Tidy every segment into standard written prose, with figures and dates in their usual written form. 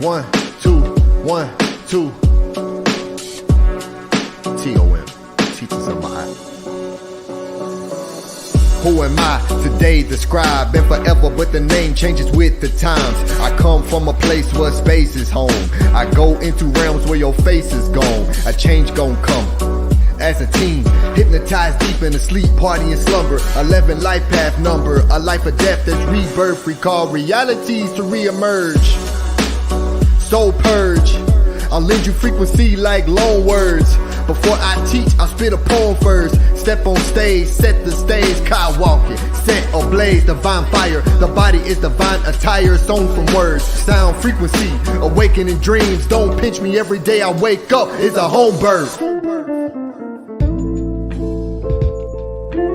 1, 2, 1, 2. T-O-M, teachers of Maat. Who am I today? The scribe, been forever, but the name changes with the times. I come from a place where space is home. I go into realms where your face is gone. A change gon' come. As a teen, hypnotized deep in a sleep, party and slumber. 11 life path number, a life of death that's rebirth. Recall realities to reemerge. Soul purge, I'll lend you frequency like loan words. Before I teach, I'll spit a poem first. Step on stage, set the stage, car walking, set ablaze, divine fire. The body is divine attire, sewn from words, sound frequency, awakening dreams. Don't pinch me every day I wake up, it's a home birth.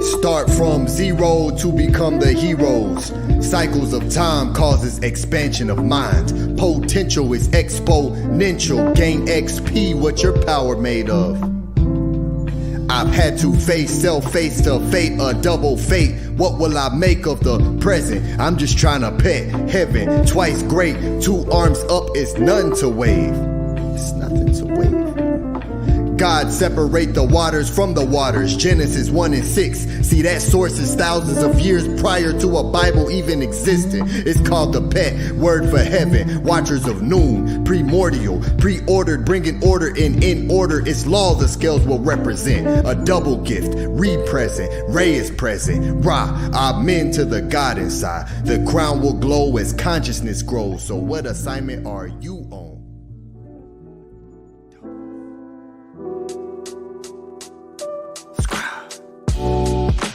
Start from zero to become the heroes. Cycles of time causes expansion of minds. Potential is exponential. Gain XP, what your power made of. I've had to face self, face to fate, a double fate. What will I make of the present? I'm just trying to pet heaven. Twice great, 2 arms up is none to wave. It's nothing to wave. God separate the waters from the waters. Genesis 1 and 6. See, that source is thousands of years prior to a Bible even existing. It's called the pet, word for heaven. Watchers of noon, primordial, pre-ordered, bringing order in order. Its law the scales will represent. A double gift, re-present, Ray is present. Ra, amen to the God inside. The crown will glow as consciousness grows. So what assignment are you on?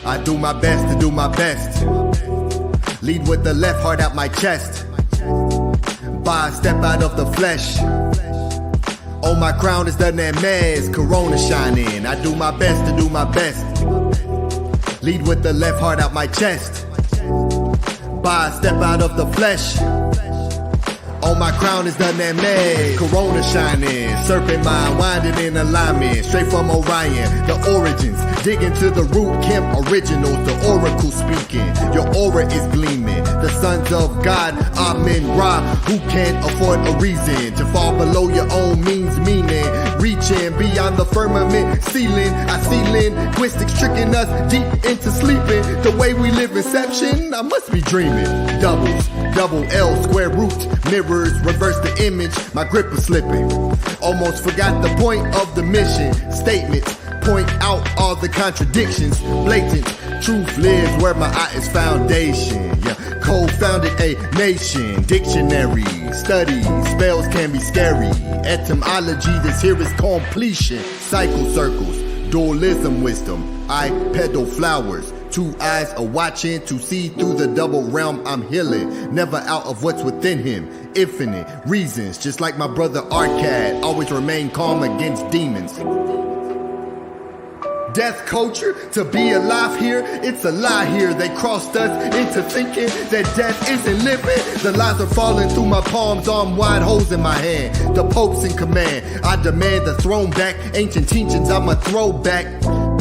I do my best to do my best. Lead with the left, heart out my chest. By a step out of the flesh. On my crown is the Nemes, Corona shining. I do my best to do my best. Lead with the left, heart out my chest. By a step out of the flesh. On my crown is the Nemes, Corona shining. Serpent mind winding in alignment. Straight from Orion, the origins. Dig into the root, Kemp originals, the oracle speaking. Your aura is gleaming. The sons of God, Amen Ra. Who can't afford a reason to fall below your own means, meaning reaching beyond the firmament ceiling. I see linguistics tricking us deep into sleeping. The way we live inception, I must be dreaming. Doubles, double L, square root, mirrors, reverse the image. My grip was slipping. Almost forgot the point of the mission. Statements point out all the contradictions. Blatant truth lives where my eye is foundation. Yeah, co-founded a nation. Dictionary study spells can be scary. Etymology, this here is completion. Cycle circles, dualism, wisdom. I peddle flowers. 2 eyes are watching to see through the double realm I'm healing. Never out of what's within him. Infinite reasons, just like my brother Arcad. Always remain calm against demons. Death culture, to be alive here, it's a lie here. They crossed us into thinking that death isn't living. The lies are falling through my palms, arm wide, holes in my hand. The Pope's in command, I demand the throne back. Ancient teachings, I'm a throwback.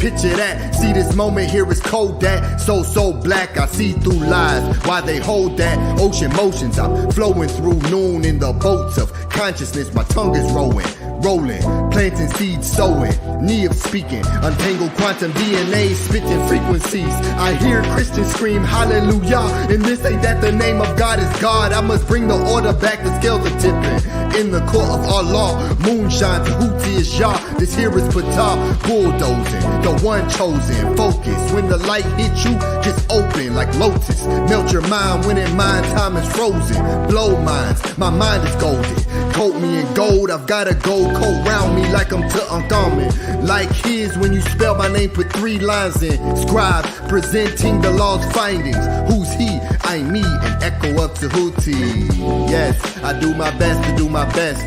Picture that, see this moment here is cold that. So black, I see through lies. Why they hold that, ocean motions. I'm flowing through noon in the boats of consciousness. My tongue is rolling, planting seeds, sowing. Neo speaking, untangled quantum DNA, spitting frequencies. I hear Christians scream hallelujah, and this ain't that the name of God is God. I must bring the order back, the scales are tipping. In the court of Allah, moonshine, Tehuti is Yah. This here is Ptah, bulldozing, the one chosen. Focus, when the light hits you, just open like lotus. Melt your mind when in mind time is frozen. Blow minds, my mind is golden. Coat me in gold, I've got a gold coat round me like I'm Tutankhamun. Like his, when you spell my name, put 3 lines in. Scribe, presenting the law's findings. Who's he? I me, an echo of Tehuti. Yes, I do my best to do my best.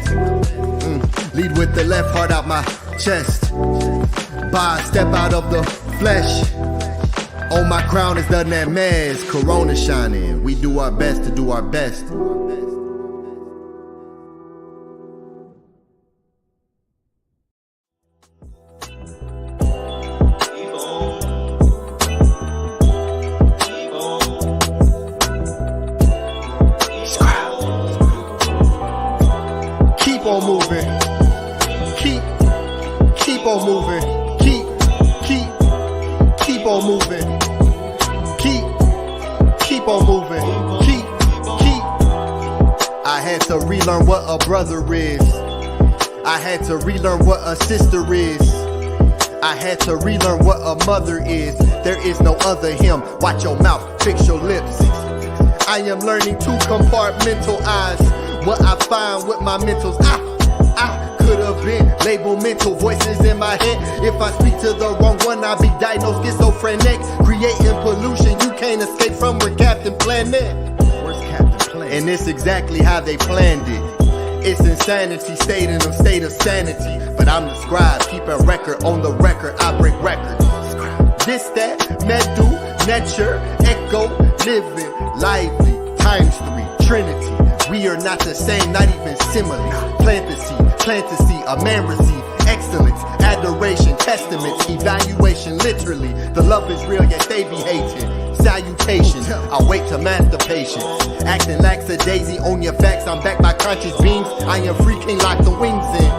Lead with the left, heart out my chest. By a step out of the flesh. On my crown is the Nemes, Corona shining. We do our best to do our best. keep on moving. Keep on moving. Keep on moving. Keep on moving. I had to relearn what a brother is. I had to relearn what a sister is. I had to relearn what a mother is. There is no other him. Watch your mouth, fix your lips. I am learning to compartmentalize what I find with my mentals. I could have been labeled mental voices in my head. If I speak to the wrong one, I'll be diagnosed schizophrenic. Creating pollution you can't escape from. We're Captain Planet. Where's Captain Planet? And it's exactly how they planned it. It's insanity, stayed in a state of sanity. But I'm the scribe, keep a record on the record, I break records. This, that, medu, nature, echo, living, lively, times 3, trinity. We are not the same, not even simile. Plantasy, a man receive excellence, adoration, testaments, evaluation, literally. The love is real, yet they be hating. Salutations, I wait to master patience. Acting lackadaisy on your facts, I'm backed by conscious beings. I am free, can't lock the wings in.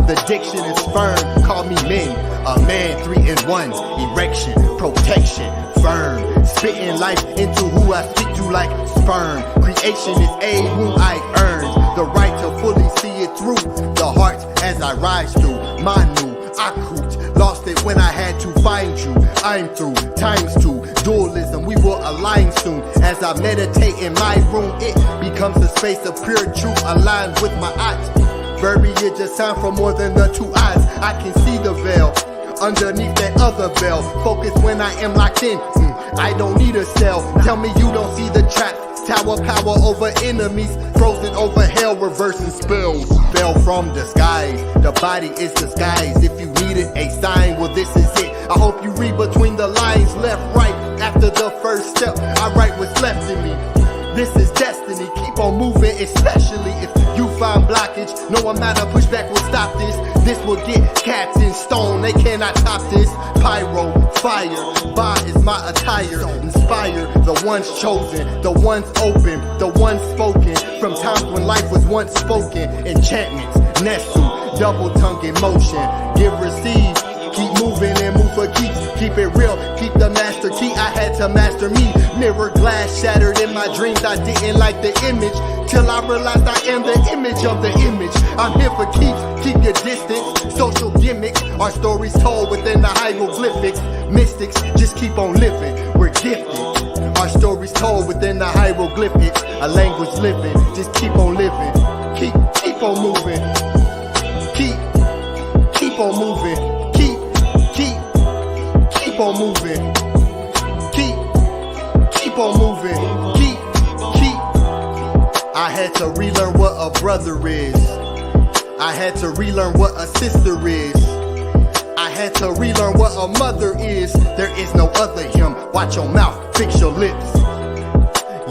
The diction is firm, call me men. A man, 3 in 1, erection, protection, firm. Spitting life into who I speak to like sperm. Creation is a whom I earned. The right to fully see it through. The heart as I rise through. Manu, Akut, lost it when I had to find you. I'm through, times 2, dualism, we will align soon. As I meditate in my room, it becomes a space of pure truth aligned with my eyes. Verbiage is time for more than the 2 eyes. I can see the veil underneath that other veil. Focus when I am locked in. I don't need a cell. Tell me you don't see the trap. Tower power over enemies, frozen over hell, reversing spells. Fell from the skies, the body is disguised. If you needed a sign, well this is it. I hope you read between the lines, left, right. After the first step, I write what's left in me. This is destiny, keep on moving, especially if you find blockage. No amount of pushback will stop this. This will get capped in stone, they cannot top this. Pyro, fire, Ba is my attire. Inspire the ones chosen, the ones open, the ones spoken. From times when life was once spoken. Enchantments, Nesu, double tongue in motion. Give, receive, keep moving and move for keeps. Keep it real, keep the master key. I had to master me. Mirror glass shattered in my dreams. I didn't like the image till I realized I am the image of the image. I'm here for keeps, keep your distance. Social gimmicks, our stories told within the hieroglyphics. Mystics, just keep on living, we're gifted. Our stories told within the hieroglyphics. A language living, just keep on living. Keep on moving. Keep on moving. Keep on moving. Keep on moving. Keep. I had to relearn what a brother is. I had to relearn what a sister is. I had to relearn what a mother is. There is no other him. Watch your mouth, fix your lips.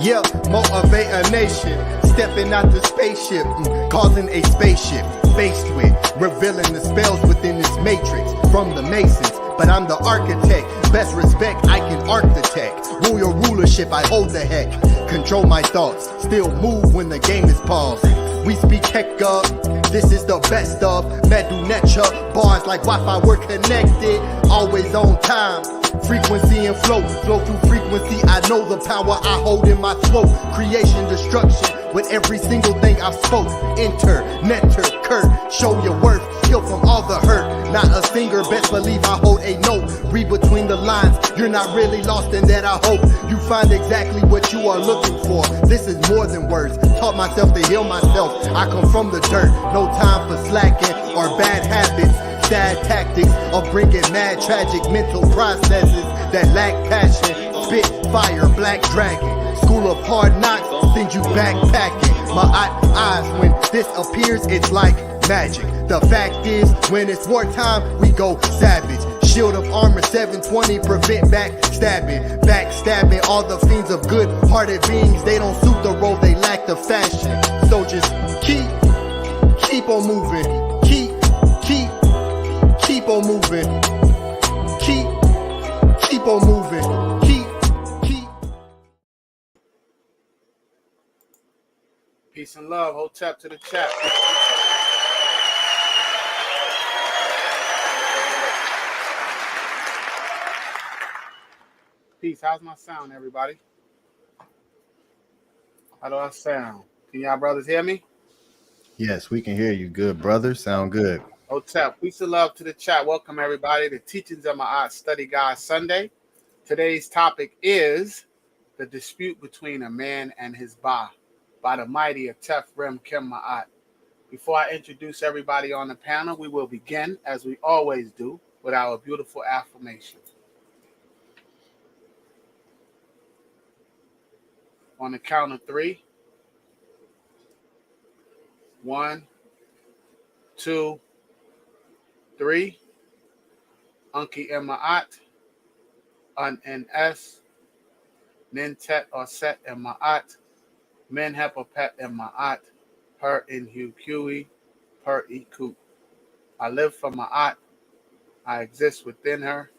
Yeah, motivate a nation. Stepping out the spaceship, causing a spaceship. Faced with revealing the spells within this matrix from the Masons. But I'm the architect, best respect, I can architect. Rule your rulership, I hold the heck. Control my thoughts, still move when the game is paused. We speak heck up, this is the best of Medu Necha, bars like Wi-Fi, we're connected. Always on time, frequency and flow through frequency. I know the power I hold in my throat. Creation, destruction, with every single thing I've spoke. Enter, nectar, Kurt, show your worth. Heal from all the hurt, not a singer, best believe I hold a note. Read between the lines, you're not really lost in that. I hope you find exactly what you are looking for. This is more than words, taught myself to heal myself. I come from the dirt, no time for slacking or bad habits. Sad tactics of bringing mad tragic mental processes that lack passion. Spit fire, black dragon, school of hard knocks, send you backpacking. My eyes, when this appears, it's like magic. The fact is, when it's wartime, we go savage. Shield of armor 720, prevent backstabbing all the fiends of good-hearted beings. They don't suit the role, they lack the fashion. So just keep on moving. Keep on moving. Keep on moving. Keep. Peace and love. Hold tap to the chat. Peace. How's my sound, everybody? How do I sound? Can y'all brothers hear me? Yes, we can hear you. Good, brother. Sound good. Hotel. Peace and love to the chat. Welcome, everybody, to Teachings of Maat Study Guide Sunday. Today's topic is the dispute between a man and his Ba by the mighty ATEF Maat. Before I introduce everybody on the panel, we will begin, as we always do, with our beautiful affirmation. On the count of 3. 1, 2, 3. Unki Maat, Un-N-S, Nintet or Set Maat, Men Hepapet Maat, Per Inhu Kui, Per Iku. I live for Maat. I exist within her.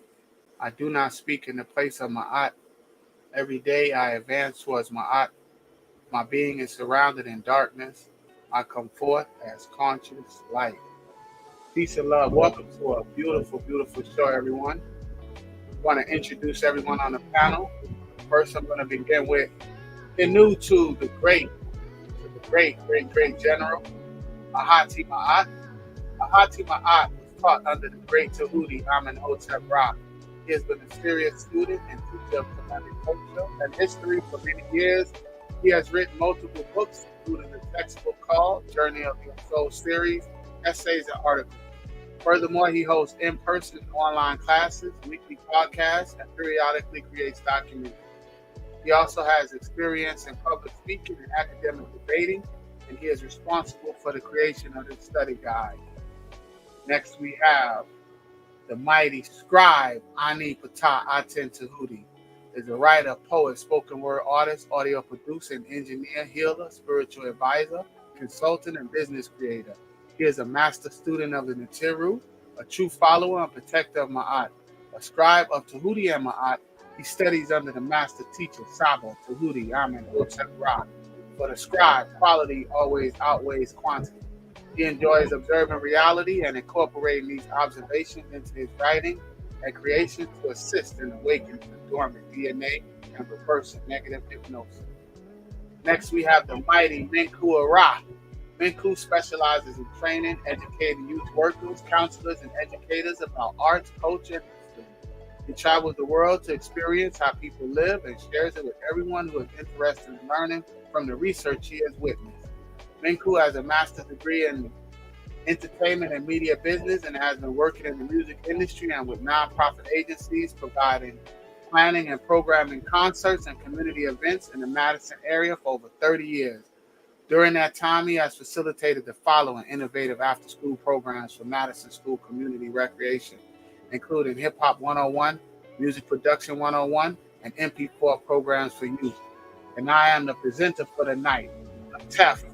I do not speak in the place of Maat. Every day I advance towards Maat. My being is surrounded in darkness. I come forth as conscious light. Peace and love. Welcome to a beautiful, beautiful show, everyone. I want to introduce everyone on the panel. First, I'm going to begin with Kemetiu to the great general, Ahati Maat. Ahati Maat was taught under the great Tehuti, Amenhotep Ra. He has been a serious student and teacher of Kemetic culture and history for many years. He has written multiple books, including the textbook called Journey of the Soul series, essays, and articles. Furthermore, he hosts in-person and online classes, weekly podcasts, and periodically creates documentaries. He also has experience in public speaking and academic debating, and he is responsible for the creation of this study guide. Next, we have the mighty scribe, Ani Ptah Aten Tehuti. Is a writer, poet, spoken word artist, audio producer, and engineer, healer, spiritual advisor, consultant, and business creator. He is a master student of the Netiru, a true follower and protector of Maat. A scribe of Tehuti and Maat, he studies under the master teacher, Sabo, Tehuti, Amenhotep Ra. For the scribe, quality always outweighs quantity. He enjoys observing reality and incorporating these observations into his writing and creation to assist in awakening the dormant DNA and reversing negative hypnosis. Next, we have the mighty Menkhu Ra. Menkhu specializes in training, educating youth workers, counselors, and educators about arts, culture, and history. He travels the world to experience how people live and shares it with everyone who is interested in learning from the research he has witnessed. Menkhu has a master's degree in entertainment and media business and has been working in the music industry and with nonprofit agencies providing planning and programming concerts and community events in the Madison area for over 30 years. During that time, he has facilitated the following innovative after-school programs for Madison School Community Recreation, including Hip Hop 101, Music Production 101, and MP4 programs for youth. And I am the presenter for the night, ATEF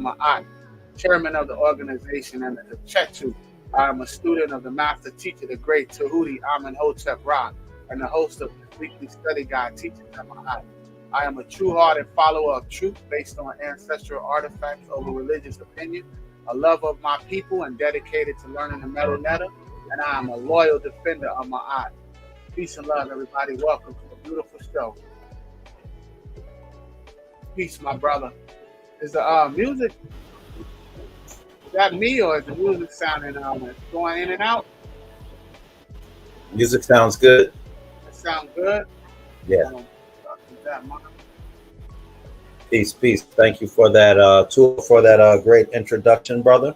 Maat, chairman of the organization, and the Kemetiu. I am a student of the master teacher, the great Tehuti Amenhotep Ra, and the host of the weekly study guide, Teachings of Maat. I am a true-hearted follower of truth based on ancestral artifacts over religious opinion, a lover of my people, and dedicated to learning the metal netta, and I am a loyal defender of Maat. Peace and love, everybody. Welcome to a beautiful show. Peace, my brother. Is the music, is that me or is the music sounding going in and out? Music sounds good. It sounds good? Yeah. Peace. Thank you for that tool, for that great introduction, brother.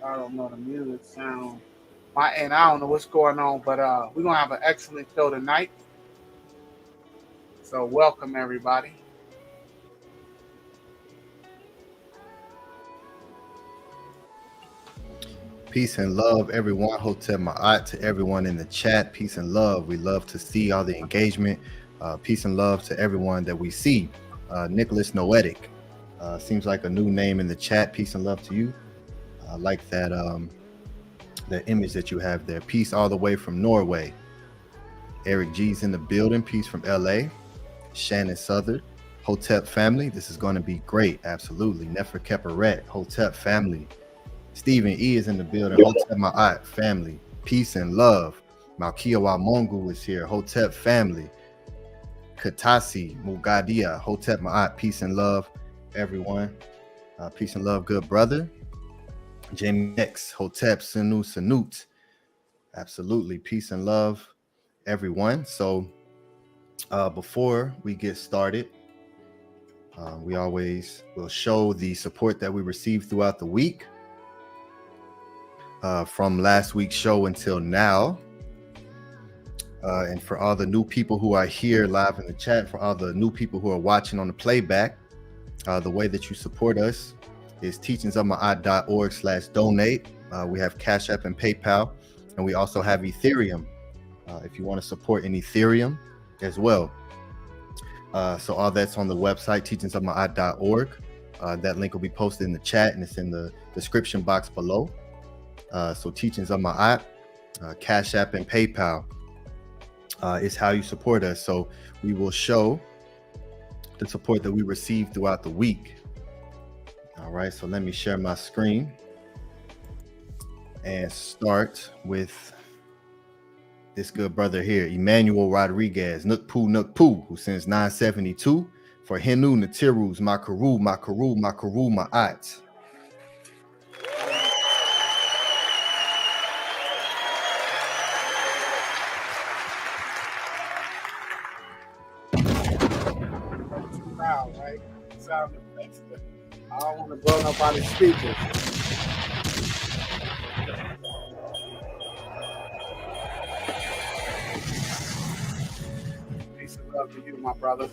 I don't know the music sound. And I don't know what's going on, but we're gonna have an excellent show tonight. So welcome, everybody. Peace and love, everyone. Hotep Maat to everyone in the chat. Peace and love. We love to see all the engagement. Peace and love to everyone that we see. Nicholas Noetic. Seems like a new name in the chat. Peace and love to you. I like that that image that you have there. Peace all the way from Norway. Eric G's in the building. Peace from LA. Shannon Southern. Hotep family. This is going to be great. Absolutely. Nefer Keperet. Hotep family. Stephen E is in the building. Hotep Maat family. Peace and love. Malkia Wamongu is here. Hotep family. Katasi, Mugadia, Hotep Maat. Peace and love, everyone. Peace and love, good brother. Jamie X, Hotep, Sanu Sanut. Absolutely. Peace and love, everyone. So before we get started, we always will show the support that we received throughout the week. From last week's show until now. And for all the new people who are here live in the chat, for all the new people who are watching on the playback, the way that you support us is teachingsofmaat.org/donate. We have Cash App and PayPal, and we also have Ethereum if you want to support in Ethereum as well. So all that's on the website, teachingsofmaat.org. That link will be posted in the chat, and it's in the description box below. So Teachings of Maat, Cash App, and PayPal is how you support us. So we will show the support that we received throughout the week. All right, so let me share my screen and start with this good brother here, Emmanuel Rodriguez, Nukpu, who sends 972 for Henu Natirus, Makaru, Ma'at. Right? Sound effects. I don't want to blow nobody's speakers. Peace and love to you, my brother.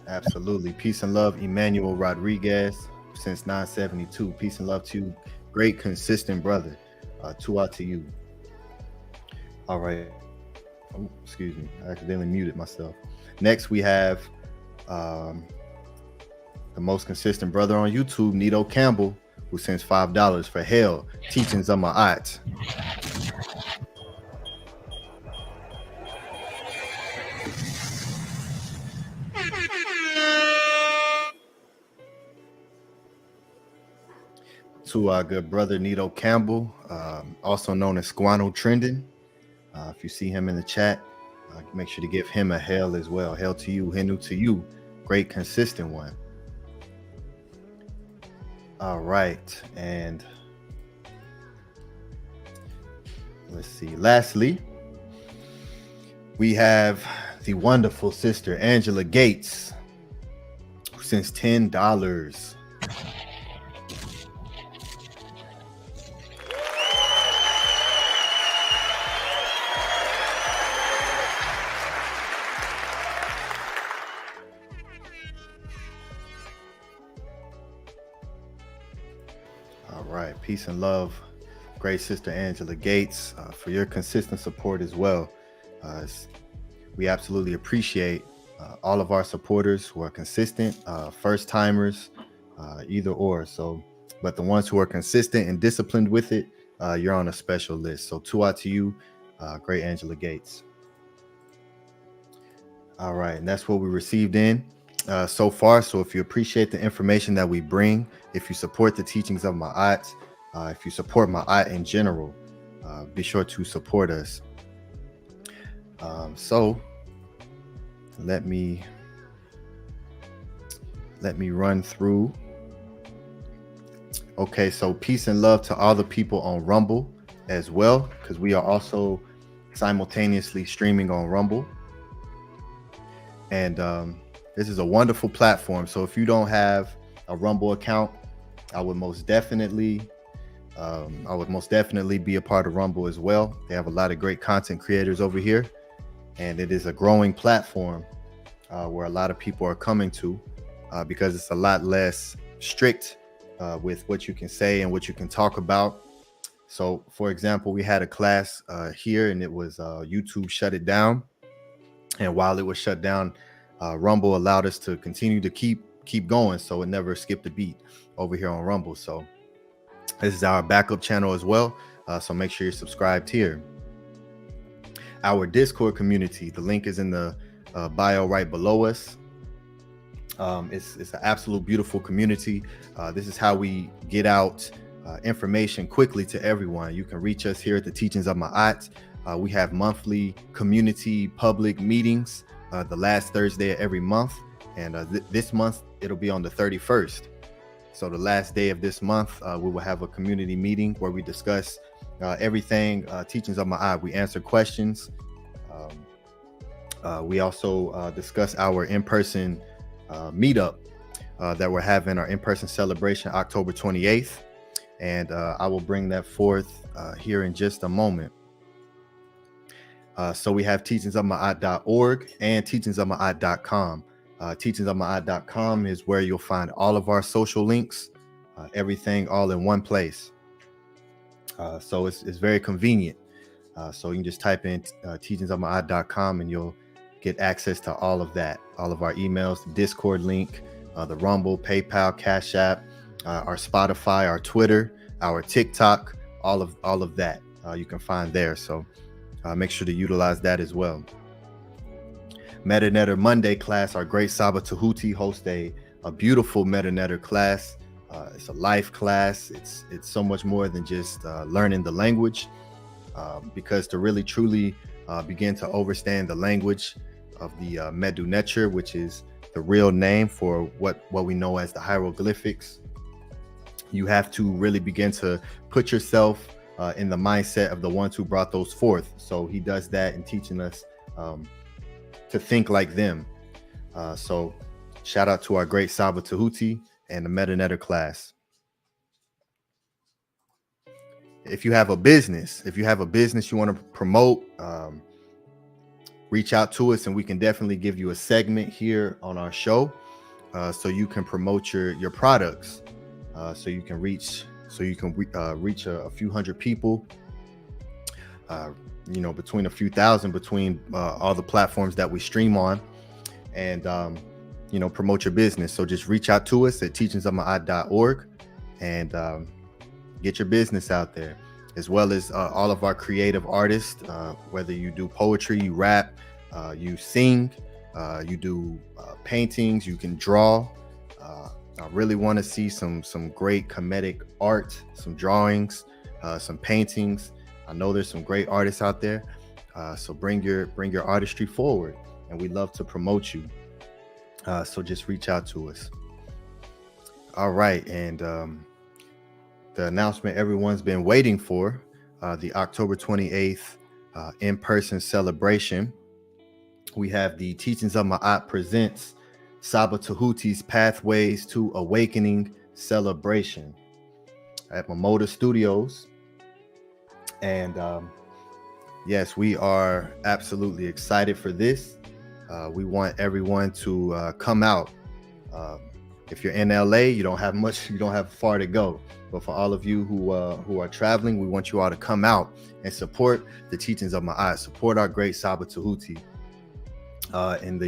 Absolutely. Peace and love, Emmanuel Rodriguez, since 972. Peace and love to you, great, consistent brother. Two out to you. All right. Oh, excuse me. I accidentally muted myself. Next, we have the most consistent brother on YouTube, Nito Campbell, who sends $5 for Hell, Teachings of Maat. To our good brother, Nito Campbell, also known as Squano Trending. If you see him in the chat, make sure to give him a hail as well. Hail to you, Henu to you. Great, consistent one. All right. And let's see. Lastly, we have the wonderful sister, Angela Gates, who sends $10. Peace and love, great sister Angela Gates, for your consistent support as well. We absolutely appreciate all of our supporters who are consistent, first timers, either or. So, but the ones who are consistent and disciplined with it, you're on a special list. So two out to you, great Angela Gates. All right, and that's what we received in so far. So if you appreciate the information that we bring, if you support the teachings of Maat, if you support Maat in general, be sure to support us. So let me run through. Okay, so peace and love to all the people on Rumble as well, because we are also simultaneously streaming on Rumble. And this is a wonderful platform. So if you don't have a Rumble account, I would most definitely be a part of Rumble as well. They have a lot of great content creators over here, and it is a growing platform where a lot of people are coming to because it's a lot less strict with what you can say and what you can talk about. So, for example, we had a class here, and it was YouTube shut it down. And while it was shut down, Rumble allowed us to continue to keep going, so it never skipped a beat over here on Rumble. So this is our backup channel as well. So make sure you're subscribed here. Our Discord community, the link is in the bio right below us. It's an absolute beautiful community. This is how we get out information quickly to everyone. You can reach us here at the Teachings of Maat. We have monthly community public meetings the last Thursday of every month. And this month, it'll be on the 31st. So the last day of this month, we will have a community meeting where we discuss everything Teachings of Maat. We answer questions. We also discuss our in-person meetup that we're having, our in-person celebration October 28th. And I will bring that forth here in just a moment. So we have teachingsofmaat.org and teachingsofmaat.com. Teachingsofmaat.com is where you'll find all of our social links, everything all in one place. So it's very convenient. So you can just type in teachingsofmaat.com and you'll get access to all of that, all of our emails, the Discord link, the Rumble, PayPal, Cash App, our Spotify, our Twitter, our TikTok, all of that you can find there. So make sure to utilize that as well. MetaNetter Monday class, our great Saba Tehuti hosts a beautiful MetaNetter class. It's a life class. It's so much more than just learning the language, because to really truly begin to understand the language of the Medu Neter, which is the real name for what we know as the hieroglyphics, you have to really begin to put yourself in the mindset of the ones who brought those forth. So he does that in teaching us to think like them. So shout out to our great Saba Tehuti and the MetaNetter class. If you have a business you want to promote, reach out to us and we can definitely give you a segment here on our show, so you can promote your products, so you can reach a few hundred people, between a few thousand, between all the platforms that we stream on, and promote your business. So just reach out to us at teachingsofmaat.org and get your business out there, as well as all of our creative artists, whether you do poetry, you rap, you sing, you do paintings, you can draw. I really want to see some great comedic art, some drawings, some paintings. I know there's some great artists out there, so bring your artistry forward, and we'd love to promote you. So just reach out to us. All right, and the announcement everyone's been waiting for, the October 28th in-person celebration. We have the Teachings of Maat presents Saba Tehuti's Pathways to Awakening celebration at Mamoda Studios. And yes, we are absolutely excited for this. We want everyone to come out. If you're in LA, you don't have far to go. But for all of you who are traveling, we want you all to come out and support the Teachings of Maat, support our great Saba Tehuti. And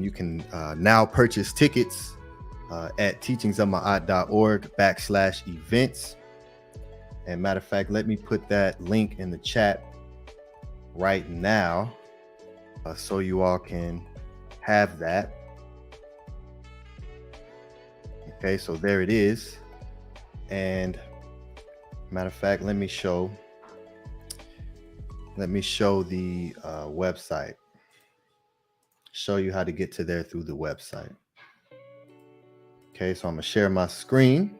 you can now purchase tickets at teachingsofmaat.org/events. And matter of fact, let me put that link in the chat right now, so you all can have that. Okay, so there it is. And matter of fact, let me show the website. Show you how to get to there through the website. Okay, so I'm gonna share my screen.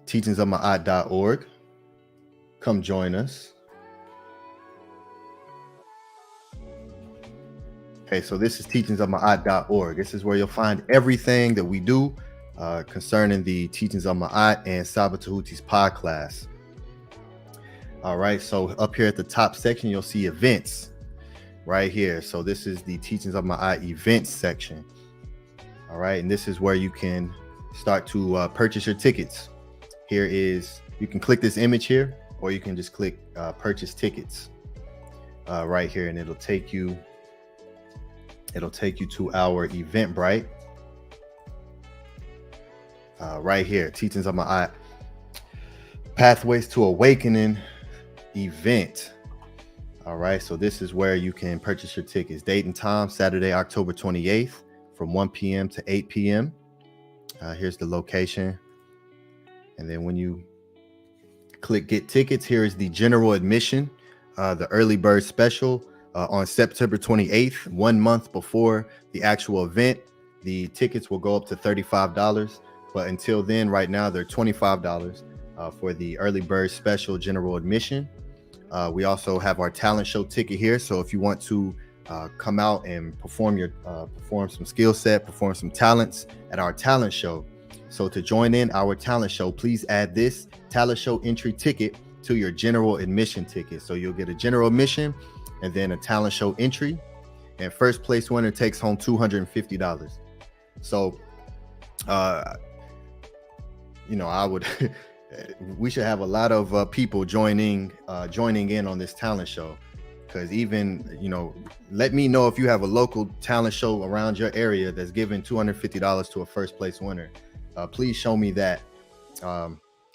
teachingsofmaat.org. Come join us. Okay, so this is teachingsofmaat.org. This is where you'll find everything that we do concerning the Teachings of Maat and Saba Tehuti's pod class. All right, so up here at the top section, you'll see events right here. So this is the Teachings of Maat events section. All right, and this is where you can start to purchase your tickets. You can click this image here, or you can just click purchase tickets right here, and it'll take you to our Eventbrite right here, Teachings of Maat Pathways to Awakening event. All right, so this is where you can purchase your tickets. Date and time, Saturday, October 28th from 1 p.m. to 8 p.m. Here's the location. And then when you click get tickets, here is the general admission, the early bird special on September 28th, 1 month before the actual event. The tickets will go up to $35, but until then, right now, they're $25 for the early bird special general admission. We also have our talent show ticket here. So if you want to come out and perform some skill set, perform some talents at our talent show. So to join in our talent show, please add this talent show entry ticket to your general admission ticket. So you'll get a general admission and then a talent show entry, and first place winner takes home $250. So, I would, we should have a lot of people joining in on this talent show. Because even, let me know if you have a local talent show around your area that's giving $250 to a first place winner. Please show me that.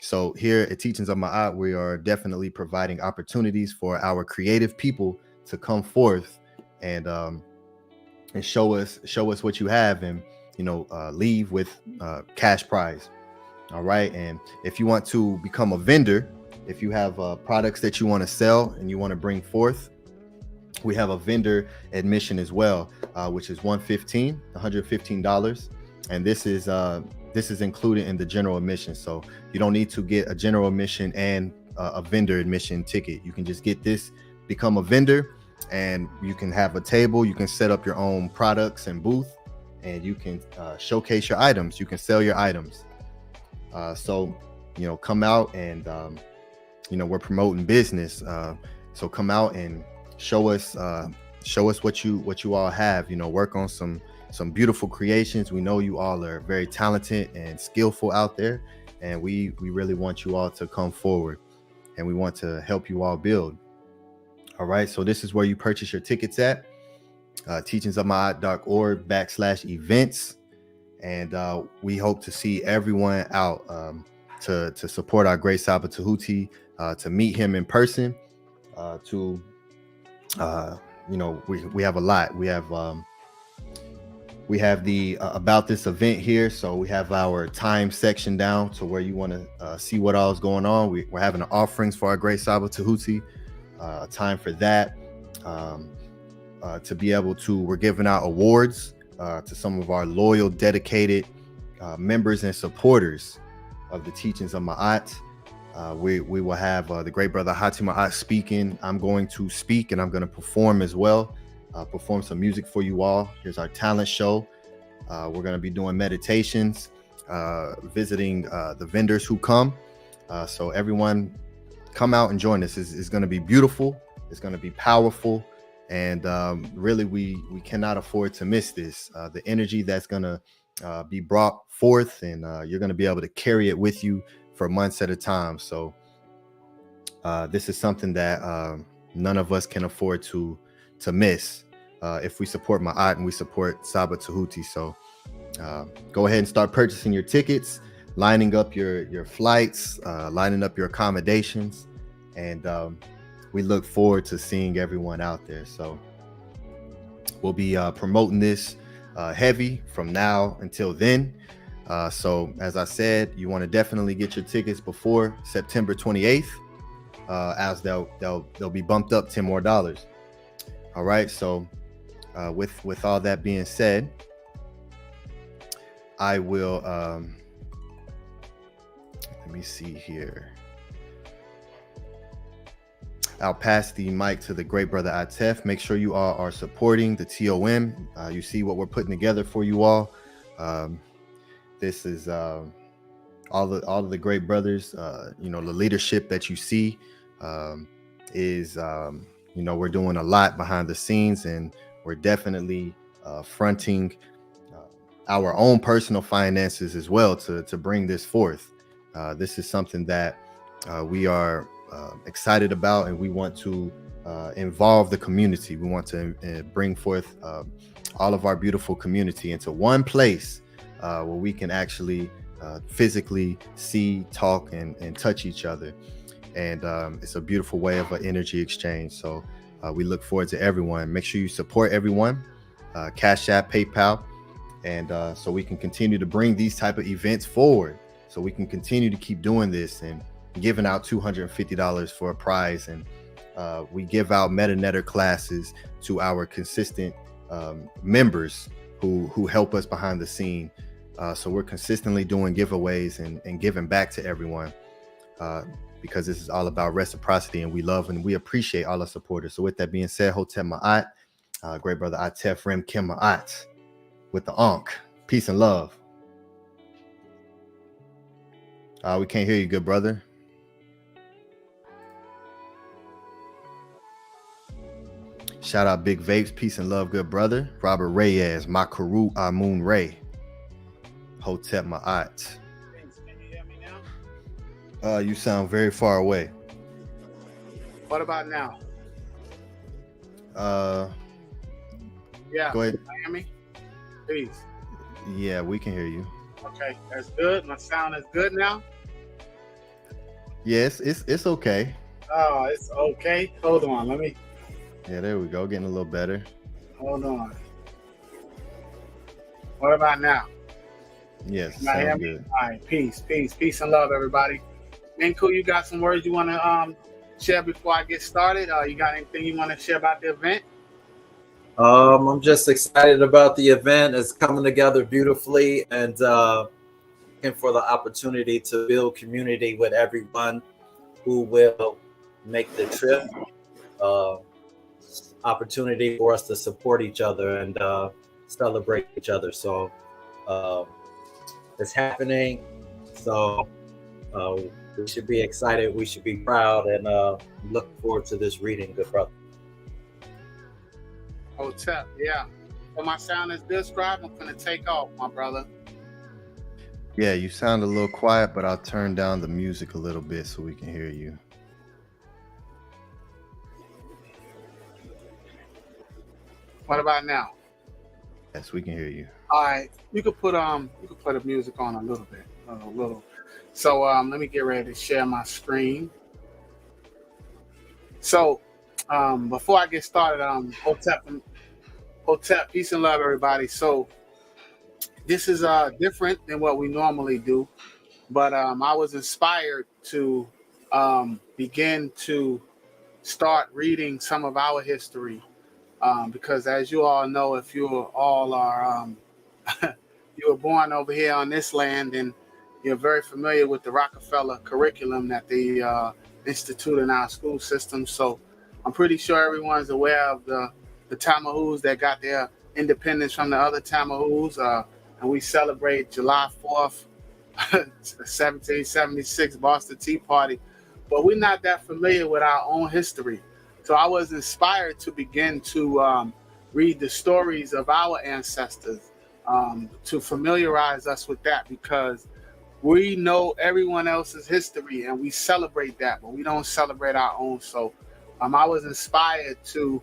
So here at Teachings of Maat, we are definitely providing opportunities for our creative people to come forth and show us what you have, and leave with cash prize. All right. And if you want to become a vendor, if you have products that you want to sell and you want to bring forth, we have a vendor admission as well, which is $115, and this is included in the general admission. So you don't need to get a general admission and a vendor admission ticket. You can just get this, become a vendor, and you can have a table. You can set up your own products and booth, and you can showcase your items. You can sell your items. So come out and we're promoting business. So come out and show us what you all have. Work on some beautiful creations. We know you all are very talented and skillful out there, and we really want you all to come forward, and we want to help you all build. All right, so this is where you purchase your tickets at teachingsofmaat.org/events, and we hope to see everyone out to support our great Saba Tehuti, to meet him in person, we have a lot. We have the about this event here. So we have our time section down to where you want to see what all is going on. We're having offerings for our great Saba Tehuti, time for that, to be able to, we're giving out awards to some of our loyal, dedicated members and supporters of the Teachings of Maat. We will have the great brother Ahati Maat speaking. I'm going to speak, and I'm going to perform as well, perform some music for you all. Here's our talent show. We're going to be doing meditations, visiting the vendors who come. So everyone come out and join us. It's going to be beautiful. It's going to be powerful. And really, we cannot afford to miss this. The energy that's going to be brought forth, and you're going to be able to carry it with you for months at a time. So this is something that none of us can afford to miss if we support Maat and we support Saba Tehuti. So go ahead and start purchasing your tickets, lining up your flights, lining up your accommodations, and we look forward to seeing everyone out there. So we'll be promoting this heavy from now until then. So as I said, you want to definitely get your tickets before September 28th, as they'll be bumped up $10 more. All right. So with all that being said, I will let me see here. I'll pass the mic to the great brother ATEF. Make sure you all are supporting the TOM. You see what we're putting together for you all. This is all of the great brothers. The leadership that you see is we're doing a lot behind the scenes, and we're definitely fronting our own personal finances as well to bring this forth. This is something that we are excited about, and we want to involve the community. We want to bring forth all of our beautiful community into one place where we can actually physically see, talk, and touch each other. And it's a beautiful way of an energy exchange. So we look forward to everyone. Make sure you support everyone. Cash App, PayPal, And so we can continue to bring these type of events forward, so we can continue to keep doing this and giving out $250 for a prize. And we give out MetaNetter classes to our consistent members who help us behind the scene. So we're consistently doing giveaways and giving back to everyone, because this is all about reciprocity, and we love and we appreciate all our supporters. So with that being said, Hotep Maat, great brother ATEF Rem Kim Maat with the Ankh. Peace and love. We can't hear you, good brother. Shout out Big Vapes. Peace and love, good brother. Robert Reyes, Makaru Amun Ray. Hotep Maat. Can you hear me now? You sound very far away. What about now? Yeah. Go ahead. Can you hear me? Please. Yeah, we can hear you. Okay, that's good. My sound is good now. Yes, it's okay. Oh, it's okay. Hold on, let me. Yeah, there we go. Getting a little better. Hold on. What about now? Yes, Can I hear sounds me? good. All right, peace and love, everybody. Menkhu, you got some words you want to share before I get started? You got anything you want to share about the event? I'm just excited about the event. It's coming together beautifully, and looking for the opportunity to build community with everyone who will make the trip. Opportunity for us to support each other and celebrate each other. So it's happening. So we should be excited. We should be proud, and look forward to this reading, good brother. Hotep, yeah. So my sound is good, Scribe. I'm gonna take off, my brother. Yeah, you sound a little quiet, but I'll turn down the music a little bit so we can hear you. What about now? Yes, we can hear you. All right, you could put the music on a little bit, a little. So let me get ready to share my screen. So before I get started, Hotep, peace and love, everybody. So this is different than what we normally do, but I was inspired to begin to start reading some of our history. Because as you all know, if you all are, you were born over here on this land, and you're very familiar with the Rockefeller curriculum that they institute in our school system. So I'm pretty sure everyone's aware of the Tamahus that got their independence from the other Tamahus. And we celebrate July 4th, 1776, Boston Tea Party. But we're not that familiar with our own history. So I was inspired to begin to read the stories of our ancestors, to familiarize us with that, because we know everyone else's history and we celebrate that, but we don't celebrate our own. So I was inspired to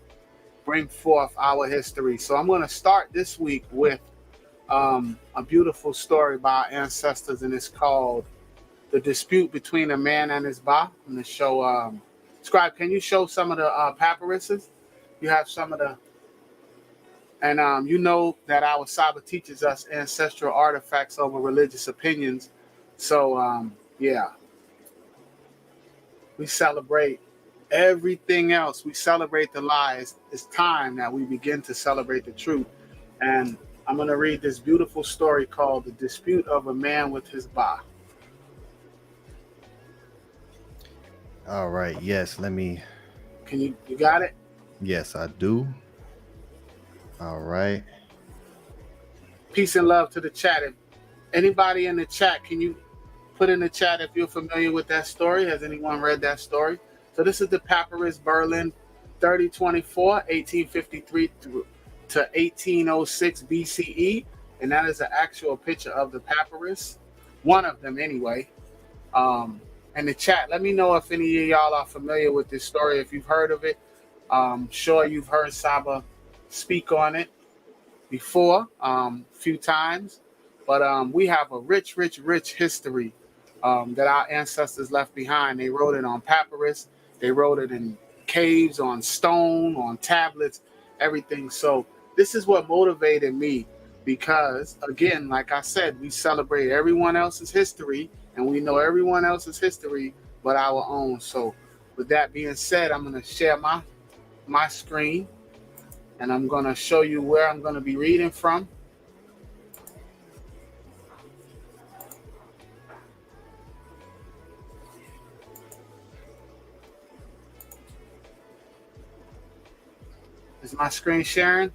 bring forth our history. So I'm going to start this week with a beautiful story by our ancestors, and it's called The Dispute Between a Man and His Ba. I'm going to show... Scribe, can you show some of the papyruses? You have some of the, and you know that our Saba teaches us ancestral artifacts over religious opinions. So yeah, we celebrate everything else. We celebrate the lies. It's time that we begin to celebrate the truth. And I'm going to read this beautiful story called The Dispute of a Man with His Ba. All right. Yes. Let me. Can you got it? Yes, I do. All right. Peace and love to the chat. If anybody in the chat, can you put in the chat if you're familiar with that story? Has anyone read that story? So this is the Papyrus Berlin 3024, 1853 to 1806 BCE. And that is an actual picture of the papyrus. One of them anyway. In the chat, let me know if any of y'all are familiar with this story, if you've heard of it. Sure, you've heard Saba speak on it before, a few times. But we have a rich history that our ancestors left behind. They wrote it on papyrus. They wrote it in caves, on stone, on tablets, everything. So this is what motivated me because, again, like I said, we celebrate everyone else's history, and we know everyone else's history but our own. So with that being said, I'm going to share my screen, and I'm going to show you where I'm going to be reading from. Is my screen sharing?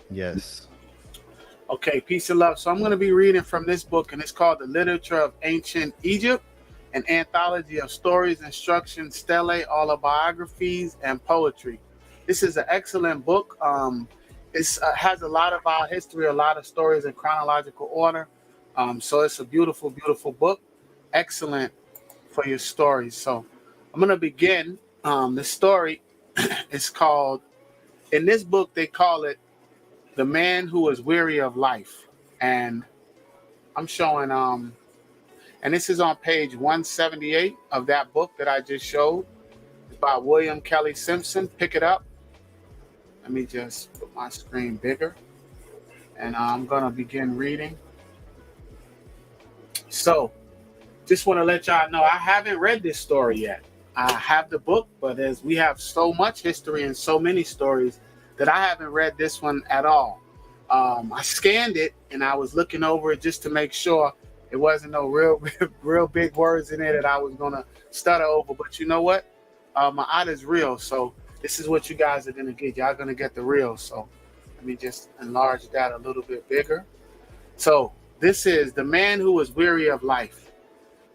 Yes. Okay, peace and love. So I'm going to be reading from this book, and it's called The Literature of Ancient Egypt, an anthology of stories, instructions, stelae, autobiographies, and poetry. This is an excellent book. It has a lot of our history, a lot of stories in chronological order. So it's a beautiful, beautiful book. Excellent for your stories. So I'm going to begin. The story is called, in this book, they call it The Man Who is Weary of Life. And I'm showing, and this is on page 178 of that book that I just showed. It's by William Kelly Simpson. Pick it up. Let me just put my screen bigger. And I'm going to begin reading. So, just want to let y'all know, I haven't read this story yet. I have the book, but as we have so much history and so many stories that I haven't read this one at all. I scanned it and I was looking over it just to make sure it wasn't no real big words in there that I was gonna stutter over. But you know what? Maat is real, so this is what you guys are gonna get. Y'all gonna get the real. So let me just enlarge that a little bit bigger. So this is The Man Who Was Weary of Life.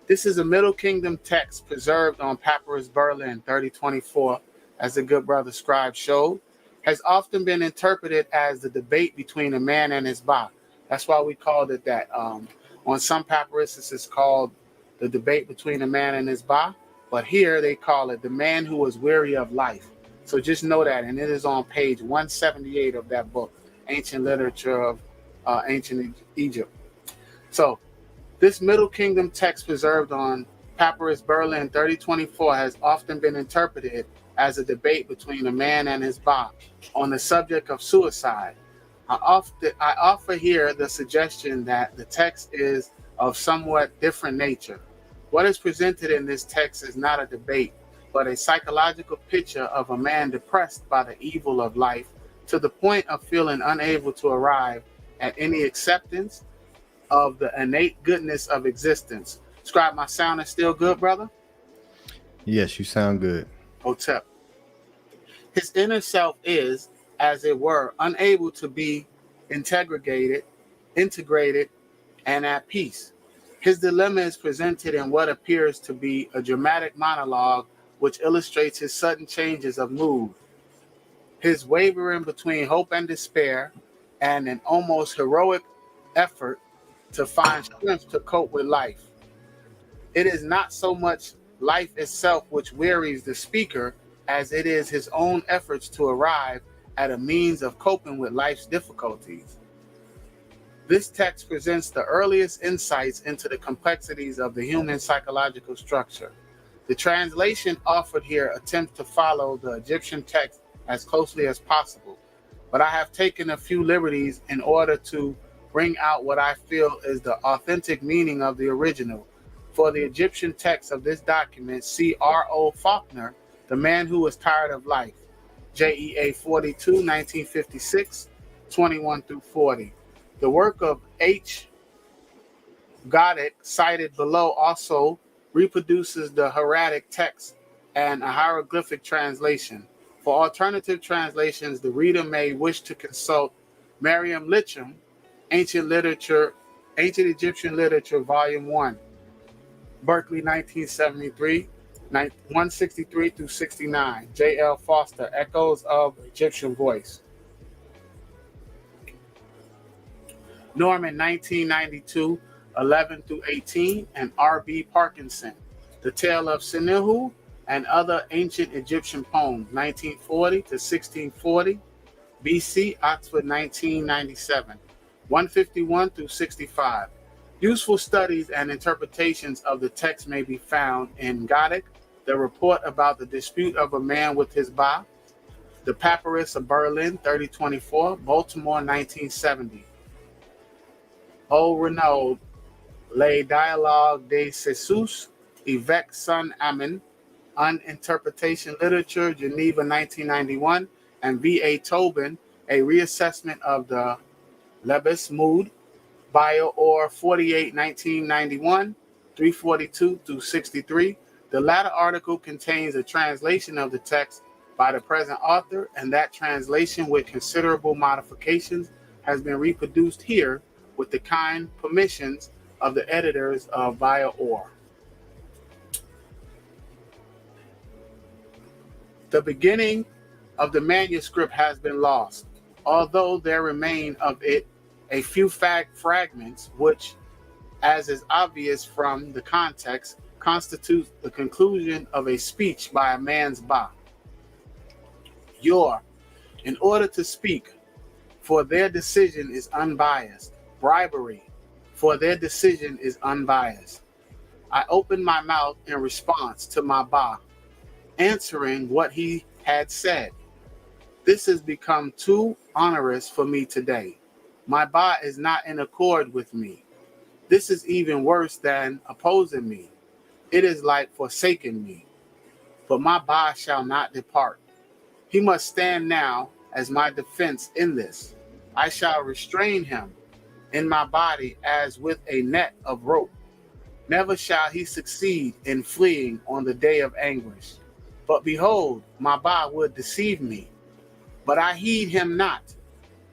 This is a Middle Kingdom text preserved on Papyrus Berlin 3024, as the good brother scribe showed. Has often been interpreted as the debate between a man and his Ba. That's why we called it that. On some papyruses, it's called the debate between a man and his Ba, but here they call it the man who was weary of life. So just know that, and it is on page 178 of that book, Ancient Literature of Ancient Egypt. So this Middle Kingdom text preserved on Papyrus Berlin 3024 has often been interpreted as a debate between a man and his Ba on the subject of suicide. I offer here the suggestion that the text is of somewhat different nature. What is presented in this text is not a debate, but a psychological picture of a man depressed by the evil of life to the point of feeling unable to arrive at any acceptance of the innate goodness of existence. Scribe, my sound is still good, brother? Yes, you sound good. Hotep. His inner self is, as it were, unable to be integrated, and at peace. His dilemma is presented in what appears to be a dramatic monologue which illustrates his sudden changes of mood, his wavering between hope and despair, and an almost heroic effort to find strength to cope with life. It is not so much life itself which wearies the speaker as it is his own efforts to arrive at a means of coping with life's difficulties. This text presents the earliest insights into the complexities of the human psychological structure. The translation offered here attempts to follow the Egyptian text as closely as possible, but I have taken a few liberties in order to bring out what I feel is the authentic meaning of the original. For the Egyptian text of this document, see R.O. Faulkner, The Man Who Was Tired of Life, JEA 42, 1956, 21 through 40. The work of H. Goddick, cited below, also reproduces the hieratic text and a hieroglyphic translation. For alternative translations, the reader may wish to consult Merriam-Litcham, Ancient Egyptian Literature, Volume 1, Berkeley, 1973, 163 through 69. J.L. Foster, Echoes of Egyptian Voice. Norman, 1992, 11 through 18, and R.B. Parkinson, The Tale of Menkhu and Other Ancient Egyptian Poems, 1940 to 1640, B.C., Oxford, 1997, 151 through 65. Useful studies and interpretations of the text may be found in Goddick, The Report About the Dispute of a Man with His Ba, The Papyrus of Berlin, 3024, Baltimore, 1970. O Renaud, Le Dialogue de Jesus, Évêque Son Amin, on Interpretation Literature, Geneva 1991, and V.A. Tobin, A Reassessment of the Lebes Mood, Bio Or 48, 1991, 342 through 63. The latter article contains a translation of the text by the present author, and that translation, with considerable modifications, has been reproduced here with the kind permissions of the editors of Bio Or. The beginning of the manuscript has been lost, although there remain of it a few fragments which, as is obvious from the context, constitute the conclusion of a speech by a man's Ba. In order to speak, for their decision is unbiased. Bribery, for their decision is unbiased. I opened my mouth in response to my Ba, answering what he had said. This has become too onerous for me today. My Ba is not in accord with me. This is even worse than opposing me. It is like forsaking me. But my Ba shall not depart. He must stand now as my defense in this. I shall restrain him in my body as with a net of rope. Never shall he succeed in fleeing on the day of anguish. But behold, my Ba would deceive me. But I heed him not.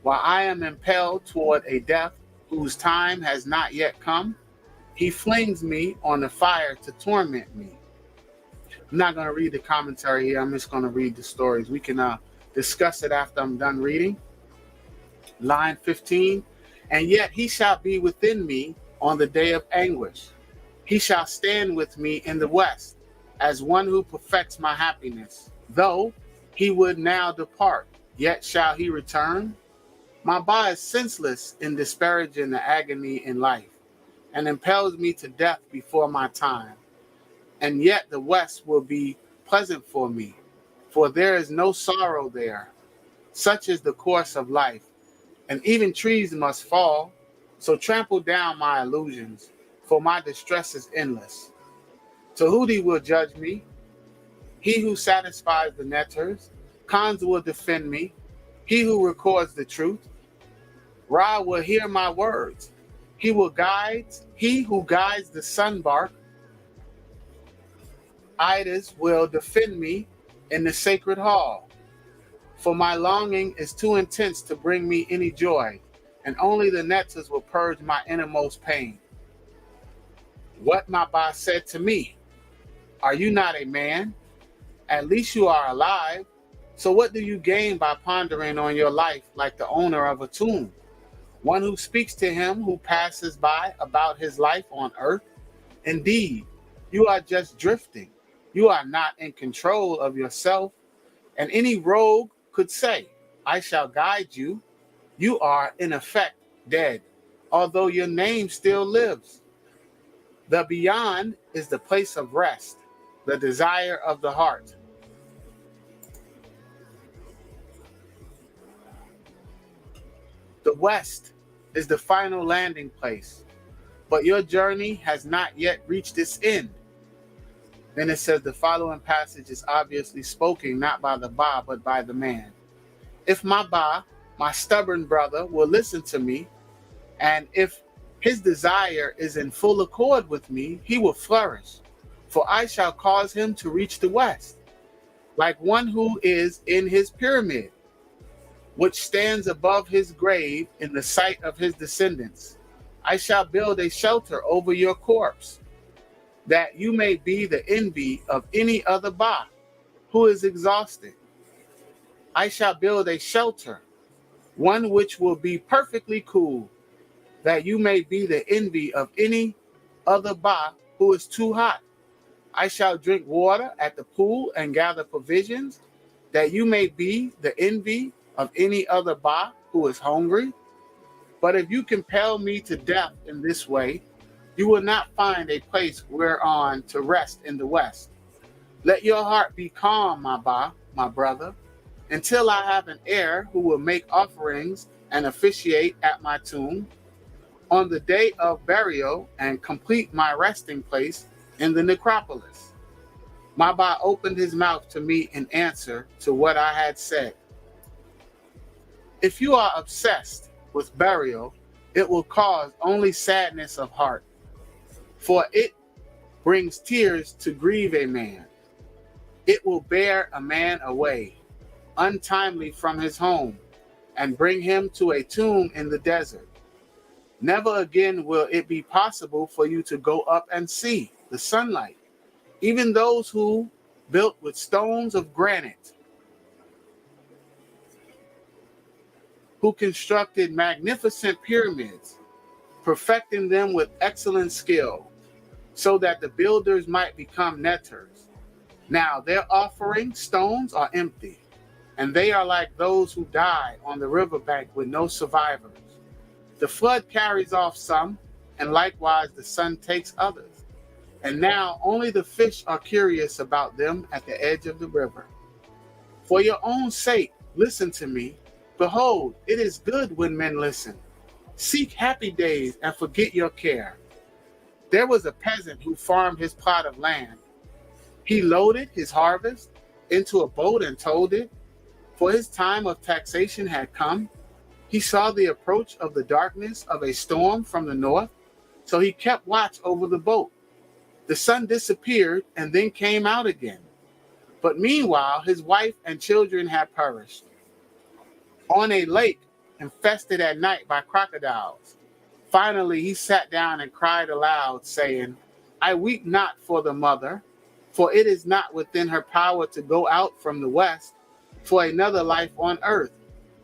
While I am impelled toward a death whose time has not yet come, he flings me on the fire to torment me. I'm not going to read the commentary here. I'm just going to read the stories. We can discuss it after I'm done reading. Line 15, and yet he shall be within me on the day of anguish. He shall stand with me in the west as one who perfects my happiness. Though he would now depart, yet shall he return. My Ba is senseless in disparaging the agony in life, and impels me to death before my time. And yet the West will be pleasant for me, for there is no sorrow there. Such is the course of life, and even trees must fall. So trample down my illusions, for my distress is endless. Tehuti will judge me, he who satisfies the netters. Khans will defend me, he who records the truth. Ra will hear my words. He who guides the sunbark. Idas will defend me in the sacred hall. For my longing is too intense to bring me any joy, and only the netters will purge my innermost pain. What my Ba said to me, are you not a man? At least you are alive. So what do you gain by pondering on your life like the owner of a tomb? One who speaks to him who passes by about his life on earth? Indeed, you are just drifting. You are not in control of yourself. And any rogue could say, I shall guide you. You are in effect dead, although your name still lives. The beyond is the place of rest, the desire of the heart. The West is the final landing place, but your journey has not yet reached its end. Then it says the following passage is obviously spoken not by the Ba, but by the man. If my Ba, my stubborn brother, will listen to me, and if his desire is in full accord with me, he will flourish, for I shall cause him to reach the West, like one who is in his pyramid, which stands above his grave in the sight of his descendants. I shall build a shelter over your corpse, that you may be the envy of any other Ba who is exhausted. I shall build a shelter, one which will be perfectly cool, that you may be the envy of any other Ba who is too hot. I shall drink water at the pool and gather provisions, that you may be the envy of any other Ba who is hungry. But if you compel me to death in this way, you will not find a place whereon to rest in the West. Let your heart be calm, my Ba, my brother, until I have an heir who will make offerings and officiate at my tomb. on the day of burial and complete my resting place in the necropolis. Maba opened his mouth to me in answer to what I had said. If you are obsessed with burial, it will cause only sadness of heart, for it brings tears to grieve a man. It will bear a man away untimely from his home and bring him to a tomb in the desert. Never again will it be possible for you to go up and see the sunlight. Even those who built with stones of granite, who constructed magnificent pyramids, perfecting them with excellent skill, so that the builders might become netters. Now their offering stones are empty, and they are like those who died on the riverbank with no survivors. The flood carries off some, and likewise the sun takes others. And now only the fish are curious about them at the edge of the river. For your own sake, listen to me. Behold, it is good when men listen. Seek happy days and forget your care. There was a peasant who farmed his plot of land. He loaded his harvest into a boat and towed it, for his time of taxation had come. He saw the approach of the darkness of a storm from the north, so he kept watch over the boat. The sun disappeared and then came out again. But meanwhile, his wife and children had perished. On a lake infested at night by crocodiles, finally he sat down and cried aloud, saying, I weep not for the mother, for it is not within her power to go out from the west for another life on earth.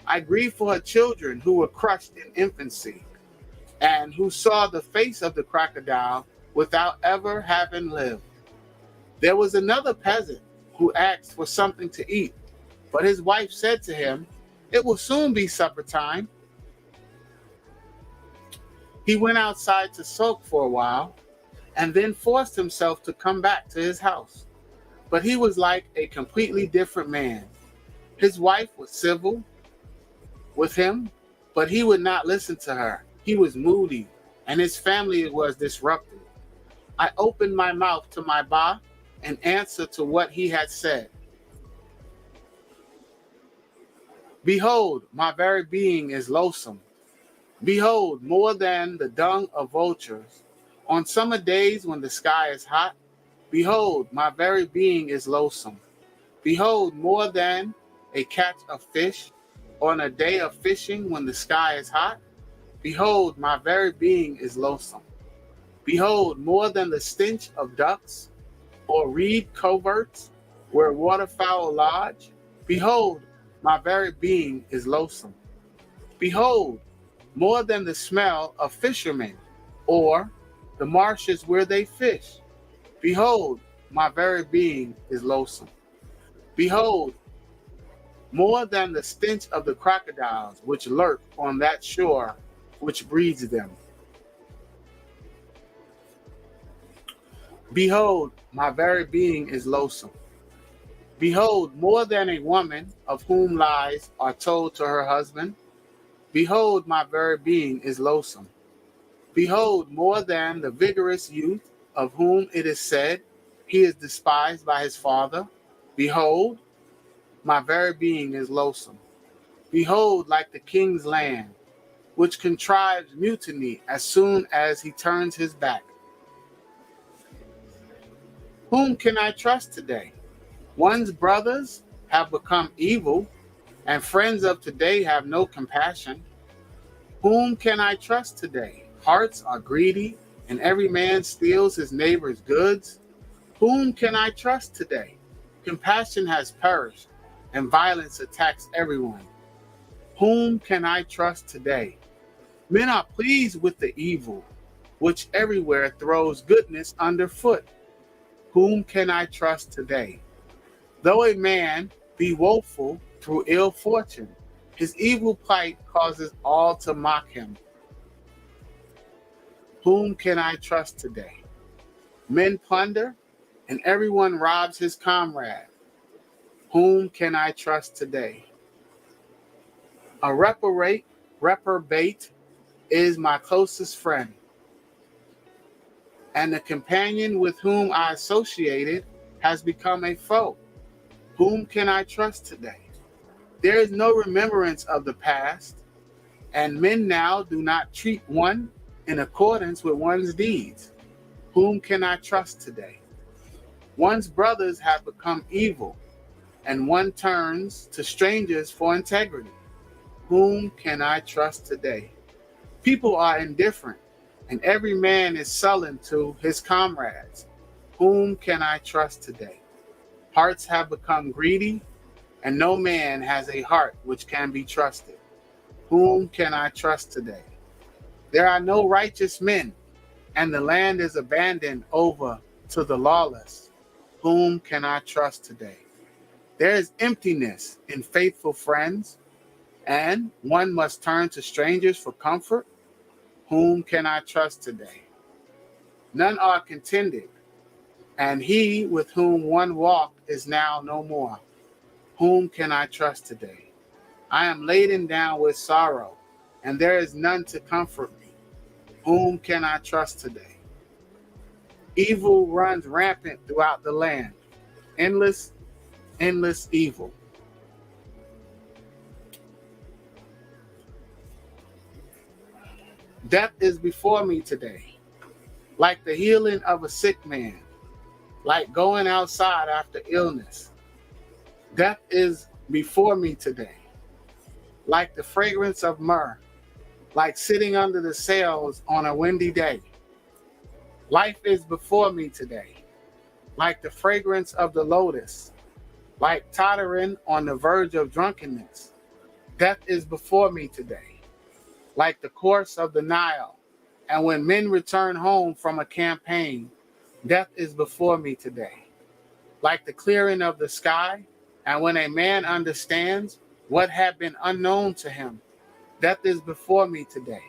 I grieve for her children who were crushed in infancy, and who saw the face of the crocodile without ever having lived. There was another peasant who asked for something to eat, but his wife said to him, It will soon be supper time. He went outside to sulk for a while, and then forced himself to come back to his house. But he was like a completely different man. His wife was civil with him, but he would not listen to her. He was moody, and his family was disrupted. I opened my mouth to my Ba in answer to what he had said. Behold, my very being is loathsome. Behold, more than the dung of vultures. On summer days when the sky is hot, behold, my very being is loathsome. Behold, more than a catch of fish on a day of fishing when the sky is hot, behold, my very being is loathsome. Behold, more than the stench of ducks or reed coverts where waterfowl lodge, behold, my very being is loathsome. Behold, more than the smell of fishermen or the marshes where they fish, behold, my very being is loathsome. Behold, more than the stench of the crocodiles which lurk on that shore which breeds them. Behold, my very being is loathsome. Behold, more than a woman of whom lies are told to her husband, behold, my very being is loathsome. Behold, more than the vigorous youth of whom it is said, he is despised by his father, behold, my very being is loathsome. Behold, like the king's land, which contrives mutiny as soon as he turns his back. Whom can I trust today? One's brothers have become evil, and friends of today have no compassion. Whom can I trust today? Hearts are greedy, and every man steals his neighbor's goods. Whom can I trust today? Compassion has perished, and violence attacks everyone. Whom can I trust today? Men are pleased with the evil, which everywhere throws goodness underfoot. Whom can I trust today? Though a man be woeful through ill fortune, his evil plight causes all to mock him. Whom can I trust today? Men plunder, and everyone robs his comrade. Whom can I trust today? A reprobate is my closest friend, and the companion with whom I associated has become a foe. Whom can I trust today? There is no remembrance of the past, and men now do not treat one in accordance with one's deeds. Whom can I trust today? One's brothers have become evil, and one turns to strangers for integrity. Whom can I trust today? People are indifferent, and every man is sullen to his comrades. Whom can I trust today? Hearts have become greedy, and no man has a heart which can be trusted. Whom can I trust today? There are no righteous men, and the land is abandoned over to the lawless. Whom can I trust today? There is emptiness in faithful friends, and one must turn to strangers for comfort. Whom can I trust today? None are contented, and he with whom one walked is now no more. Whom can I trust today? I am laden down with sorrow, and there is none to comfort me. Whom can I trust today? Evil runs rampant throughout the land. Endless evil. Death is before me today, like the healing of a sick man, like going outside after illness. Death is before me today, like the fragrance of myrrh, like sitting under the sails on a windy day. Life is before me today, like the fragrance of the lotus, like tottering on the verge of drunkenness. Death is before me today, like the course of the Nile. And when men return home from a campaign, death is before me today, like the clearing of the sky. And when a man understands what had been unknown to him, death is before me today,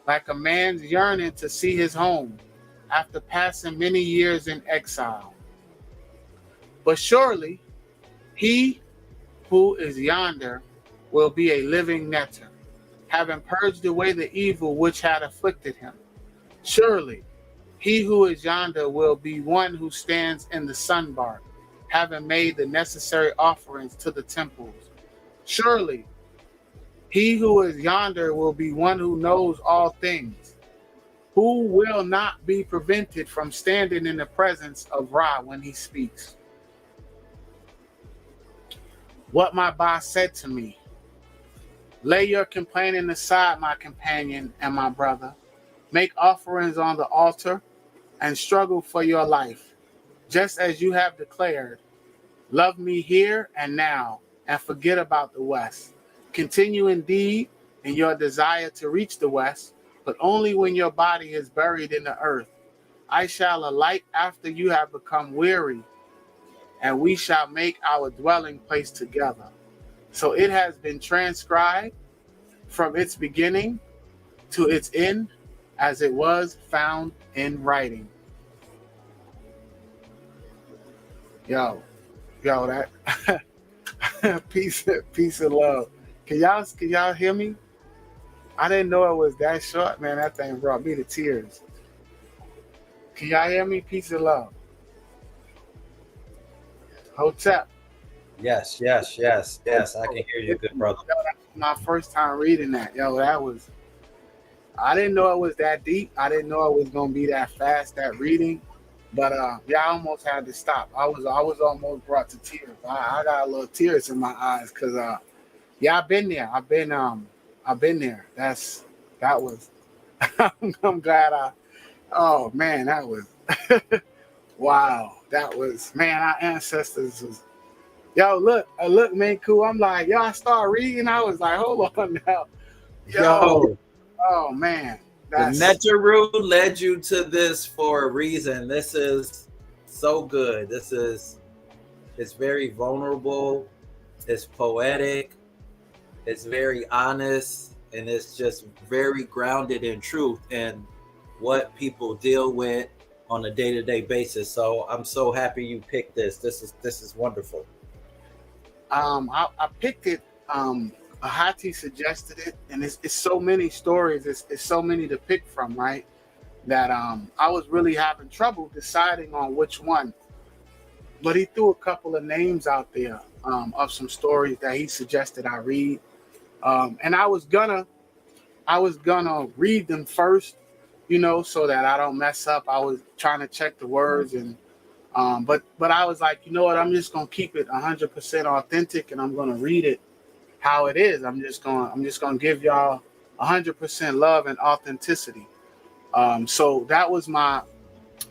like a man's yearning to see his home after passing many years in exile. But surely he who is yonder will be a living nectar, having purged away the evil which had afflicted him. Surely he who is yonder will be one who stands in the sunbark, having made the necessary offerings to the temples. Surely he who is yonder will be one who knows all things, who will not be prevented from standing in the presence of Ra when he speaks. What my boss said to me: lay your complaining aside, my companion and my brother. Make offerings on the altar and struggle for your life, just as you have declared. Love me here and now, and forget about the West. Continue indeed in your desire to reach the West, but only when your body is buried in the earth. I shall alight after you have become weary, and we shall make our dwelling place together. So it has been transcribed from its beginning to its end, as it was found in writing. Yo, that peace of love. Can y'all hear me? I didn't know it was that short, man. That thing brought me to tears. Can y'all hear me? Peace of love. Hotep. Yes. I can hear you, good brother. Yo, that was my first time reading that. I didn't know it was that deep. I didn't know it was gonna be that fast, that reading. But I almost had to stop. I was almost brought to tears. I got a little tears in my eyes because I've been there. I've been there. That was I'm glad oh man, that was wow. That was, man, our ancestors was, look, Menkhu. I'm like, I started reading. I was like, hold on now. Oh man. The Neteru led you to this for a reason. This is so good. It's very vulnerable. It's poetic. It's very honest. And it's just very grounded in truth and what people deal with on a day-to-day basis. So I'm so happy you picked this. This is wonderful. I picked it Ahati suggested it, and it's so many stories, it's so many to pick from, right? That I was really having trouble deciding on which one. But he threw a couple of names out there of some stories that he suggested I read, and I was gonna read them first, you know, so that I don't mess up. I was trying to check the words, and but I was like, you know what? I'm just gonna keep it 100% authentic, and I'm gonna read it how it is. I'm just gonna give y'all 100% love and authenticity. So that was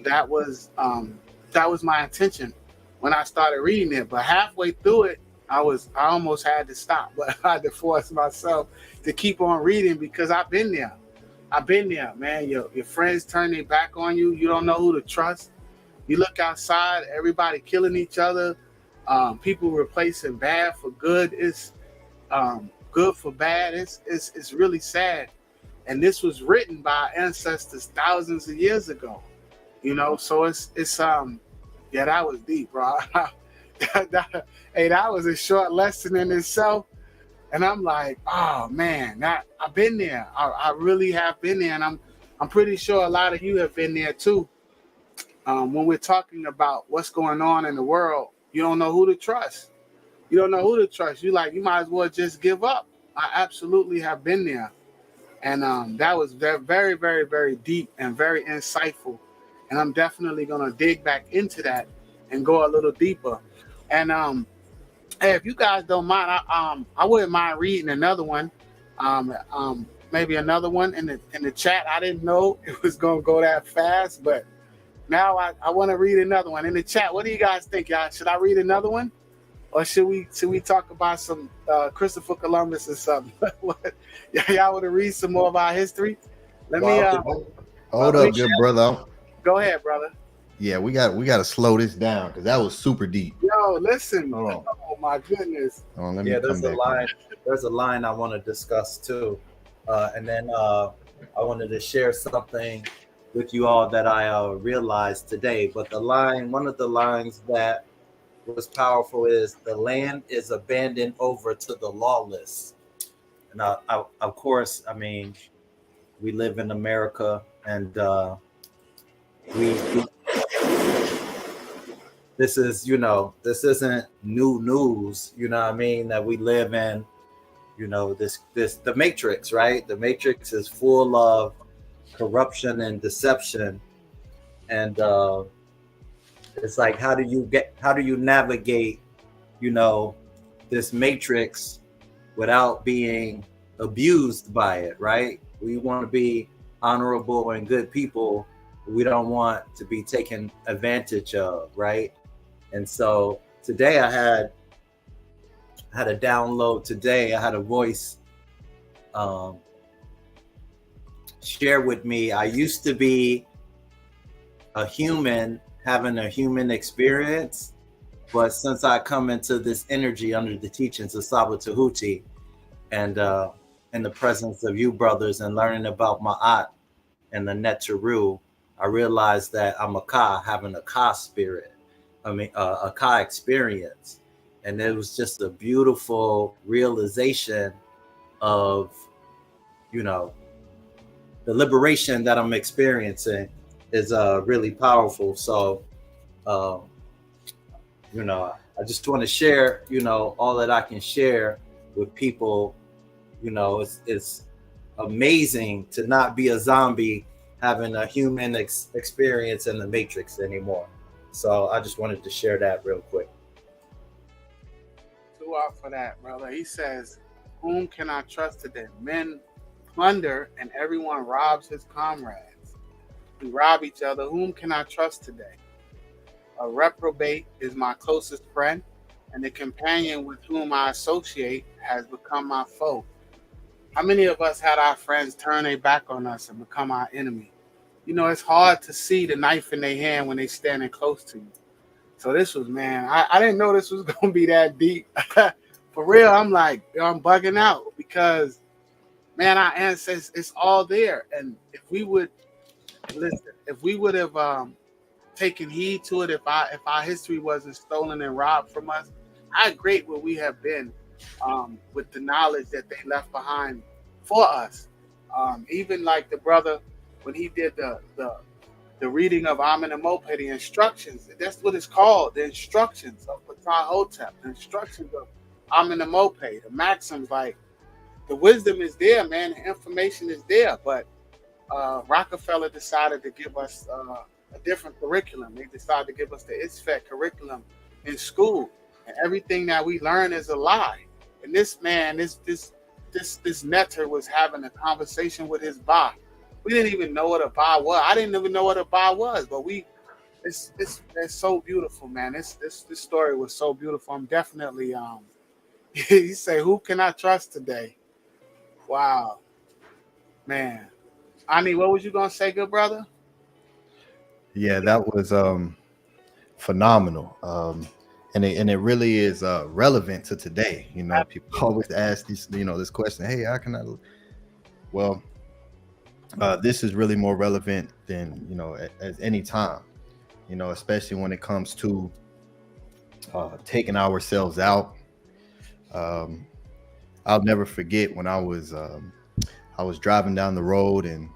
that was my intention when I started reading it. But halfway through it, I almost had to stop, but I had to force myself to keep on reading because I've been there. I've been there, man. Your friends turn their back on you. You don't know who to trust. You look outside, everybody killing each other. People replacing bad for good. It's good for bad. It's really sad. And this was written by ancestors thousands of years ago. You know, so it's yeah, that was deep, bro. Hey, that was a short lesson in itself. And I'm like, oh man, I've been there. I really have been there, and I'm pretty sure a lot of you have been there too. When we're talking about what's going on in the world, you don't know who to trust. You don't know who to trust. You might as well just give up. I absolutely have been there, and that was very, very, very, very deep and very insightful. And I'm definitely gonna dig back into that and go a little deeper. And hey, if you guys don't mind, I wouldn't mind reading another one. Maybe another one in the chat. I didn't know it was gonna go that fast, but now I want to read another one in the chat. What do you guys think, y'all? Should I read another one, or should we talk about some Christopher Columbus or something? Y'all want to read some more of our history? Let me hold up, good brother. Go ahead, brother. Yeah, we got to slow this down because that was super deep. Yo, listen. Oh my goodness. There's a line I want to discuss too, and then I wanted to share something with you all that I realized today. But one of the lines that was powerful is, the land is abandoned over to the lawless. And of course, I mean, we live in America, and this is, this isn't new news, you know what I mean, that we live in, the Matrix, right? The Matrix is full of corruption and deception. And it's like, how do you navigate, this Matrix without being abused by it, right? We want to be honorable and good people. We don't want to be taken advantage of, right? And so today I had a download today. I had a voice share with me. I used to be a human having a human experience, but since I come into this energy under the teachings of Saba Tehuti, and in the presence of you brothers, and learning about Maat and the Neteru, I realized that I'm a Ka, having a Ka spirit. A Ka experience. And it was just a beautiful realization of, the liberation that I'm experiencing is really powerful. So, I just want to share, all that I can share with people. It's amazing to not be a zombie having a human experience in the Matrix anymore. So I just wanted to share that real quick. Too out for that, brother. He says, whom can I trust today? Men plunder and everyone robs his comrades. We rob each other. Whom can I trust today? A reprobate is my closest friend, and the companion with whom I associate has become my foe. How many of us had our friends turn their back on us and become our enemy? It's hard to see the knife in their hand when they're standing close to you. So this was, man, I didn't know this was going to be that deep. For real, I'm like, I'm bugging out because, man, our ancestors, it's all there. And if we would have taken heed to it, if our history wasn't stolen and robbed from us, how great would we have been with the knowledge that they left behind for us. Even like the brother, when he did the reading of Amen and Moped, the instructions, that's what it's called, the instructions of Ptah Hotep, the instructions of Amen and Moped, the maxims, like the wisdom is there, man, the information is there, but Rockefeller decided to give us a different curriculum. They decided to give us the ISFET curriculum in school, and everything that we learn is a lie. And this man, this netter was having a conversation with his Ba. We didn't even know what a Ba was. I didn't even know what a Ba was, but it's so beautiful, man. This story was so beautiful. I'm definitely you say, who can I trust today? Wow, man. Ani, what was you gonna say, good brother? Yeah, that was phenomenal. And it really is relevant to today. You know, people always ask this question, hey, how can I? Well, this is really more relevant than, at any time, especially when it comes to taking ourselves out. I'll never forget when I was driving down the road and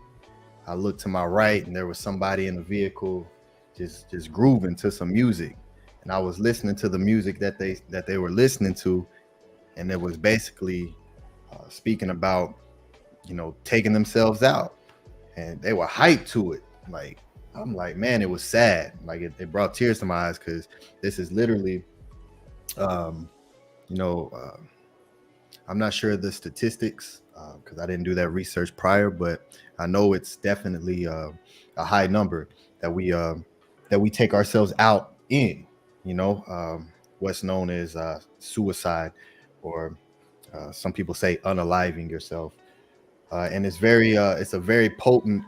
I looked to my right and there was somebody in the vehicle just grooving to some music. And I was listening to the music that they were listening to, and it was basically speaking about, taking themselves out, and they were hyped to it. Like, I'm like, man, it was sad. Like it brought tears to my eyes, because this is literally, I'm not sure of the statistics because I didn't do that research prior, but I know it's definitely a high number that we take ourselves out in. What's known as suicide, or some people say unaliving yourself, and it's a very potent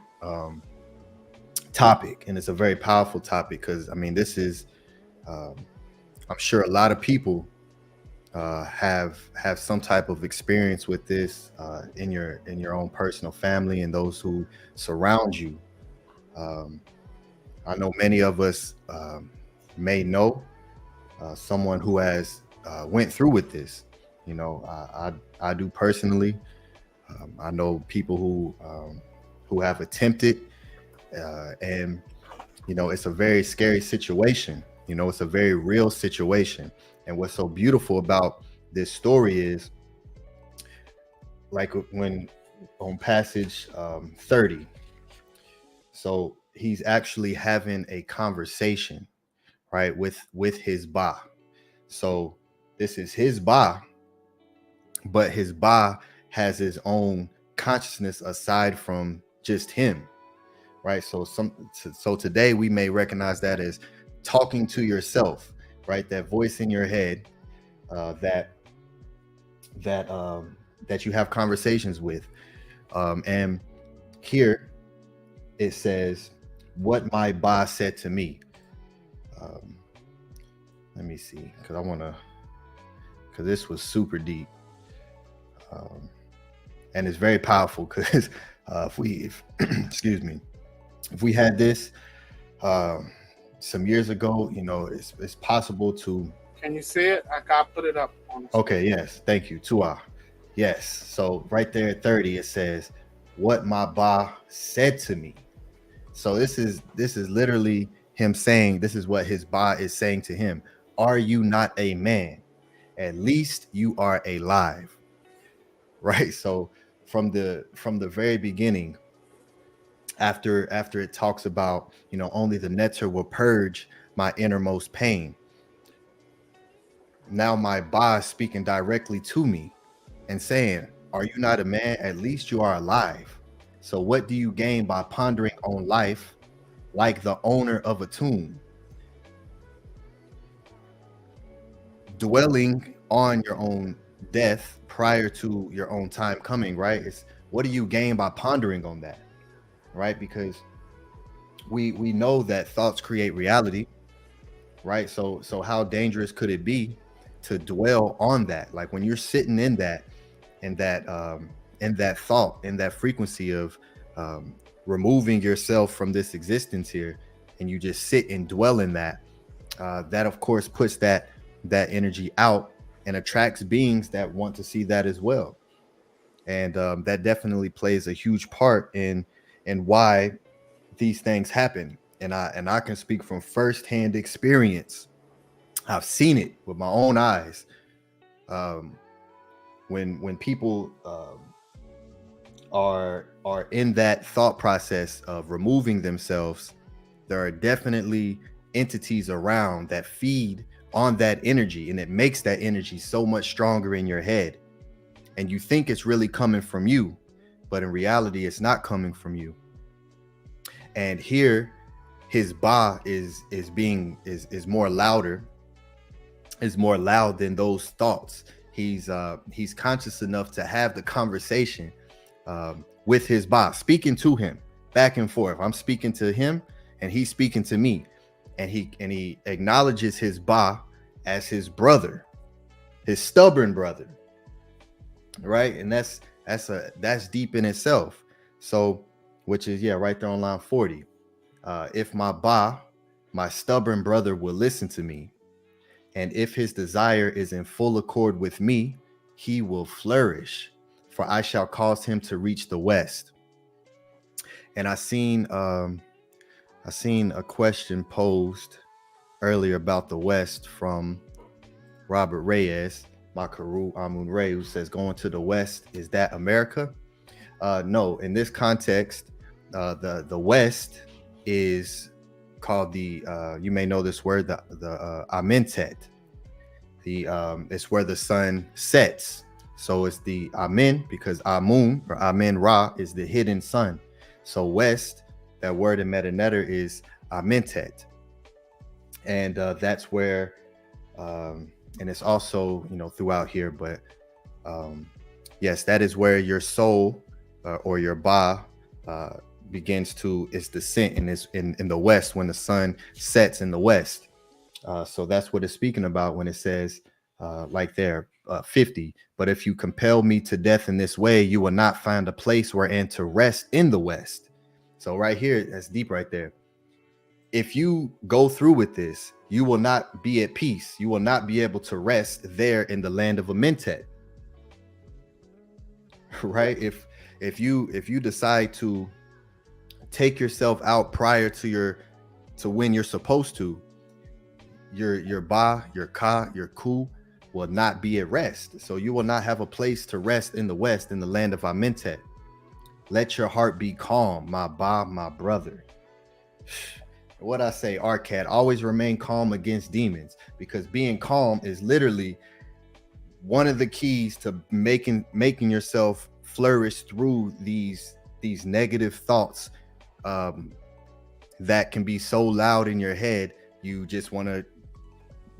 topic, and it's a very powerful topic, because this is I'm sure a lot of people have some type of experience with this in your own personal family and those who surround you. I know many of us may know someone who has went through with this. I do personally. I know people who have attempted, and it's a very scary situation. It's a very real situation. And what's so beautiful about this story is, like when on passage 30, so he's actually having a conversation, right, with his Ba. So this is his Ba, but his Ba has his own consciousness aside from just him, right? So today we may recognize that as talking to yourself, right? That voice in your head that you have conversations with, and here it says, what my Ba said to me. Let me see, because this was super deep, and it's very powerful, because excuse me, if we had this some years ago, it's possible to. Can you see it? I got put it up on the screen. Okay, yes, thank you. Tua. Yes. So right there at 30, it says, what my Ba said to me. So this is literally him saying, this is what his Ba is saying to him. Are you not a man? At least you are alive. Right? So from the very beginning, after it talks about, only the nectar will purge my innermost pain. Now my Ba is speaking directly to me and saying, are you not a man? At least you are alive. So what do you gain by pondering on life like the owner of a tomb? Dwelling on your own death prior to your own time coming, right? It's what do you gain by pondering on that, right? Because we know that thoughts create reality, right? So how dangerous could it be to dwell on that? Like when you're sitting in that thought, in that frequency of removing yourself from this existence here, and you just sit and dwell in that, that of course puts that energy out and attracts beings that want to see that as well. And that definitely plays a huge part in why these things happen. And I can speak from firsthand experience. I've seen it with my own eyes. When people are in that thought process of removing themselves, there are definitely entities around that feed on that energy, and it makes that energy so much stronger in your head. And you think it's really coming from you, but in reality, it's not coming from you. And here, his ba is more louder, is more loud than those thoughts. He's conscious enough to have the conversation with his ba, speaking to him back and forth. I'm speaking to him, and he's speaking to me, and he acknowledges his ba as his brother, his stubborn brother, right? And that's deep in itself. So, which is right there on line 40. If my ba, my stubborn brother, will listen to me, and if his desire is in full accord with me, he will flourish, for I shall cause him to reach the west. And I seen a question posed earlier about the west from Robert Reyes, Makaru Amun Ray, who says, going to the west, is that America? No, in this context, the west is called the you may know this word, the Amentet. It's where the sun sets. So it's the Amen, because Amun or Amen Ra is the hidden sun. So west, that word in Metanetter is Amentet. And that's where and it's also, throughout here, but yes, that is where your soul or your ba begins to its descent, and is in the west when the sun sets in the west. So that's what it's speaking about when it says like there 50, but if you compel me to death in this way, you will not find a place wherein to rest in the west. So right here, that's deep right there. If you go through with this, you will not be at peace. You will not be able to rest there in the land of Amentet. Right? If you decide to take yourself out prior to when you're supposed to, your ba, your ka, your ku will not be at rest. So you will not have a place to rest in the west, in the land of Amentet. Let your heart be calm, my ba, my brother. What I say, Arcad, always remain calm against demons, because being calm is literally one of the keys to making yourself flourish through these negative thoughts that can be so loud in your head. You just want to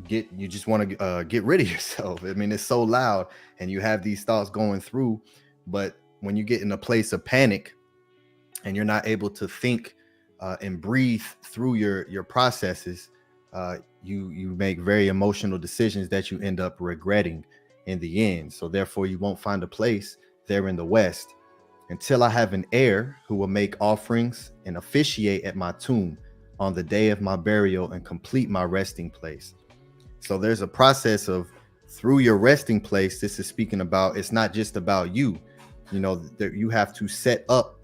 get rid of yourself. I mean, it's so loud, and you have these thoughts going through, but when you get in a place of panic and you're not able to think and breathe through your processes, you make very emotional decisions that you end up regretting in the end. So therefore, you won't find a place there in the west until I have an heir who will make offerings and officiate at my tomb on the day of my burial and complete my resting place. So there's a process of, through your resting place, this is speaking about, it's not just about you. You have to set up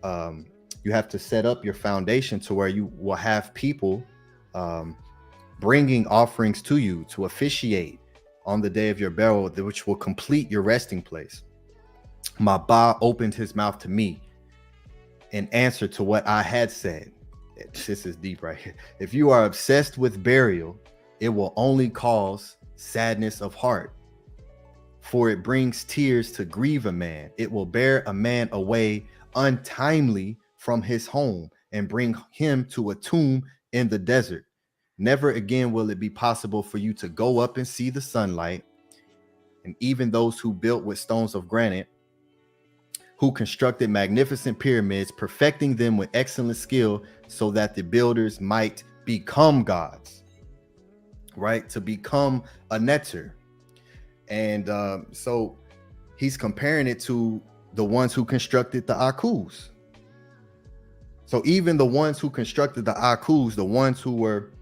your foundation to where you will have people bringing offerings to you to officiate on the day of your burial, which will complete your resting place. My ba opened his mouth to me in answer to what I had said. This is deep right here. If you are obsessed with burial, it will only cause sadness of heart, for it brings tears to grieve a man. It will bear a man away untimely from his home and bring him to a tomb in the desert. Never again will it be possible for you to go up and see the sunlight. And even those who built with stones of granite, who constructed magnificent pyramids, perfecting them with excellent skill so that the builders might become gods, right? To become a netter. And so he's comparing it to the ones who constructed the Akus. So even the ones who constructed the Akus, the ones who were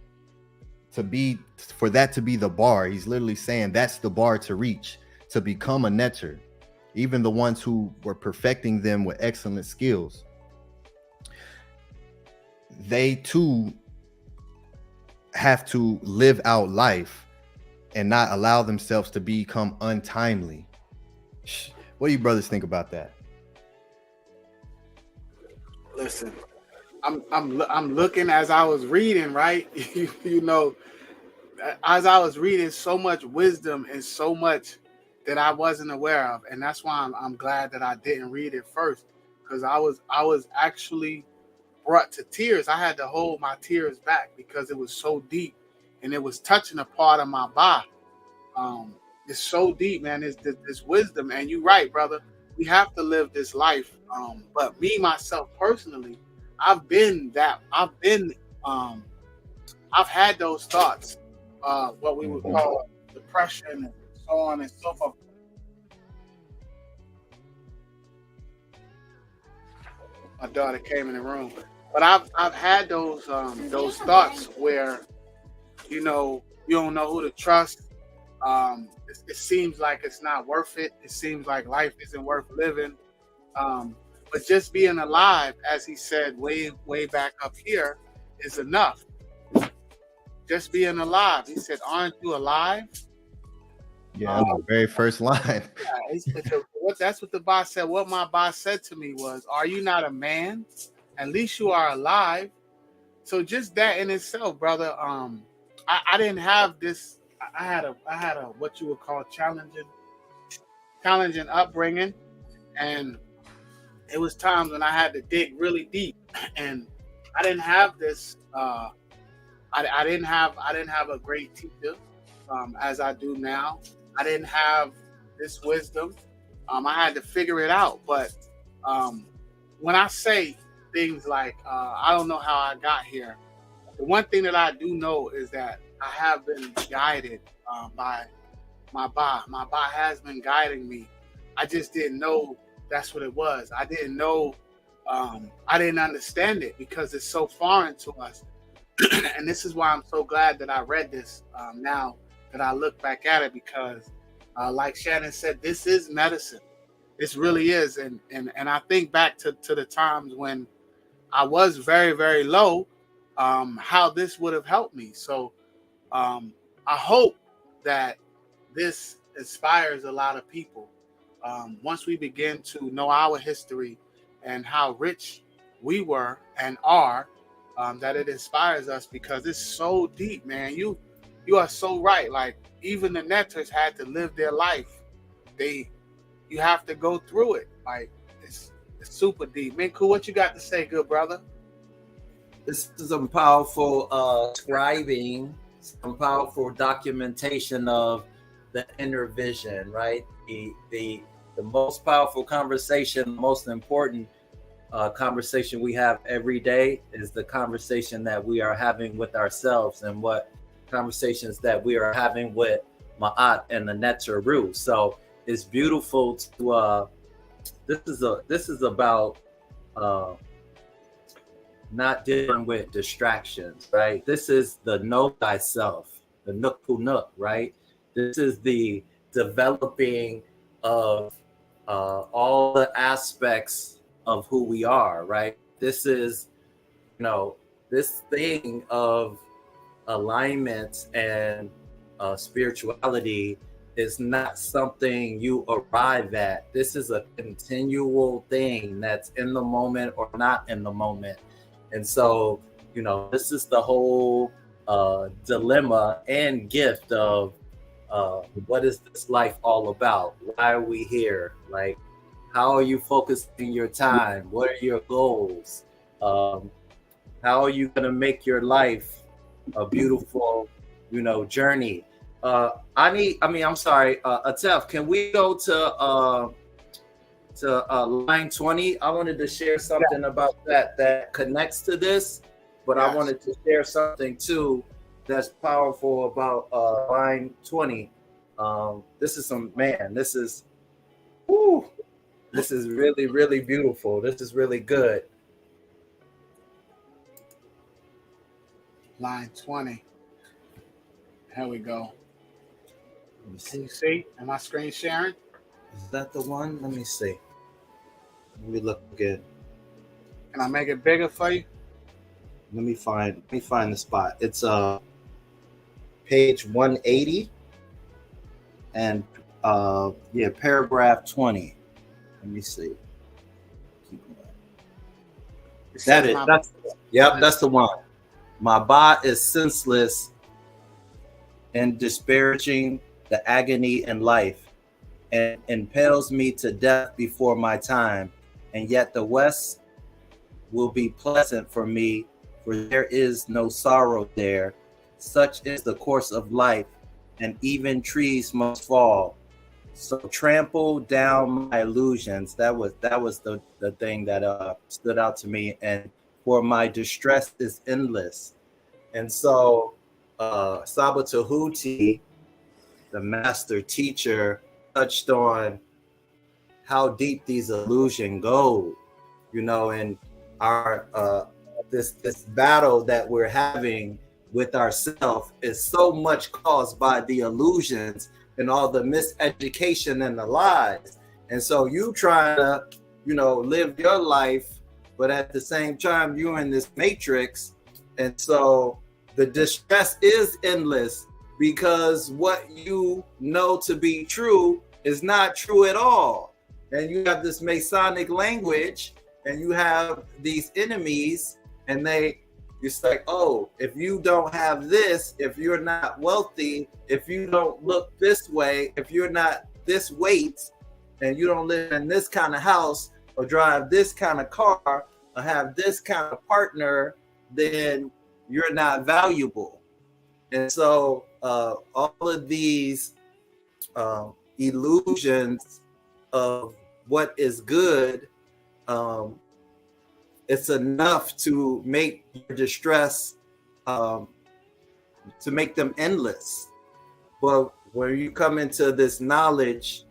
for that to be the bar. He's literally saying that's the bar to reach, to become a netter. Even the ones who were perfecting them with excellent skills, they too have to live out life and not allow themselves to become untimely. What do you brothers think about that? Listen, I'm looking as I was reading, right? You know, as I was reading, so much wisdom and so much that I wasn't aware of, and that's why I'm glad that I didn't read it first, because I was actually brought to tears. I had to hold my tears back because it was so deep, and it was touching a part of my body. It's so deep, man. It's this wisdom, and you're right, brother. We have to live this life. But me, myself, personally, I've had those thoughts, what we would call depression and so on and so forth. My daughter came in the room, but I've had those thoughts where, you know, you don't know who to trust. It seems like it's not worth it. It seems like life isn't worth living. But just being alive, as he said way back up here, is enough. Just being alive. He said, "Aren't you alive?" Yeah, that's the very first line. That's what the boss said. What my boss said to me was, "Are you not a man? At least you are alive." So just that in itself, brother. I didn't have this. I had a what you would call challenging upbringing, and it was times when I had to dig really deep, and I didn't have this. I didn't have a great teacher as I do now. I didn't have this wisdom. I had to figure it out. But when I say things like I don't know how I got here, the one thing that I do know is that I have been guided by my Ba. My Ba has been guiding me. I just didn't know that's what it was. I didn't know. I didn't understand it because it's so foreign to us. And this is why I'm so glad that I read this now that I look back at it, because like Shannon said, this is medicine. This really is. And I think back to the times when I was very, very low, how this would have helped me. So I hope that this inspires a lot of people. Once we begin to know our history and how rich we were and are, that it inspires us, because it's so deep, man. You are so right. Like, even the netters had to live their life. You have to go through it. Like, it's super deep. Menkhu, what you got to say, good brother? This is some powerful scribing, some powerful documentation of the inner vision, right? The most powerful conversation, most important conversation we have every day is the conversation that we are having with ourselves, and what conversations that we are having with Maat and the Neteru. So it's beautiful to this is about not dealing with distractions, right? This is the know thyself, the Nukpu Nuk, right? This is the developing of all the aspects of who we are, right? This is, this thing of alignment and spirituality is not something you arrive at. This is a continual thing that's in the moment or not in the moment. And so, this is the whole dilemma and gift of what is this life all about? Why are we here? Like, how are you focusing your time? What are your goals? How are you going to make your life a beautiful, journey? I'm sorry, ATEF, can we go to line 20? I wanted to share something about that connects to this, but I wanted to share something too that's powerful about line 20. This is really, really beautiful. This is really good. Line 20. Here we go. Let me Can see. you see? Am I screen sharing? Is that the one? Let me see. Let me look again. Can I make it bigger for you? Let me find the spot. It's page 180 and yeah, paragraph 20. Let me see. That is that's the one. My bot is senseless and disparaging the agony in life, and impels me to death before my time, and yet the West will be pleasant for me, for there is no sorrow there. Such is the course of life, and even trees must fall. So trample down my illusions. That was the thing that stood out to me. And for my distress is endless. And so Saba Tehuti, the master teacher, touched on how deep these illusions go, you know, and our this battle that we're having with ourselves is so much caused by the illusions and all the miseducation and the lies. And so you trying to, you know, live your life, but at the same time you're in this matrix. And so the distress is endless, because what you know to be true is not true at all. And you have this Masonic language, and you have these enemies, and it's like, oh, if you don't have this, if you're not wealthy, if you don't look this way, if you're not this weight, and you don't live in this kind of house or drive this kind of car or have this kind of partner, then you're not valuable. And so all of these illusions of what is good, it's enough to make your distress, to make them endless. But when you come into this knowledge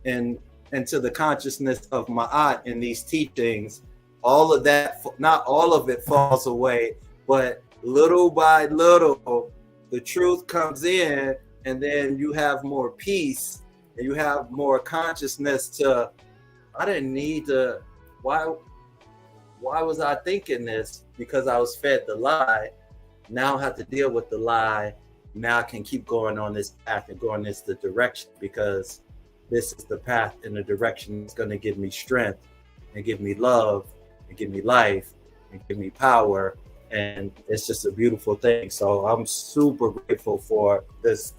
and into the consciousness of Maat in these teachings, all of that, not all of it falls away, but little by little, the truth comes in, and then you have more peace, and you have more consciousness to, I didn't need to, why was I thinking this? Because I was fed the lie. Now I have to deal with the lie. Now I can keep going on this path and going this the direction, because this is the path and the direction that's going to give me strength and give me love and give me life and give me power. And it's just a beautiful thing. So I'm super grateful for this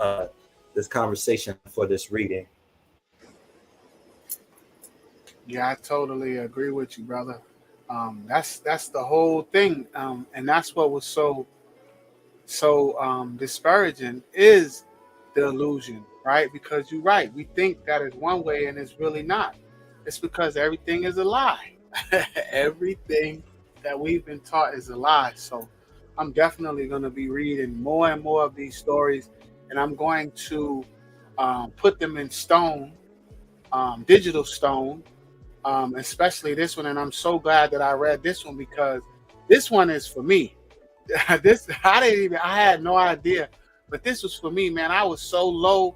this conversation, for this reading. Yeah, I totally agree with you, brother. That's the whole thing, and that's what was so disparaging is the illusion, right? Because you're right, we think that is one way, and it's really not. It's because everything is a lie. Everything that we've been taught is a lie. So I'm definitely going to be reading more and more of these stories, and I'm going to put them in stone, digital stone, especially this one. And I'm so glad that I read this one, because this one is for me. I had no idea, but this was for me, man. I was so low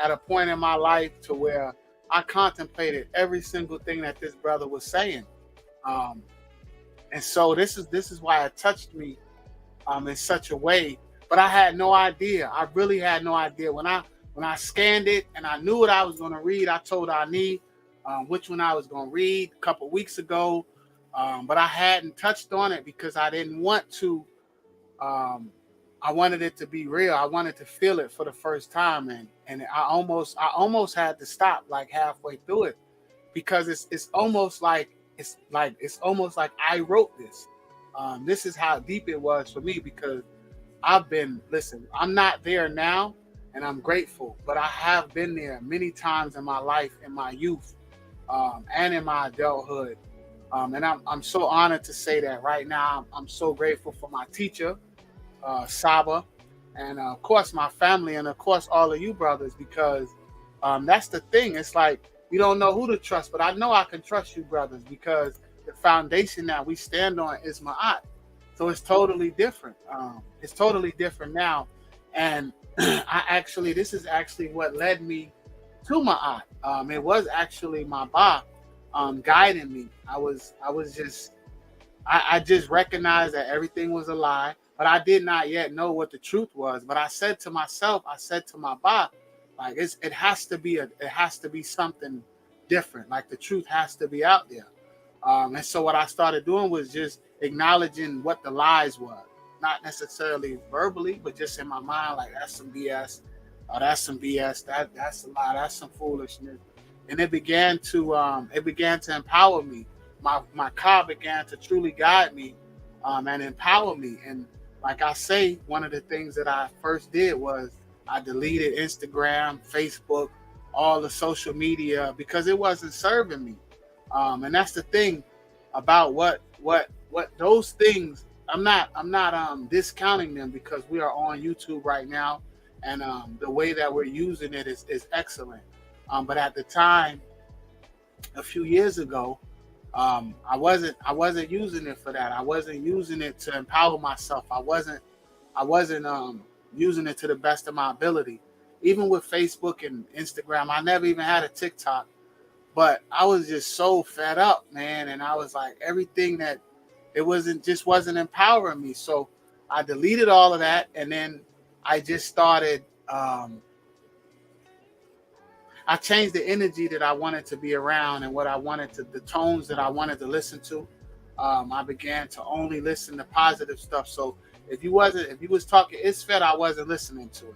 at a point in my life to where I contemplated every single thing that this brother was saying. And so this is why it touched me in such a way. But I had no idea. I really had no idea. When I scanned it and I knew what I was going to read, I told Ani which one I was going to read a couple weeks ago. But I hadn't touched on it because I didn't want to. I wanted it to be real. I wanted to feel it for the first time, and I almost had to stop like halfway through it, because it's almost like I wrote this. This is how deep it was for me, because I'm not there now, and I'm grateful, but I have been there many times in my life, in my youth, and in my adulthood. And I'm so honored to say that right now. I'm so grateful for my teacher, Saba, and of course my family, and of course all of you brothers, because that's the thing. It's like you don't know who to trust, but I know I can trust you brothers, because the foundation that we stand on is Maat. So it's totally different. It's totally different now. And this is actually what led me to Maat. It was actually my Ba guiding me. I just recognized that everything was a lie, but I did not yet know what the truth was. But I said to myself, I said to my Ba, like it has to be something different. Like the truth has to be out there. And so what I started doing was just acknowledging what the lies were, not necessarily verbally, but just in my mind, like that's some BS, oh, that's some BS, that's a lie, that's some foolishness. And it began to empower me. My car began to truly guide me and empower me. And like I say, one of the things that I first did was I deleted Instagram, Facebook, all the social media because it wasn't serving me. And that's the thing about what those things. I'm not discounting them because we are on YouTube right now, and the way that we're using it is excellent. But at the time, a few years ago, I wasn't using it for that. I wasn't using it to empower myself. I wasn't using it to the best of my ability. Even with Facebook and Instagram, I never even had a TikTok. But I was just so fed up, man. And I was like, everything that it wasn't empowering me. So I deleted all of that. And then I just started, I changed the energy that I wanted to be around and what I wanted to, the tones that I wanted to listen to. I began to only listen to positive stuff. So if you was talking ISFET, I wasn't listening to it.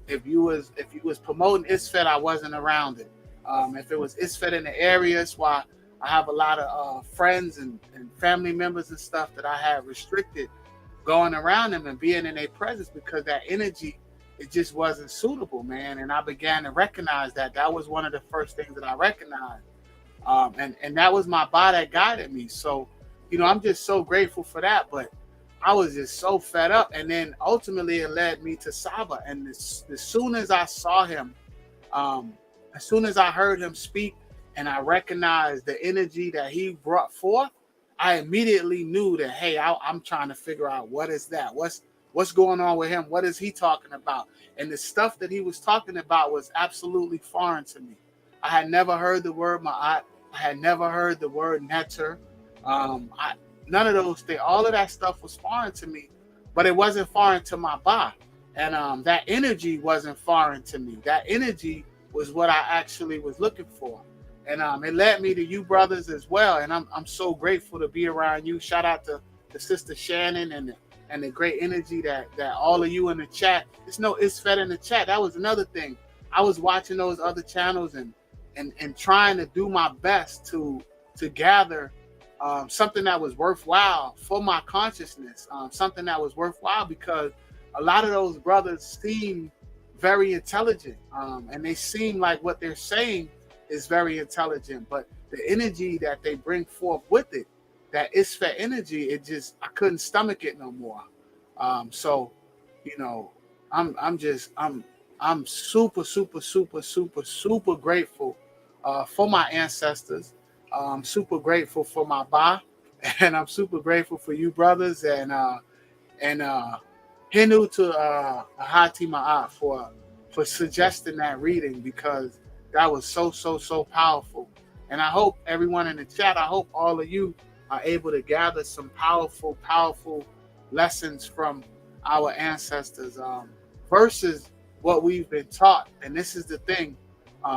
If you was promoting ISFET, I wasn't around it. If it was ISFET in the areas, why I have a lot of friends and family members and stuff that I had restricted going around them and being in their presence because that energy, it just wasn't suitable, man. And I began to recognize that. That was one of the first things that I recognized. And that was my body that guided me. So, I'm just so grateful for that. But I was just so fed up. And then ultimately it led me to Saba. And as soon as I saw him, as soon as I heard him speak and I recognized the energy that he brought forth, I immediately knew that, hey, I'm trying to figure out what is that? What's going on with him? What is he talking about? And the stuff that he was talking about was absolutely foreign to me. I had never heard the word Maat. I had never heard the word Netter. None of those things. All of that stuff was foreign to me, but it wasn't foreign to my Ba. And that energy wasn't foreign to me. That energy was what I actually was looking for. And it led me to you brothers as well. And I'm so grateful to be around you. Shout out to Sister Shannon and the great energy that all of you in the chat. It's no ISFET in the chat. That was another thing. I was watching those other channels and trying to do my best to gather something that was worthwhile for my consciousness. Something that was worthwhile because a lot of those brothers seem very intelligent. And they seem like what they're saying is very intelligent, but the energy that they bring forth with it, that ISFET energy, I couldn't stomach it no more. So, I'm super, super, super, super, super grateful for my ancestors. I'm super grateful for my Ba, and I'm super grateful for you brothers and Hinu to Ahati Maat for suggesting that reading because that was so powerful. And I hope everyone in the chat, I hope all of you are able to gather some powerful lessons from our ancestors versus what we've been taught. And this is the thing,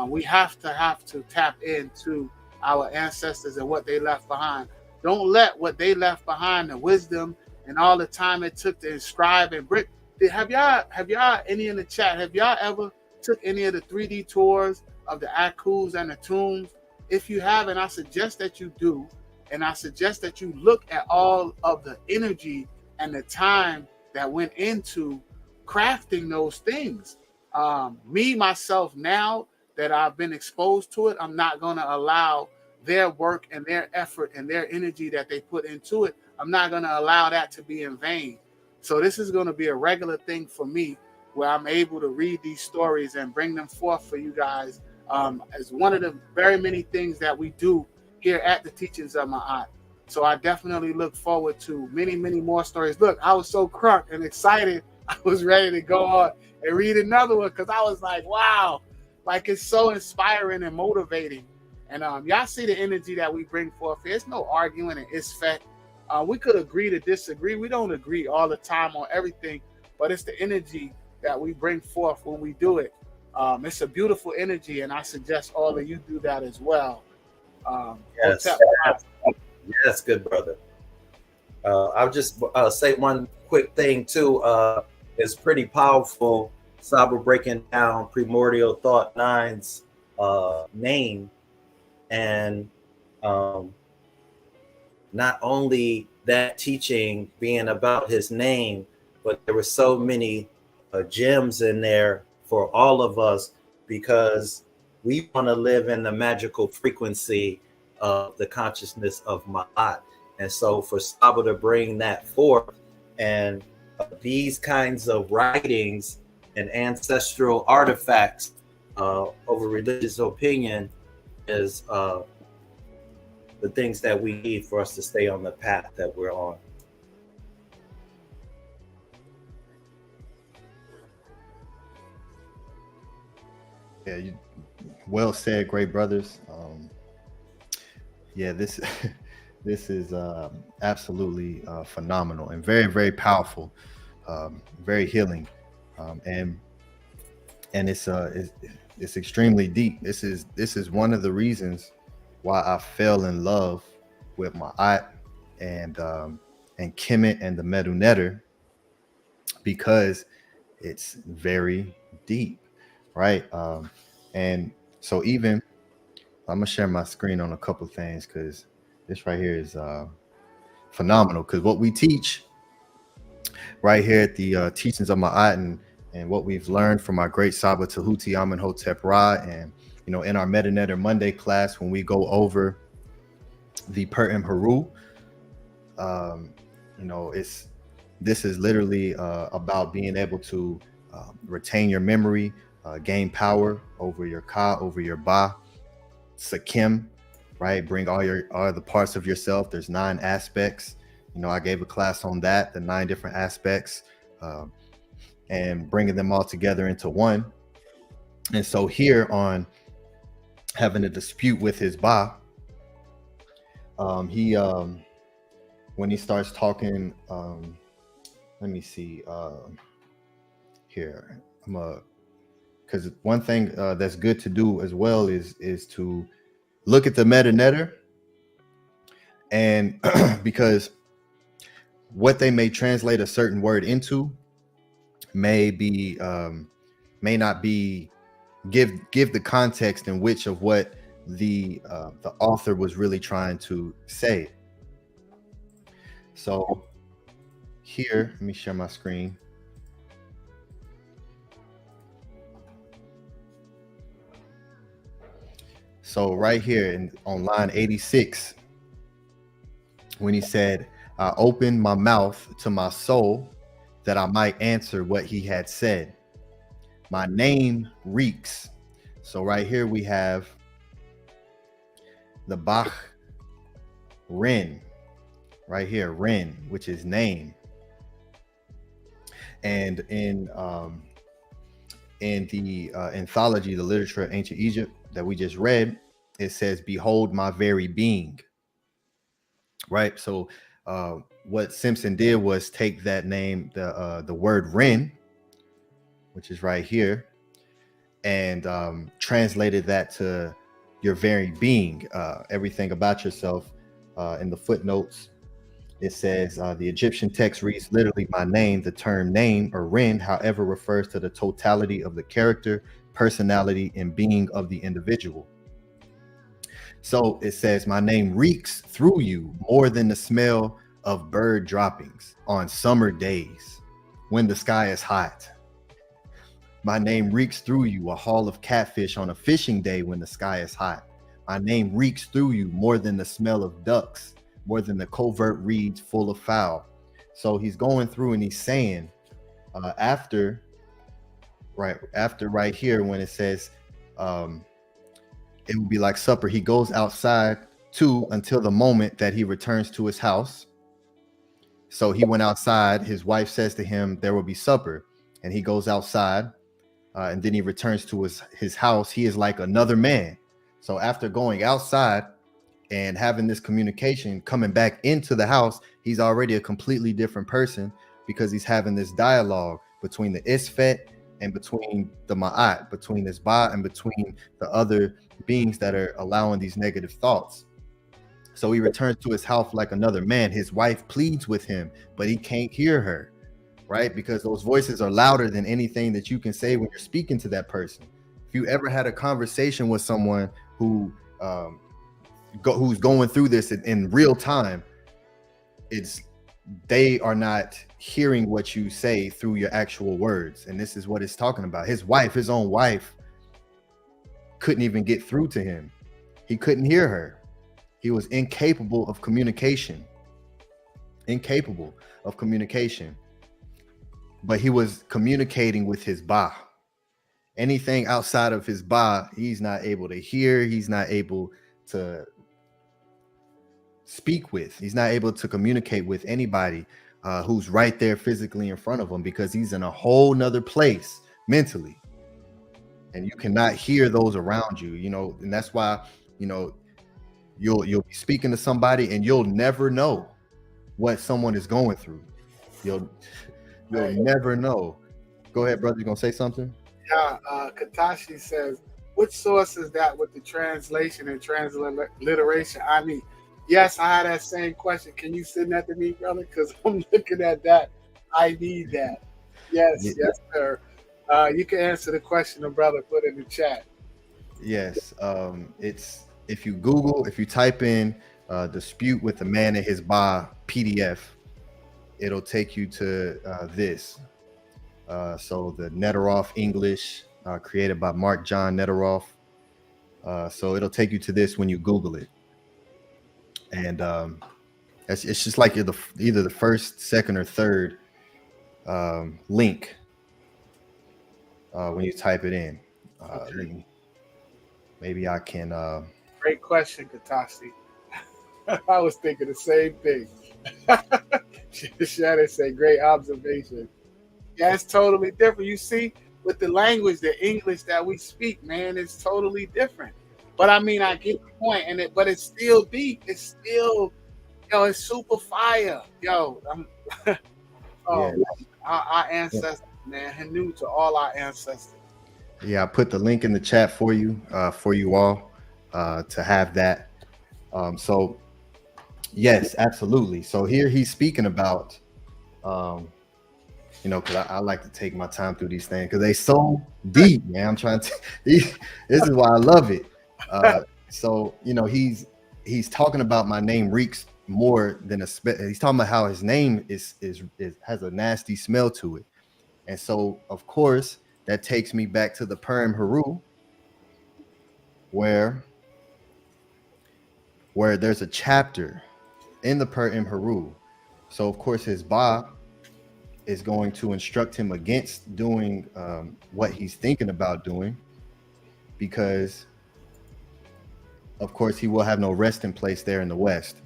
we have to tap into our ancestors and what they left behind. Don't let what they left behind, the wisdom and all the time it took to inscribe and brick. Have y'all any in the chat, have y'all ever took any of the 3D tours of the Akus and the tombs? If you haven't, I suggest that you do. And I suggest that you look at all of the energy and the time that went into crafting those things. Me, myself, now that I've been exposed to it, I'm not going to allow their work and their effort and their energy that they put into it, I'm not going to allow that to be in vain. So this is going to be a regular thing for me where I'm able to read these stories and bring them forth for you guys as one of the very many things that we do here at the Teachings of Maat. So I definitely look forward to many more stories. Look, I was so crunk and excited. was ready to go on and read another one because I was like, wow, like it's so inspiring and motivating. And y'all see the energy that we bring forth. There's no arguing and it's fact. We could agree to disagree. We don't agree all the time on everything, but it's the energy that we bring forth when we do it. It's a beautiful energy, and I suggest all of you do that as well. Yes, yes, good brother. I'll just say one quick thing too. It's pretty powerful. Saba breaking down Primordial Thought 9's name, and not only that teaching being about his name, but there were so many gems in there for all of us, because we want to live in the magical frequency of the consciousness of Maat. And so for Saba to bring that forth, and these kinds of writings and ancestral artifacts over religious opinion is the things that we need for us to stay on the path that we're on. Yeah, well said, great brothers. Yeah, this this is absolutely phenomenal and very, very powerful, very healing, and it's extremely deep. This is one of the reasons why I fell in love with Maat and Kemet and the Medu Neter, because it's very deep, right? And so even I'm gonna share my screen on a couple things, because this right here is phenomenal. Because what we teach right here at the teachings of Maat and what we've learned from our great Saba Tehuti Amenhotep Ra, and you know, in our Medu Neter Monday class, when we go over the Per Heru, you know, this is literally about being able to retain your memory, gain power over your Ka, over your Ba, Sakim, right? Bring all the parts of yourself. There's 9 aspects. You know, I gave a class on that, the 9 different aspects, and bringing them all together into one. And so here on having a dispute with his Ba, he when he starts talking, let me see here, because one thing that's good to do as well is to look at the Medu Neter, and because what they may translate a certain word into may not be give the context in which of what the author was really trying to say. So here, let me share my screen. So right here on line 86, when he said, I opened my mouth to my soul that I might answer what he had said. My name reeks. So right here we have the Bach Ren, right here, Ren, which is name. And in the anthology, the literature of ancient Egypt that we just read, it says, behold my very being, right? So what Simpson did was take that name, the word Ren, which is right here, and translated that to your very being, everything about yourself. In the footnotes, it says the Egyptian text reads literally my name. The term name, or Ren, however, refers to the totality of the character, personality, and being of the individual. So it says, my name reeks through you more than the smell of bird droppings on summer days when the sky is hot. My name reeks through you, a haul of catfish on a fishing day when the sky is hot. My name reeks through you more than the smell of ducks, more than the covert reeds full of fowl. So he's going through and he's saying, after right here, when it says, it would be like supper, he goes outside too until the moment that he returns to his house. So he went outside. His wife says to him, there will be supper. and he goes outside, and then he returns to his house. He is like another man. So after going outside and having this communication, coming back into the house, he's already a completely different person, because he's having this dialogue between the Isfet and between the Maat, between this Ba and between the other beings that are allowing these negative thoughts. So he returns to his house like another man. His wife pleads with him, but he can't hear her, right? Because those voices are louder than anything that you can say when you're speaking to that person. If you ever had a conversation with someone who who's going through this in real time, they are not hearing what you say through your actual words. And this is what it's talking about. His own wife couldn't even get through to him. He couldn't hear her. He was incapable of communication. But he was communicating with his Ba. Anything outside of his Ba, he's not able to hear. He's not able to speak with. He's not able to communicate with anybody who's right there physically in front of him, because he's in a whole nother place mentally, and you cannot hear those around you. And that's why you'll be speaking to somebody and you'll never know what someone is going through. You'll never know. Go ahead, brother. You gonna say something? Yeah, Katashi says, which source is that with the translation and transliteration? I mean, yes, I had that same question. Can you send that to me, brother? Because I'm looking at that. I need that. Yes, sir. You can answer the question the brother put in the chat. Yes. It's, if you type in dispute with the man and his Ba PDF, it'll take you to this. So the Netaroff English, created by Mark John Netaroff. So it'll take you to this when you Google it. And it's just like you're either the first, second, or third link when you type it in. Maybe I can. Great question, Katashi. I was thinking the same thing. Shannon said, great observation. Yeah, it's totally different. You see, with the language, the English that we speak, man, it's totally different. But I mean, I get the point, but it's still deep. It's still, it's super fire. Our ancestors, man, Hanu to all our ancestors. Yeah, I put the link in the chat for you all to have that. So yes, absolutely. So here he's speaking about, because I like to take my time through these things because they so deep, man. I'm trying to. This is why I love it. So he's talking about my name reeks more than he's talking about how his name is has a nasty smell to it, and so of course that takes me back to the Purim Haru, where there's a chapter in the Purim Haru. So of course his Ba is going to instruct him against doing what he's thinking about doing, because of course he will have no resting place there in the West.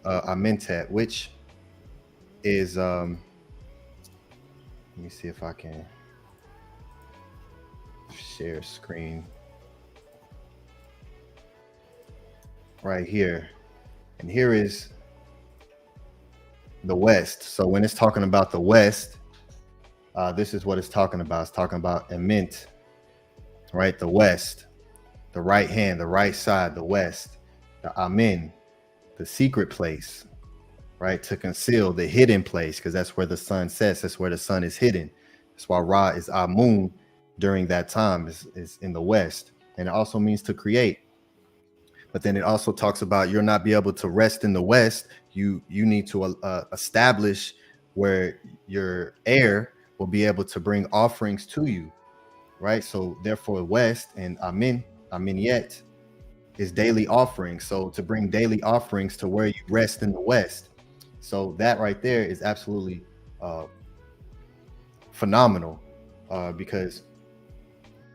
Amentet, which is let me see if I can share screen right here, and here is the West. So when it's talking about the West, this is what it's talking about. It's talking about Ament, right? The West, the right hand, the right side, the West, the Amen, the secret place, right? To conceal, the hidden place, because that's where the sun sets. That's where the sun is hidden. That's why Ra is Amun during that time, is in the West. And it also means to create. But then it also talks about you'll not be able to rest in the West. You need to establish where your heir will be able to bring offerings to you, right? So therefore West and Amin yet is daily offerings. So to bring daily offerings to where you rest in the West. So that right there is absolutely phenomenal, because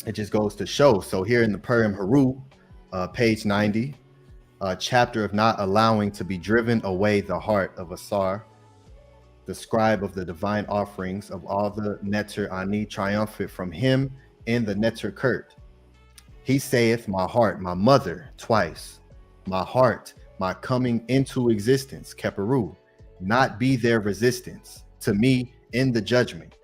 it just goes to show. So here in the Purim Haru, page 90, chapter of not allowing to be driven away the heart of Asar. the scribe of the divine offerings of all the Neter Ani triumphant from him in the Neter Kurt. He saith, my heart, my mother, twice. My heart, my coming into existence, Keperu, not be their resistance to me in the judgment.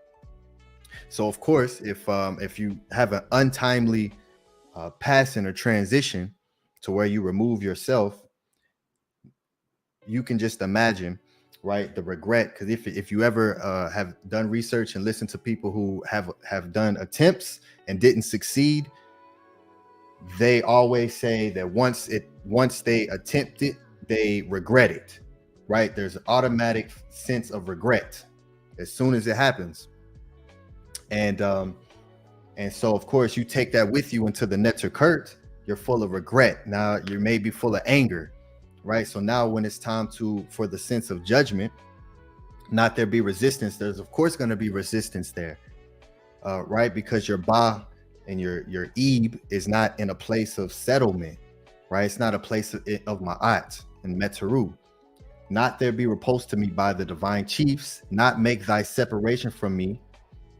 So of course, if you have an untimely passing or transition to where you remove yourself, you can just imagine, right, the regret. Because if you ever have done research and listened to people who have done attempts and didn't succeed, they always say that once they attempt it, they regret it, right? There's an automatic sense of regret as soon as it happens. And so of course you take that with you into the Neter Kurt, you're full of regret. Now you may be full of anger, right? So now when it's time for the sense of judgment, not there be resistance, there's of course going to be resistance there, right? Because your Ba and your Ebe is not in a place of settlement, right? It's not a place of Ma'at and Meteru. Not there be repulsed to me by the divine chiefs, not make thy separation from me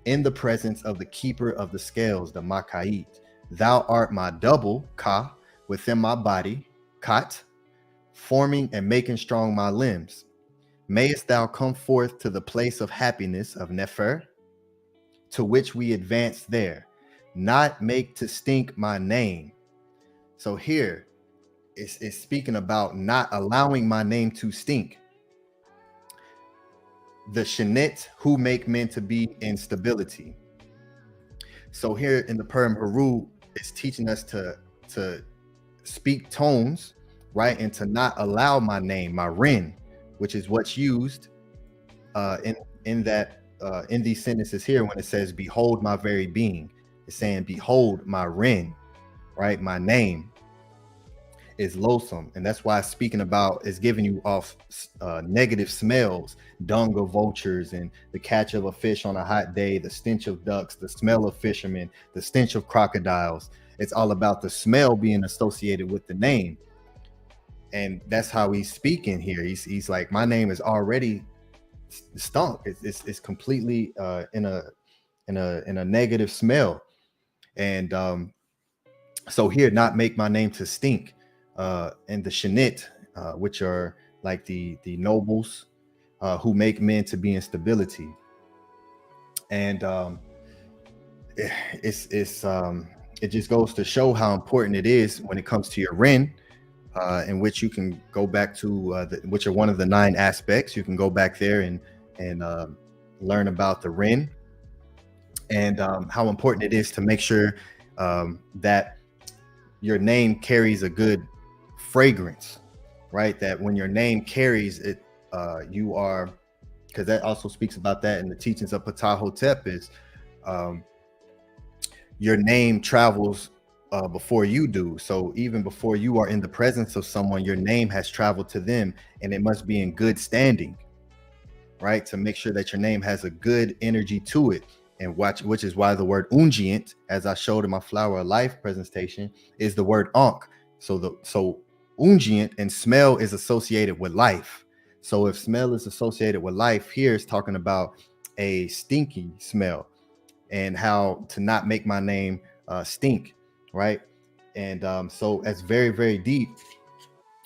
in the presence of the keeper of the scales, the Makait. Thou art my double, Ka, within my body, Kat, forming and making strong my limbs. Mayest thou come forth to the place of happiness of Nefer, to which we advance there, not make to stink my name. So here it's speaking about not allowing my name to stink. The Shanit who make men to be in stability. So here in the Purim Haru, it's teaching us to speak tones, right, and to not allow my name, my Ren, which is what's used in these sentences here when it says, "Behold my very being." It's saying, "Behold my Ren," right? My name is loathsome, and that's why speaking about is giving you off negative smells, dung of vultures, and the catch of a fish on a hot day, the stench of ducks, the smell of fishermen, the stench of crocodiles. It's all about the smell being associated with the name, and that's how he's speaking here. He's like, my name is already stunk. It's completely in a negative smell, and so here, not make my name to stink. And the Shanit, which are like the nobles who make men to be in stability. And it just goes to show how important it is when it comes to your Ren, in which you can go back to, which are one of the 9 aspects. You can go back there and learn about the Ren, and how important it is to make sure that your name carries a good fragrance, right? That when your name carries it, you are, because that also speaks about that in the teachings of Ptah Hotep, is your name travels before you do. So even before you are in the presence of someone, your name has traveled to them, and it must be in good standing, right? To make sure that your name has a good energy to it. And which is why the word ungient, as I showed in my Flower of Life presentation, is the word ankh. So ungient and smell is associated with life. So if smell is associated with life, here it's talking about a stinky smell and how to not make my name stink, right? And so it's very, very deep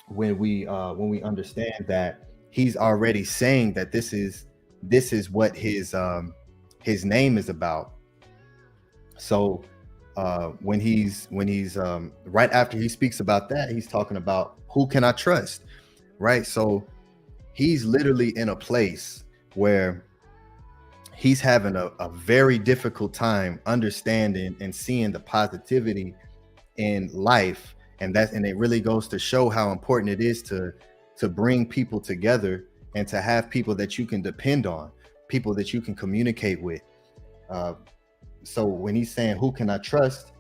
when we understand that he's already saying that this is what his name is about. So when he's right after he speaks about that, he's talking about who can I trust, right? So he's literally in a place where he's having a very difficult time understanding and seeing the positivity in life, and it really goes to show how important it is to bring people together and to have people that you can depend on, people that you can communicate with. So when he's saying, who can I trust?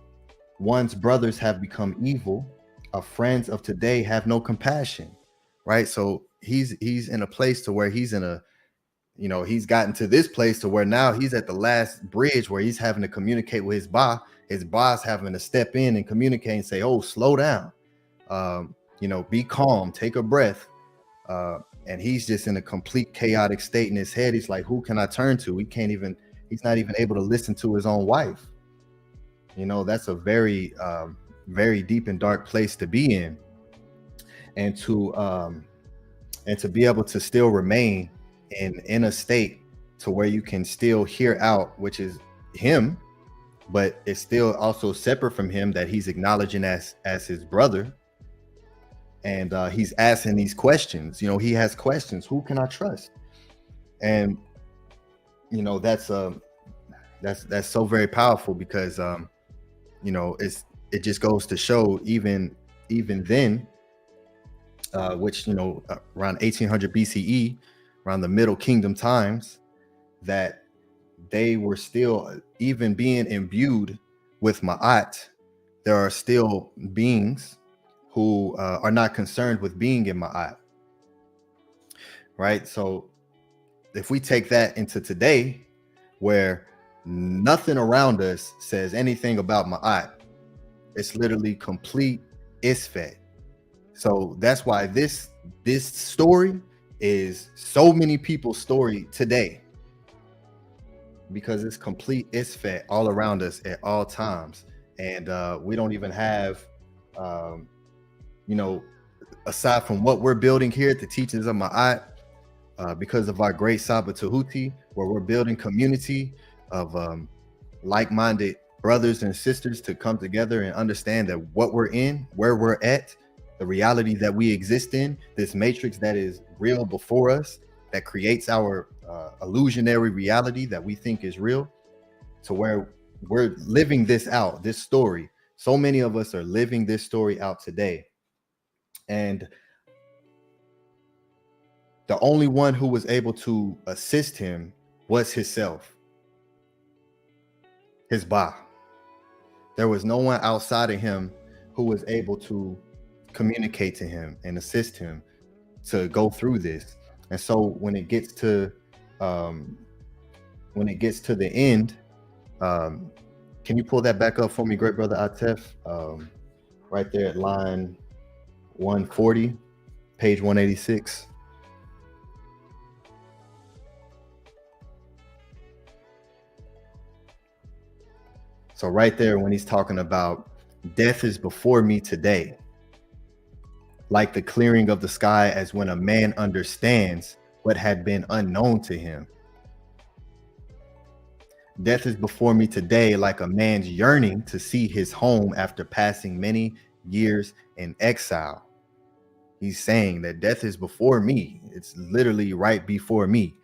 One's brothers have become evil. Our friends of today have no compassion, right? So he's in a place to where he's he's gotten to this place to where now he's at the last bridge where he's having to communicate with his boss. His boss having to step in and communicate and say, oh, slow down, be calm, take a breath. and he's just in a complete chaotic state in his head. He's like, who can I turn to? He's not even able to listen to his own wife. You know, that's a very, very deep and dark place to be in. And to be able to still remain in a state to where you can still hear out, which is him, but it's still also separate from him, that he's acknowledging as his brother. And he's asking these questions. You know, he has questions. Who can I trust? And you know, that's so very powerful, because you know, it just goes to show, even then, which, you know, around 1800 BCE, around the Middle Kingdom times, that they were still, even being imbued with Maat, there are still beings who are not concerned with being in Maat, right? So if we take that into today, where nothing around us says anything about Maat, it's literally complete Isfet. So that's why this story is so many people's story today, because it's complete Isfet all around us at all times. And we don't even have, you know, aside from what we're building here at the teachings of Maat, because of our great Saba Tehuti, where we're building community of like-minded brothers and sisters to come together and understand that what we're in, where we're at, the reality that we exist in, this matrix that is real before us, that creates our illusionary reality that we think is real, to where we're living this out, this story. So many of us are living this story out today. And the only one who was able to assist him was himself, his Ba. There was no one outside of him who was able to communicate to him and assist him to go through this. And so when it gets to the end, can you pull that back up for me, great brother ATEF? Right there at line 140, page 186. So right there, when he's talking about death is before me today, like the clearing of the sky, as when a man understands what had been unknown to him. Death is before me today, like a man's yearning to see his home after passing many years in exile. He's saying that death is before me. It's literally right before me.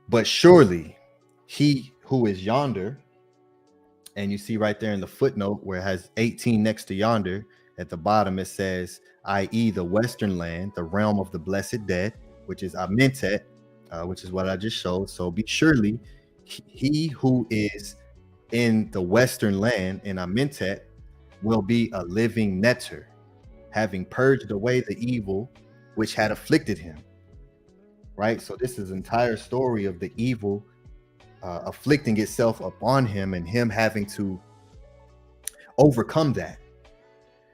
But surely he who is yonder, and you see right there in the footnote where it has 18 next to yonder, at the bottom it says, i.e. the Western land, the realm of the blessed dead, which is Amentet, which is what I just showed. So be surely he who is in the Western land in Amentet will be a living netter, having purged away the evil which had afflicted him. Right? So this is entire story of the evil afflicting itself upon him, and him having to overcome that.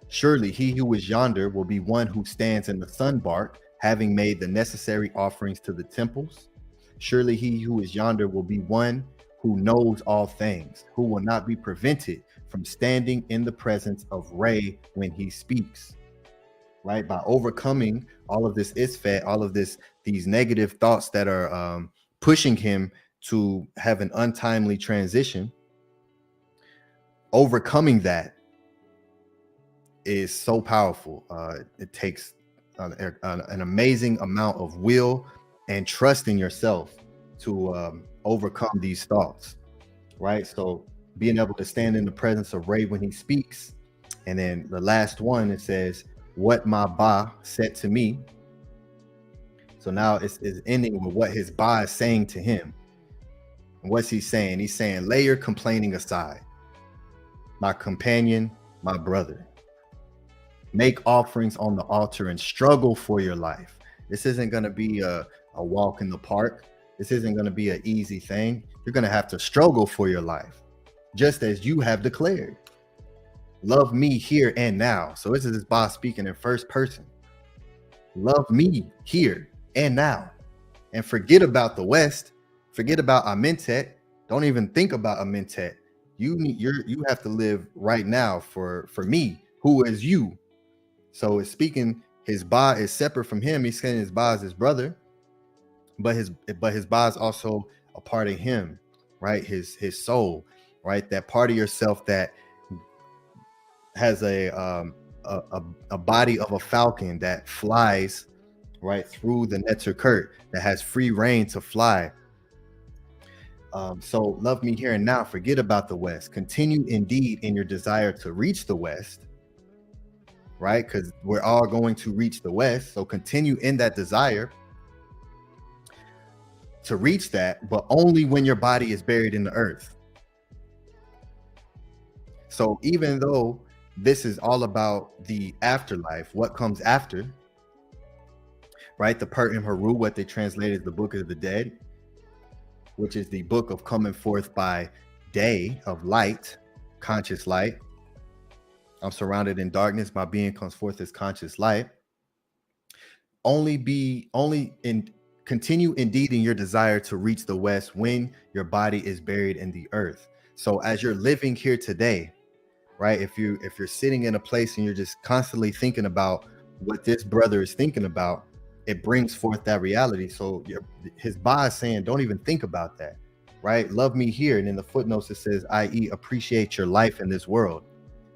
Surely he who is yonder will be one who stands in the sun bark, having made the necessary offerings to the temples. Surely he who is yonder will be one who knows all things, who will not be prevented from standing in the presence of Re when he speaks. Right? By overcoming all of this isfet, all of these negative thoughts that are pushing him to have an untimely transition, overcoming that is so powerful. It takes an amazing amount of will and trust in yourself to overcome these thoughts, right? So being able to stand in the presence of Re when he speaks. And then the last one, it says, what my Ba said to me. So now it's ending with what his Ba is saying to him. And what's he saying? He's saying, lay your complaining aside, my companion, my brother. Make offerings on the altar and struggle for your life. This isn't going to be a walk in the park. This isn't going to be an easy thing. You're going to have to struggle for your life, just as you have declared. Love me here and now. So this is his boss speaking in first person. love me here and now, and forget about the West. Forget about Amentet. Don't even think about Amentet. You have to live right now for me, who is you. So it's speaking. His Ba is separate from him. He's saying his Ba is his brother, but his Ba is also a part of him, right? His soul, right? That part of yourself that has a body of a falcon that flies right through the Netzer Kurt, that has free reign to fly. So love me here and now. Forget about the West. Continue indeed in your desire to reach the West, right? Because we're all going to reach the West. So continue in that desire to reach that, but only when your body is buried in the earth. So even though this is all about the afterlife, what comes after, right? The Pert and Heru, what they translated the Book of the Dead, which is the book of coming forth by day of light, conscious light. I'm surrounded in darkness. My being comes forth as conscious light. Continue indeed in your desire to reach the West when your body is buried in the earth. So as you're living here today, right? If you're sitting in a place and you're just constantly thinking about what this brother is thinking about, it brings forth that reality. So his Ba is saying, don't even think about that, right? Love me here. And in the footnotes, it says, i.e. appreciate your life in this world.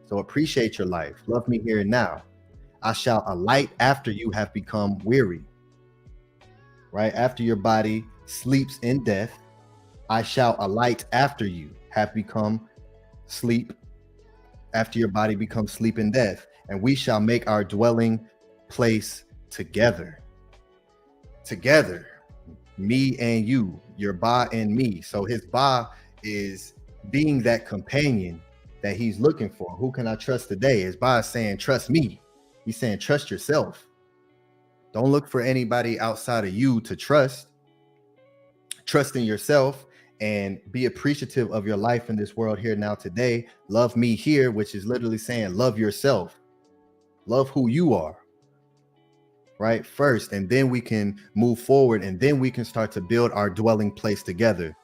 So appreciate your life. Love me here and now. I shall alight after you have become weary, right? After your body sleeps in death, I shall alight after you have become sleep, after your body becomes sleep in death, and we shall make our dwelling place together. Together, me and you, your Ba and me. So his Ba is being that companion that he's looking for. Who can I trust today? His Ba is saying, trust me. He's saying, trust yourself. Don't look for anybody outside of you to trust. Trust in yourself and be appreciative of your life in this world here now today. Love me here, which is literally saying love yourself. Love who you are, right? First, and then we can move forward, and then we can start to build our dwelling place together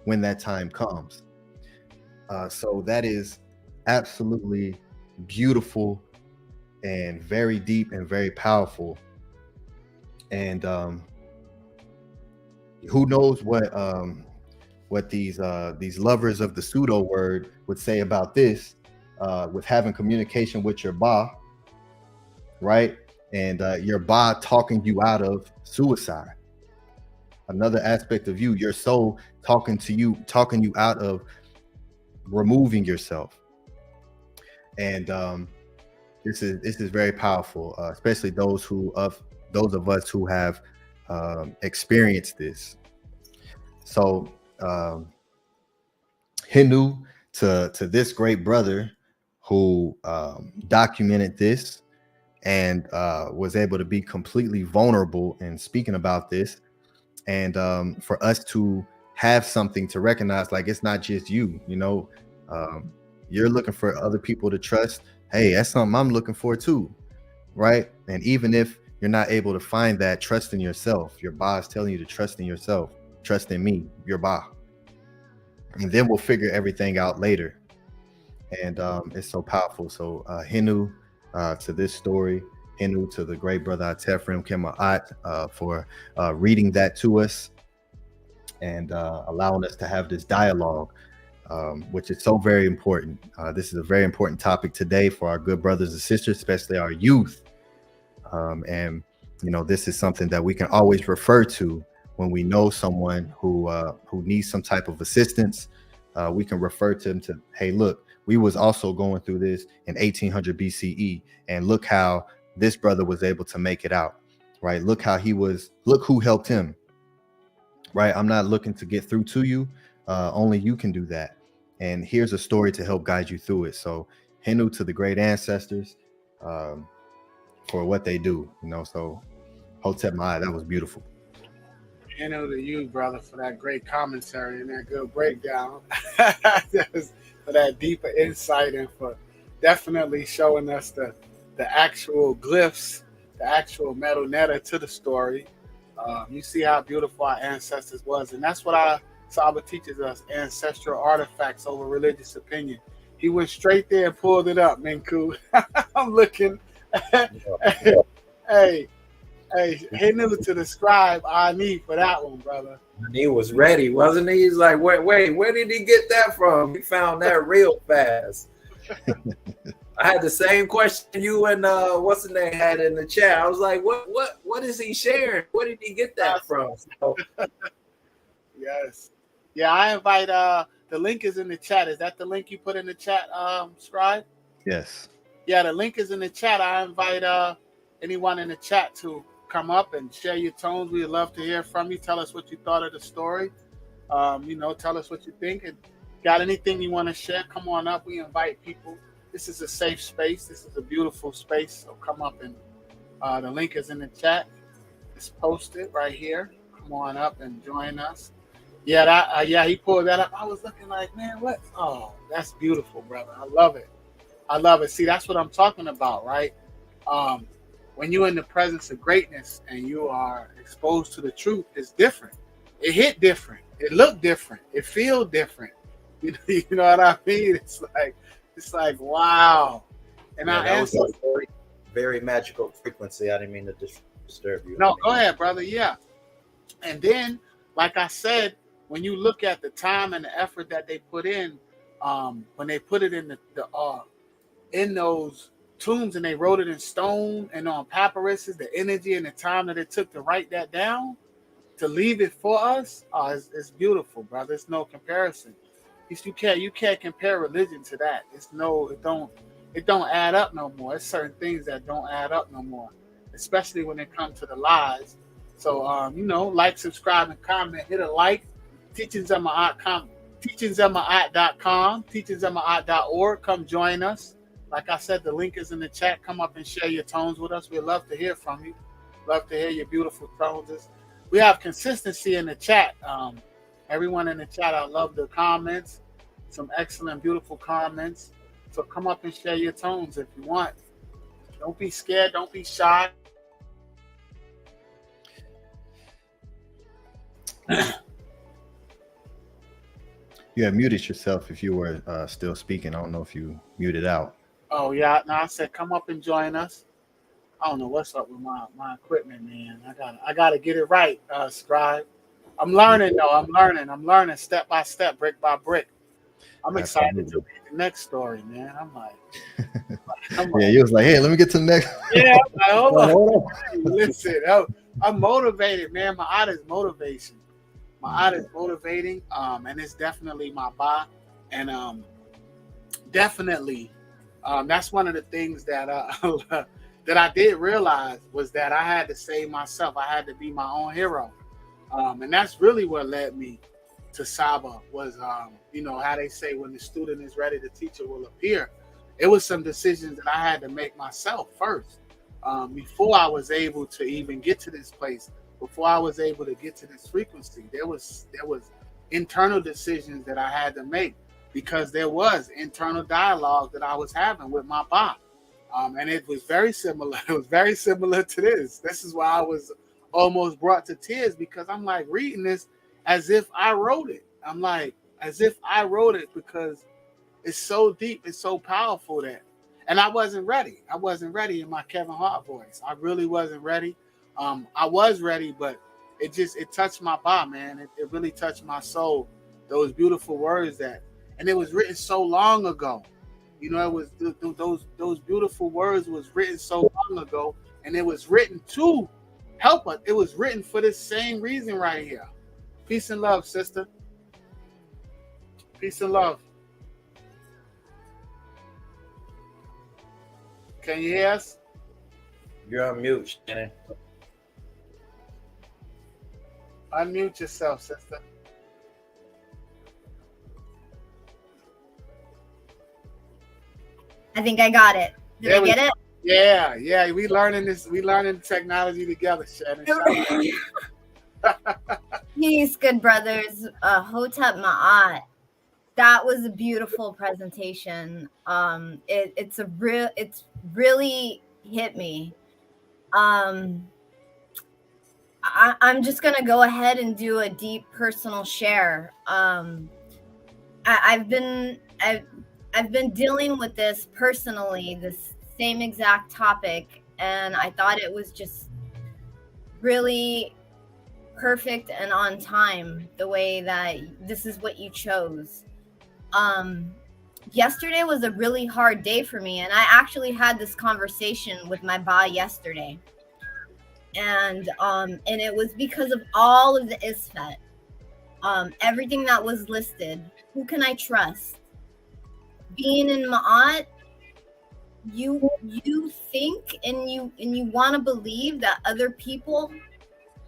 when that time comes. So that is absolutely beautiful and very deep and very powerful. And who knows what these lovers of the pseudo word would say about this, with having communication with your Ba, right? And your Ba talking you out of suicide. Another aspect of you, your soul talking you out of removing yourself. And this is very powerful, especially those of us who have experienced this. So Hindu to this great brother who documented this and was able to be completely vulnerable in speaking about this, and for us to have something to recognize, like it's not just you, you're looking for other people to trust. Hey, that's something I'm looking for too, right? And even if you're not able to find that, trust in yourself. Your Ba is telling you to trust in yourself. Trust in me, your Ba. And then we'll figure everything out later. And it's so powerful. So Hindu to this story, Hindu to the great brother ATEF Maat for reading that to us and allowing us to have this dialogue, which is so very important. This is a very important topic today for our good brothers and sisters, especially our youth. And this is something that we can always refer to when we know someone who needs some type of assistance. We can refer to them to, hey, look, we was also going through this in 1800 BCE, and look how this brother was able to make it out, right? Look who helped him, right? I'm not looking to get through to you. Only you can do that. And here's a story to help guide you through it. So Hindu to the great ancestors for what they do, so Hotep Maat, that was beautiful. Hindu to you, brother, for that great commentary and that good breakdown. For that deeper insight and for definitely showing us the actual glyphs, the actual metal netter to the story. You see how beautiful our ancestors was, and that's what Saba teaches us: ancestral artifacts over religious opinion. He went straight there and pulled it up, Menkhu. I'm looking. Hey, he knew to describe I need for that one, brother. And he was ready, wasn't he? He's like, wait, where did he get that from? He found that real fast. I had the same question you and what's the name had in the chat. I was like, what is he sharing? Where did he get that from? So, yes. Yeah, I invite the link is in the chat. Is that the link you put in the chat, Scribe? Yes. Yeah, the link is in the chat. I invite anyone in the chat to come up and share your tones. We'd love to hear from you. Tell us what you thought of the story. Tell us what you think. And got anything you want to share, come on up. We invite people. This is a safe space. This is a beautiful space. So come up and the link is in the chat. It's posted right here. Come on up and join us. Yeah, he pulled that up. I was looking like, man, what? Oh, that's beautiful, brother. I love it. I love it. See, that's what I'm talking about, right? When you're in the presence of greatness and you are exposed to the truth, it's different. It hit different. It looked different. It feels different. You know what I mean? It's like wow. And yeah, I that was answered, a very, very magical frequency. I didn't mean to disturb you. no, go ahead, brother. Yeah. And then, like I said, when you look at the time and the effort that they put in, when they put it in in those tombs and they wrote it in stone and on papyruses, the energy and the time that it took to write that down, to leave it for us, it's beautiful, brother. It's no comparison. You can't compare religion to that. It don't add up no more. It's certain things that don't add up no more, especially when it comes to the lies. So like, subscribe, and comment. Hit a like. teachingsofmaat.com, teachingsofmaat.org. Come join us. Like I said, the link is in the chat. Come up and share your tones with us. We'd love to hear from you. Love to hear your beautiful tones. We have consistency in the chat. Everyone in the chat, I love the comments. Some excellent, beautiful comments. So come up and share your tones if you want. Don't be scared. Don't be shy. You have muted yourself if you were still speaking. I don't know if you muted out. Oh, yeah. No, I said come up and join us. I don't know what's up with my equipment, man. I gotta get it right, Scribe. I'm learning, though. I'm learning step by step, brick by brick. I'm excited to read the next story, man. I'm like, yeah, you was like, hey, let me get to the next. Yeah, I'm like, hold on. Listen, I'm motivated, man. My art is motivation. My art is motivating, and it's definitely my bot. And definitely, that's one of the things that that I did realize was that I had to save myself. I had to be my own hero. And that's really what led me to Saba was, how they say when the student is ready, the teacher will appear. It was some decisions that I had to make myself first before I was able to even get to this place, before I was able to get to this frequency. There was internal decisions that I had to make because there was internal dialogue that I was having with my bot. And it was very similar. It was very similar to this. This is why I was almost brought to tears, because I'm like reading this as if I wrote it. I'm like, as if I wrote it, because it's so deep, it's so powerful that, and I wasn't ready. I wasn't ready in my Kevin Hart voice. I really wasn't ready. I was ready, but it touched my body, man. It really touched my soul. Those beautiful words and it was written so long ago. It was those beautiful words was written so long ago, and it was written to help us. It was written for this same reason right here. Peace and love, sister. Peace and love. Can you hear us? You're on mute, Shannon. Unmute yourself, sister. I think I got it. Did I get it? Yeah. We learning technology together, Shannon. Peace, good brothers. Hotep Maat. That was a beautiful presentation. It's really hit me. I'm just gonna go ahead and do a deep personal share. I've been dealing with this personally, this same exact topic, and I thought it was just really perfect and on time the way that this is what you chose. Yesterday was a really hard day for me, and I actually had this conversation with my ba yesterday, and it was because of all of the isfet, everything that was listed. Who can I trust? Being in Maat, you think and you want to believe that other people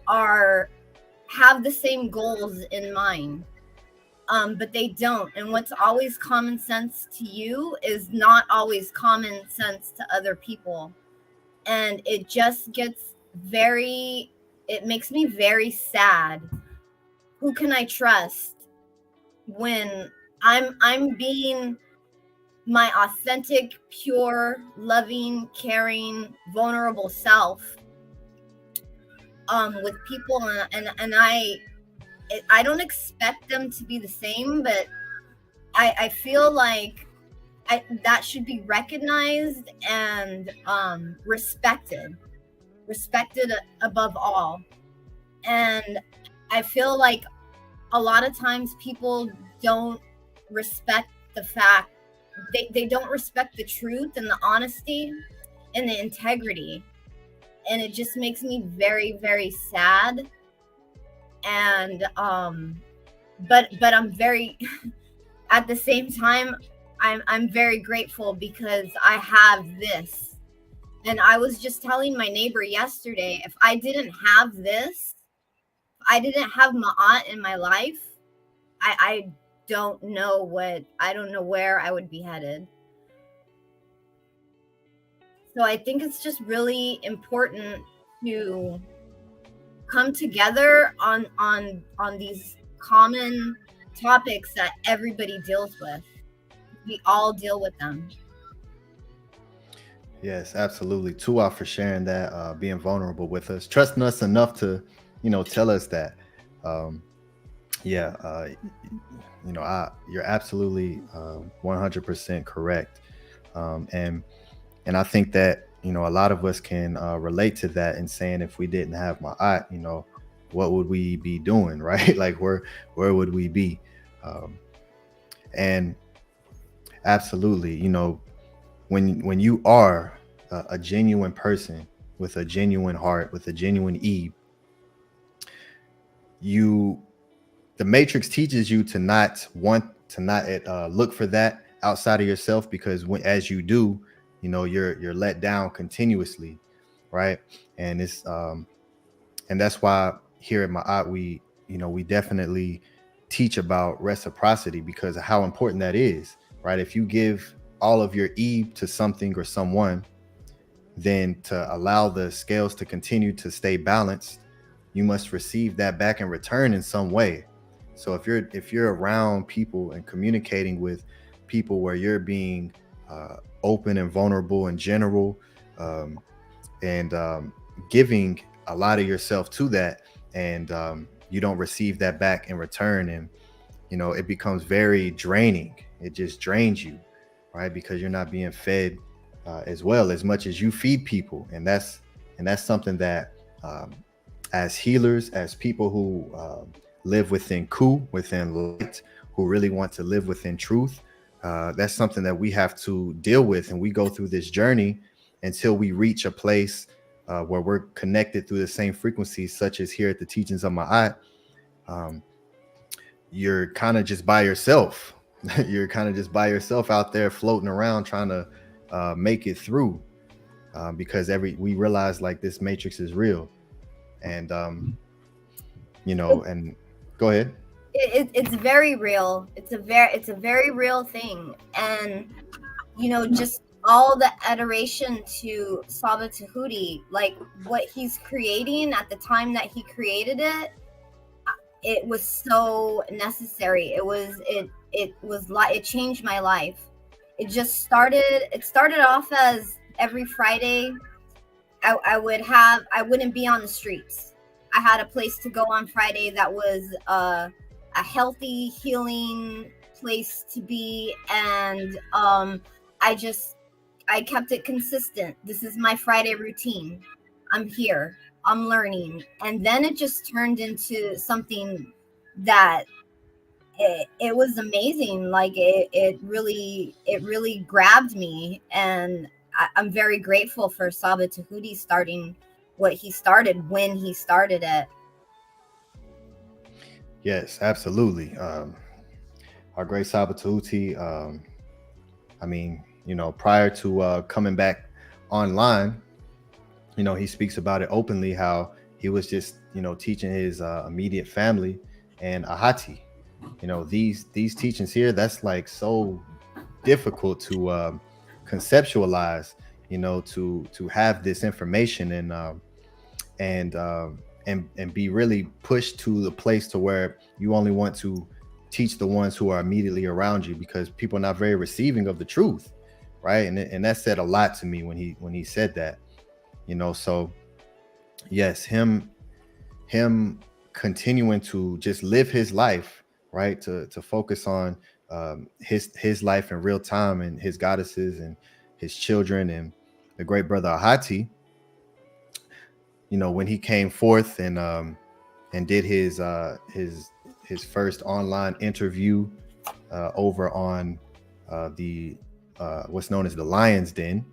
have the same goals in mind, but they don't. And what's always common sense to you is not always common sense to other people, and it just gets it makes me very sad. Who can I trust when I'm being my authentic, pure, loving, caring, vulnerable self with people, and I don't expect them to be the same, but I feel like that should be recognized and respected above all. And I feel like a lot of times people don't respect the fact, they don't respect the truth and the honesty and the integrity, and it just makes me very, very sad. And but I'm very at the same time I'm very grateful because I have this. And I was just telling my neighbor yesterday, if I didn't have this, if I didn't have Ma'at in my life, I don't know where I would be headed. So I think it's just really important to come together on these common topics that everybody deals with. We all deal with them. Yes, absolutely. Tua for sharing that, being vulnerable with us, trusting us enough to, tell us that. You're absolutely 100% correct. And I think that, a lot of us can relate to that and saying, if we didn't have Ma'at, what would we be doing, right? Like where would we be? And absolutely, when you are a genuine person with a genuine heart, with a genuine Eve, the matrix teaches you to not look for that outside of yourself, because as you do, you're let down continuously, right? And it's and that's why here at Ma'at we definitely teach about reciprocity, because of how important that is, right? If you give all of your Eve to something or someone, then to allow the scales to continue to stay balanced, you must receive that back in return in some way. So if you're around people and communicating with people where you're being open and vulnerable in general, and giving a lot of yourself to that, and you don't receive that back in return, and it becomes very draining. It just drains you, right? Because you're not being fed as well as much as you feed people. And that's something that as healers, as people who live within Khu, within light, who really want to live within truth, that's something that we have to deal with. And we go through this journey until we reach a place where we're connected through the same frequencies, such as here at the teachings of Ma'at. You're kind of just by yourself. You're kind of just by yourself out there floating around trying to make it through, because we realize like this matrix is real. And and go ahead. It's very real. It's a very real thing. And just all the adoration to Saba Tehuti, like what he's creating at the time that he created it was so necessary. It changed my life. It started off as every Friday I wouldn't be on the streets. I had a place to go on Friday that was a healthy, healing place to be, and I kept it consistent. This is my Friday routine. I'm here. I'm learning, and then it just turned into something that it was amazing. Like it really grabbed me, and I'm very grateful for Saba Tehuti starting what he started when he started it. Yes, absolutely. Our great Saba Tehuti, I mean, you know, prior to coming back online, you know, he speaks about it openly, how he was just, you know, teaching his immediate family and Ahati. You know, these teachings here, that's like so difficult to conceptualize, you know, to have this information and be really pushed to the place to where you only want to teach the ones who are immediately around you, because people are not very receiving of the truth, right? And that said a lot to me when he said that, you know. So yes, him continuing to just live his life, right, to focus on his life in real time, and his goddesses and his children and the great brother Ahati. You know, when he came forth and did his first online interview over on the what's known as the Lion's Den,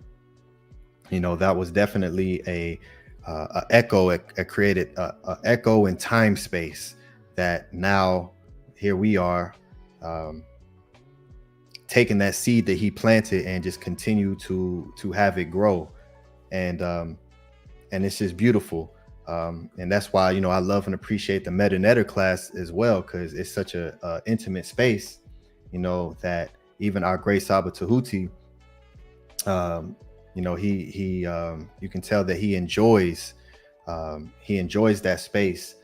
you know, that was definitely a echo. It created a echo in time space that now here we are, taking that seed that he planted and just continue to have it grow, and it's just beautiful. And that's why, you know, I love and appreciate the Meta Netter class as well, because it's such a intimate space, you know, that even our great Saba Tehuti, you know, he you can tell that he enjoys that space,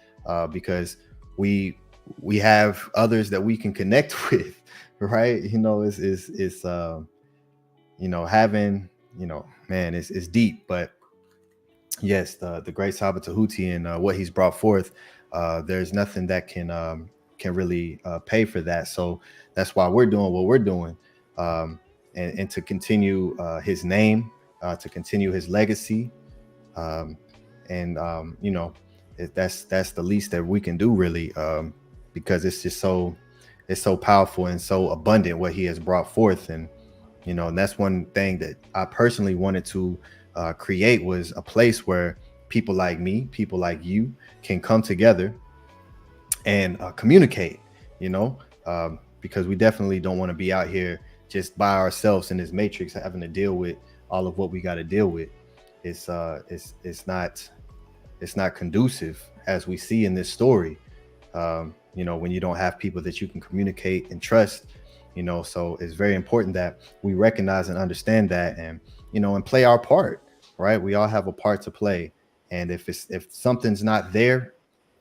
because we have others that we can connect with, right? You know, it's you know, having, you know, man, it's deep. But yes, the great Saba Tehuti and what he's brought forth, there's nothing that can really pay for that. So that's why we're doing what we're doing, and to continue his name, to continue his legacy, and you know, that's the least that we can do, really, because it's just so powerful and so abundant what he has brought forth. And you know, and that's one thing that I personally wanted to create, was a place where people like me, people like you, can come together and communicate, you know, because we definitely don't want to be out here just by ourselves in this matrix, having to deal with all of what we got to deal with. It's not conducive, as we see in this story, you know, when you don't have people that you can communicate and trust, you know. So it's very important that we recognize and understand that, and, you know, and play our part, right? We all have a part to play. And if something's not there,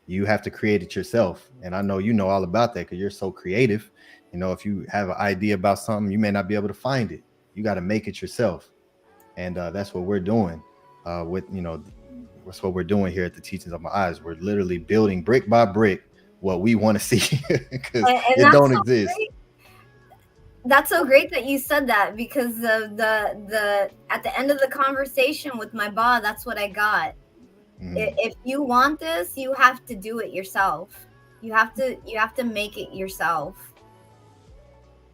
you have to create it yourself. And I know you know all about that, because you're so creative. You know, if you have an idea about something, you may not be able to find it. You got to make it yourself. And that's what we're doing with, you know, that's what we're doing here at the Teachings of My Eyes. We're literally building brick by brick what we want to see, because it don't exist. Great. That's so great that you said that, because the at the end of the conversation with my ba, that's what I got. If you want this, you have to do it yourself. You have to make it yourself.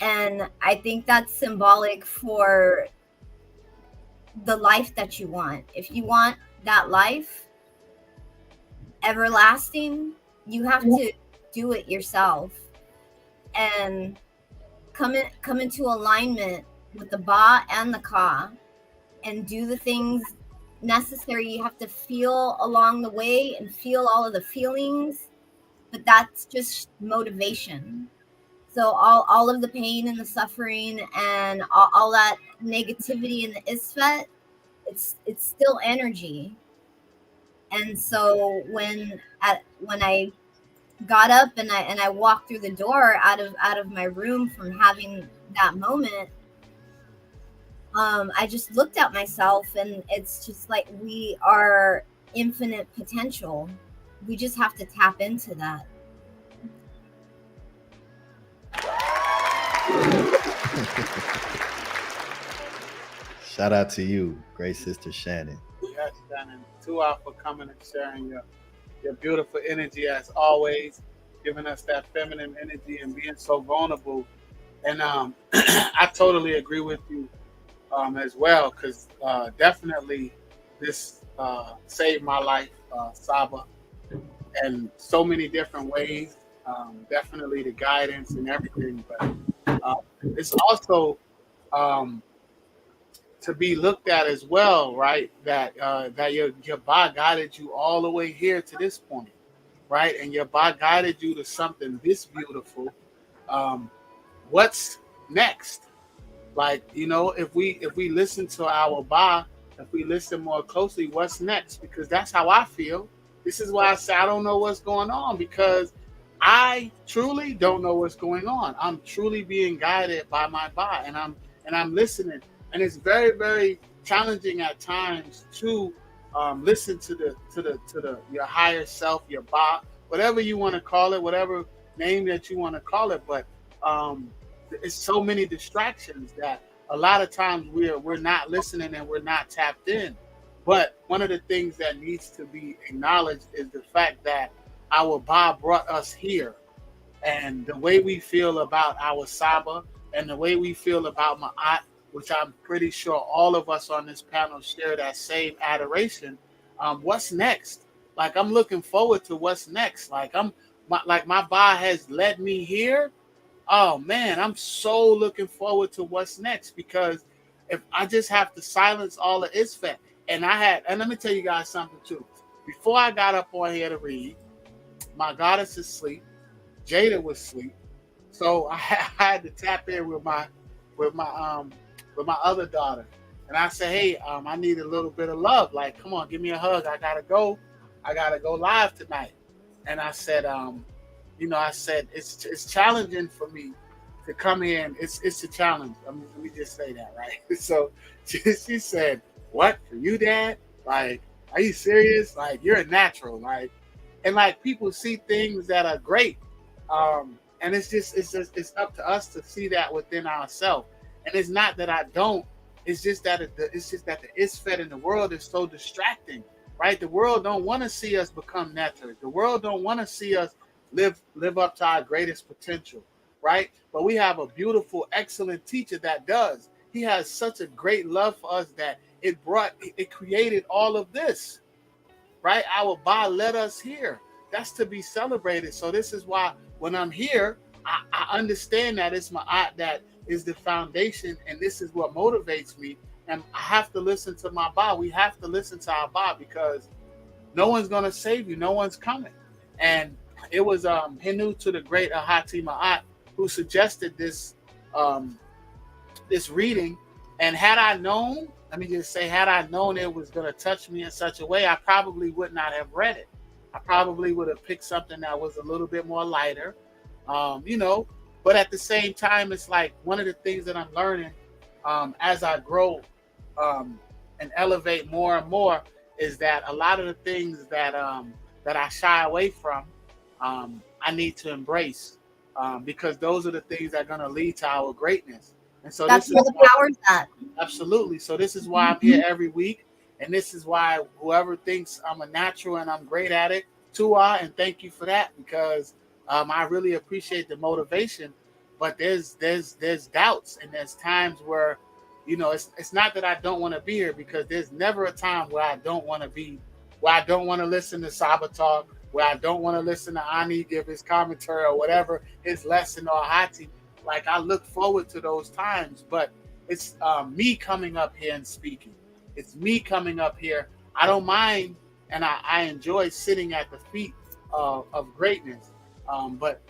And I think that's symbolic for the life that you want. If you want that life everlasting, you have to do it yourself and come into alignment with the Ba and the Ka, and do the things necessary. You have to feel along the way and feel all of the feelings, but that's just motivation. So all of the pain and the suffering and all that negativity in the Isfet, it's still energy. And so when I got up and I walked through the door out of my room from having that moment, I just looked at myself, and it's just like we are infinite potential. We just have to tap into that. Shout out to you, great sister Shannon. Yes, Shannon. Tuah for coming and sharing your beautiful energy as always, giving us that feminine energy and being so vulnerable. And I totally agree with you as well, because definitely this saved my life, Saba, in so many different ways. Definitely the guidance and everything, but it's also to be looked at as well, right? That your Ba guided you all the way here to this point, right? And your Ba guided you to something this beautiful. What's next? Like, you know, if we listen to our Ba, if we listen more closely, what's next? Because that's how I feel. This is why I say I don't know what's going on, because I truly don't know what's going on. I'm truly being guided by my Ba, and I'm listening. And it's very, very challenging at times to listen to your higher self, your Ba, whatever you want to call it, whatever name that you want to call it. But it's so many distractions that a lot of times we're not listening and we're not tapped in. But one of the things that needs to be acknowledged is the fact that our Ba brought us here, and the way we feel about our Saba and the way we feel about Maat, which I'm pretty sure all of us on this panel share that same adoration. What's next? Like, I'm looking forward to what's next. Like, my Ba has led me here. Oh man, I'm so looking forward to what's next, because if I just have to silence all the isfet, and let me tell you guys something too. Before I got up on here to read, my goddess is asleep, Jada was asleep, so I had to tap in with my other daughter, and I said, hey, I need a little bit of love. Like, come on, give me a hug. I gotta go live tonight. And I said, I said it's challenging for me to come here. And it's a challenge. Let me just say that, right? So she said, "What, for you, Dad? Like, are you serious? Like, you're a natural, like." And like, people see things that are great, and it's up to us to see that within ourselves. And it's not that I don't. It's just that the isfet in the world is so distracting, right? The world don't want to see us become netter. The world don't want to see us live up to our greatest potential, right? But we have a beautiful, excellent teacher that does. He has such a great love for us that it created all of this, right? Our Ba led us here. That's to be celebrated. So this is why when I'm here, I understand that it's Maat that is the foundation, and this is what motivates me. And I have to listen to my Ba. We have to listen to our Ba, because no one's going to save you. No one's coming. And it was Hinu to the great Ahati Maat who suggested this reading. And had I known, let me just say, had I known it was going to touch me in such a way, I probably would not have read it. I probably would have picked something that was a little bit more lighter, But at the same time, it's like one of the things that I'm learning as I grow and elevate more and more is that a lot of the things that I shy away from, I need to embrace, because those are the things that are going to lead to our greatness. And so that's where the power's at. Absolutely. So this is why I'm here every week, and this is why whoever thinks I'm a natural and I'm great at it, Tuah, and thank you for that, because I really appreciate the motivation. But there's doubts, and there's times where, it's not that I don't want to be here, because there's never a time where I don't want to be, where I don't want to listen to Saba talk, where I don't want to listen to Ani give his commentary or whatever, his lesson, or Ahati. Like, I look forward to those times, but it's me coming up here and speaking. It's me coming up here. I don't mind, and I enjoy sitting at the feet of greatness. But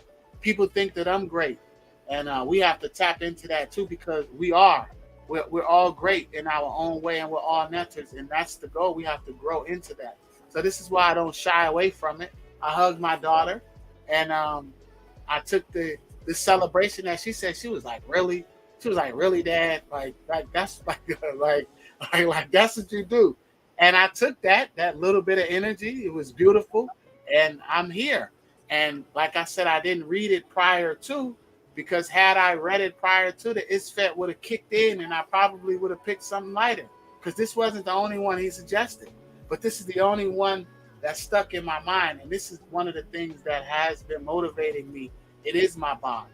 people think that I'm great, and we have to tap into that too, because we're all great in our own way, and we're all netters, and that's the goal. We have to grow into that. So this is why I don't shy away from it. I hugged my daughter, and I took the celebration that she said. She was like, really? She was like, really, Dad? Like that's like that's what you do. And I took that little bit of energy. It was beautiful, and I'm here. And like I said, I didn't read it prior to, because had I read it prior to, the ISFET would have kicked in, and I probably would have picked something lighter, because this wasn't the only one he suggested. But this is the only one that stuck in my mind, and this is one of the things that has been motivating me. It is my bond.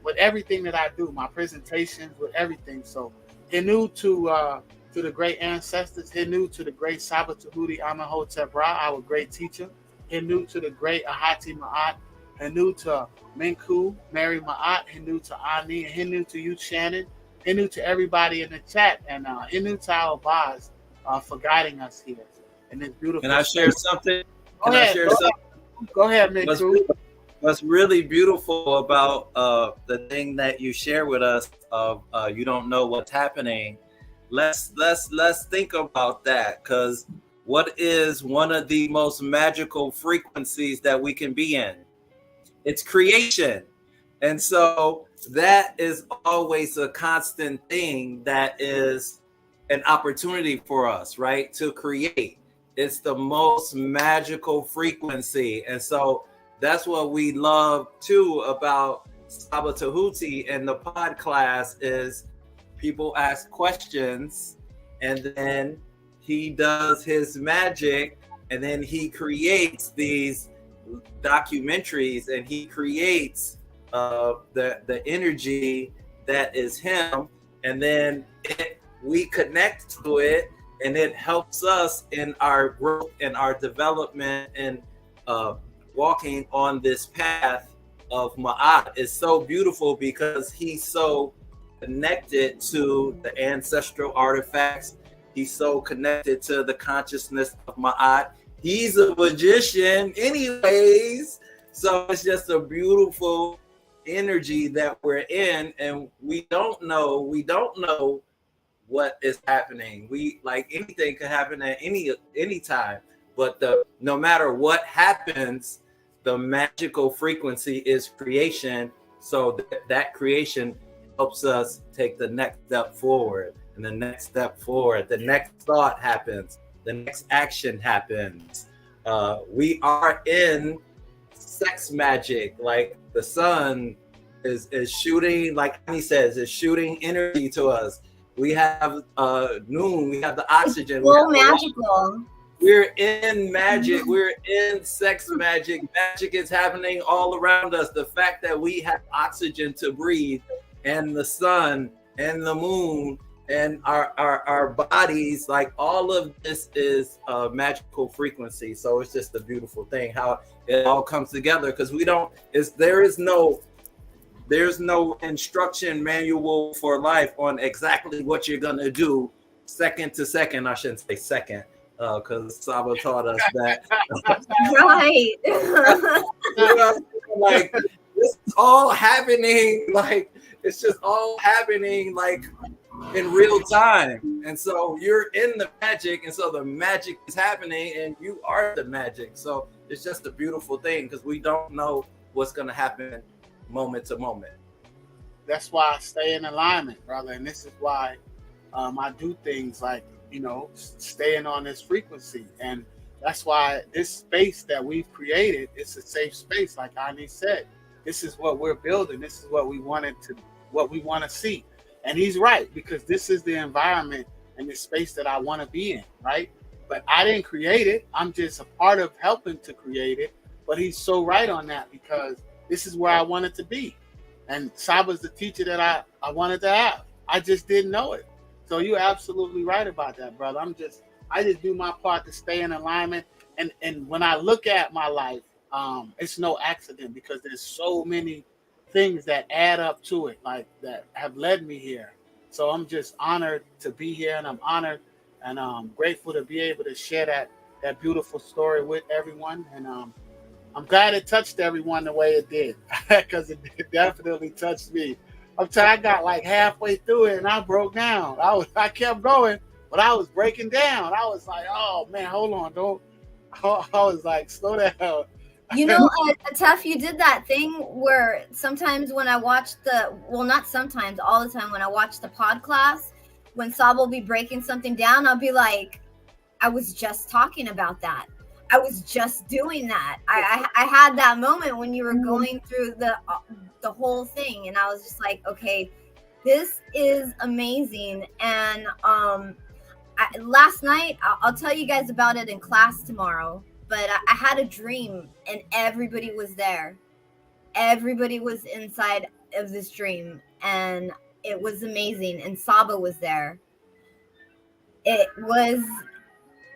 With everything that I do, my presentations, with everything. So Hinu to the great ancestors, Hinu to the great Saba Tehuti Amenhotep Ra, our great teacher, Hinu to the great Ahati Maat, Hinu to Menkhu, Meri Maat, Hinu to Ani, and Hinu to you, Shannon, Hinu to everybody in the chat, and Hinu to our Baz for guiding us here in this beautiful. Can I share something? Go ahead, Menkhu. What's really beautiful about the thing that you share with us of you don't know what's happening. Let's think about that, because what is one of the most magical frequencies that we can be in? It's creation. And so that is always a constant thing that is an opportunity for us, right? To create. It's the most magical frequency. And so that's what we love too about Saba Tehuti and the pod class is people ask questions, and then he does his magic, and then he creates these documentaries, and he creates the energy that is him, and then we connect to it, and it helps us in our growth and our development and walking on this path of Maat. Is so beautiful because he's so connected to the ancestral artifacts. He's so connected to the consciousness of Maat. He's a magician anyways. So it's just a beautiful energy that we're in, and we don't know what is happening. We like anything could happen at any time, but no matter what happens, the magical frequency is creation. So that creation helps us take the next step forward, and the next step forward, the next thought happens, the next action happens. We are in sex magic, like the sun is shooting, like he says, is shooting energy to us. We have noon, we have the oxygen. So magical. We're in magic. We're in sex magic. Magic is happening all around us. The fact that we have oxygen to breathe, and the sun and the moon and our bodies, like all of this is a magical frequency. So it's just a beautiful thing how it all comes together, because there's no instruction manual for life on exactly what you're gonna do second to second. I shouldn't say second, because Saba taught us that. Right. Like it's all happening, like it's just all happening like in real time. And so you're in the magic, and so the magic is happening, and you are the magic. So it's just a beautiful thing, because we don't know what's gonna happen moment to moment. That's why I stay in alignment, brother. And this is why I do things like, staying on this frequency. And that's why this space that we've created is a safe space. Like Ani said, this is what we're building. This is what we want to see. And he's right, because this is the environment and the space that I want to be in, right? But I didn't create it. I'm just a part of helping to create it. But he's so right on that, because this is where I wanted to be. And Saba's the teacher that I wanted to have. I just didn't know it. So you're absolutely right about that, brother. I just do my part to stay in alignment. And when I look at my life, it's no accident, because there's so many things that add up to it, like that have led me here. So I'm just honored to be here, and I'm honored and grateful to be able to share that beautiful story with everyone. And I'm glad it touched everyone the way it did, because it definitely touched me. I got like halfway through it and I broke down. I kept going, but I was breaking down. I was like, oh man, hold on, don't. I was like, slow down. You know, Tef, you did that thing where sometimes when I watch not sometimes, all the time when I watch the pod class, when Sab will be breaking something down, I'll be like, I was just talking about that. I was just doing that. I had that moment when you were going through the whole thing, and I was just like, okay, this is amazing. And last night, I'll tell you guys about it in class tomorrow. But I had a dream, and everybody was there. Everybody was inside of this dream, and it was amazing. And Saba was there. It was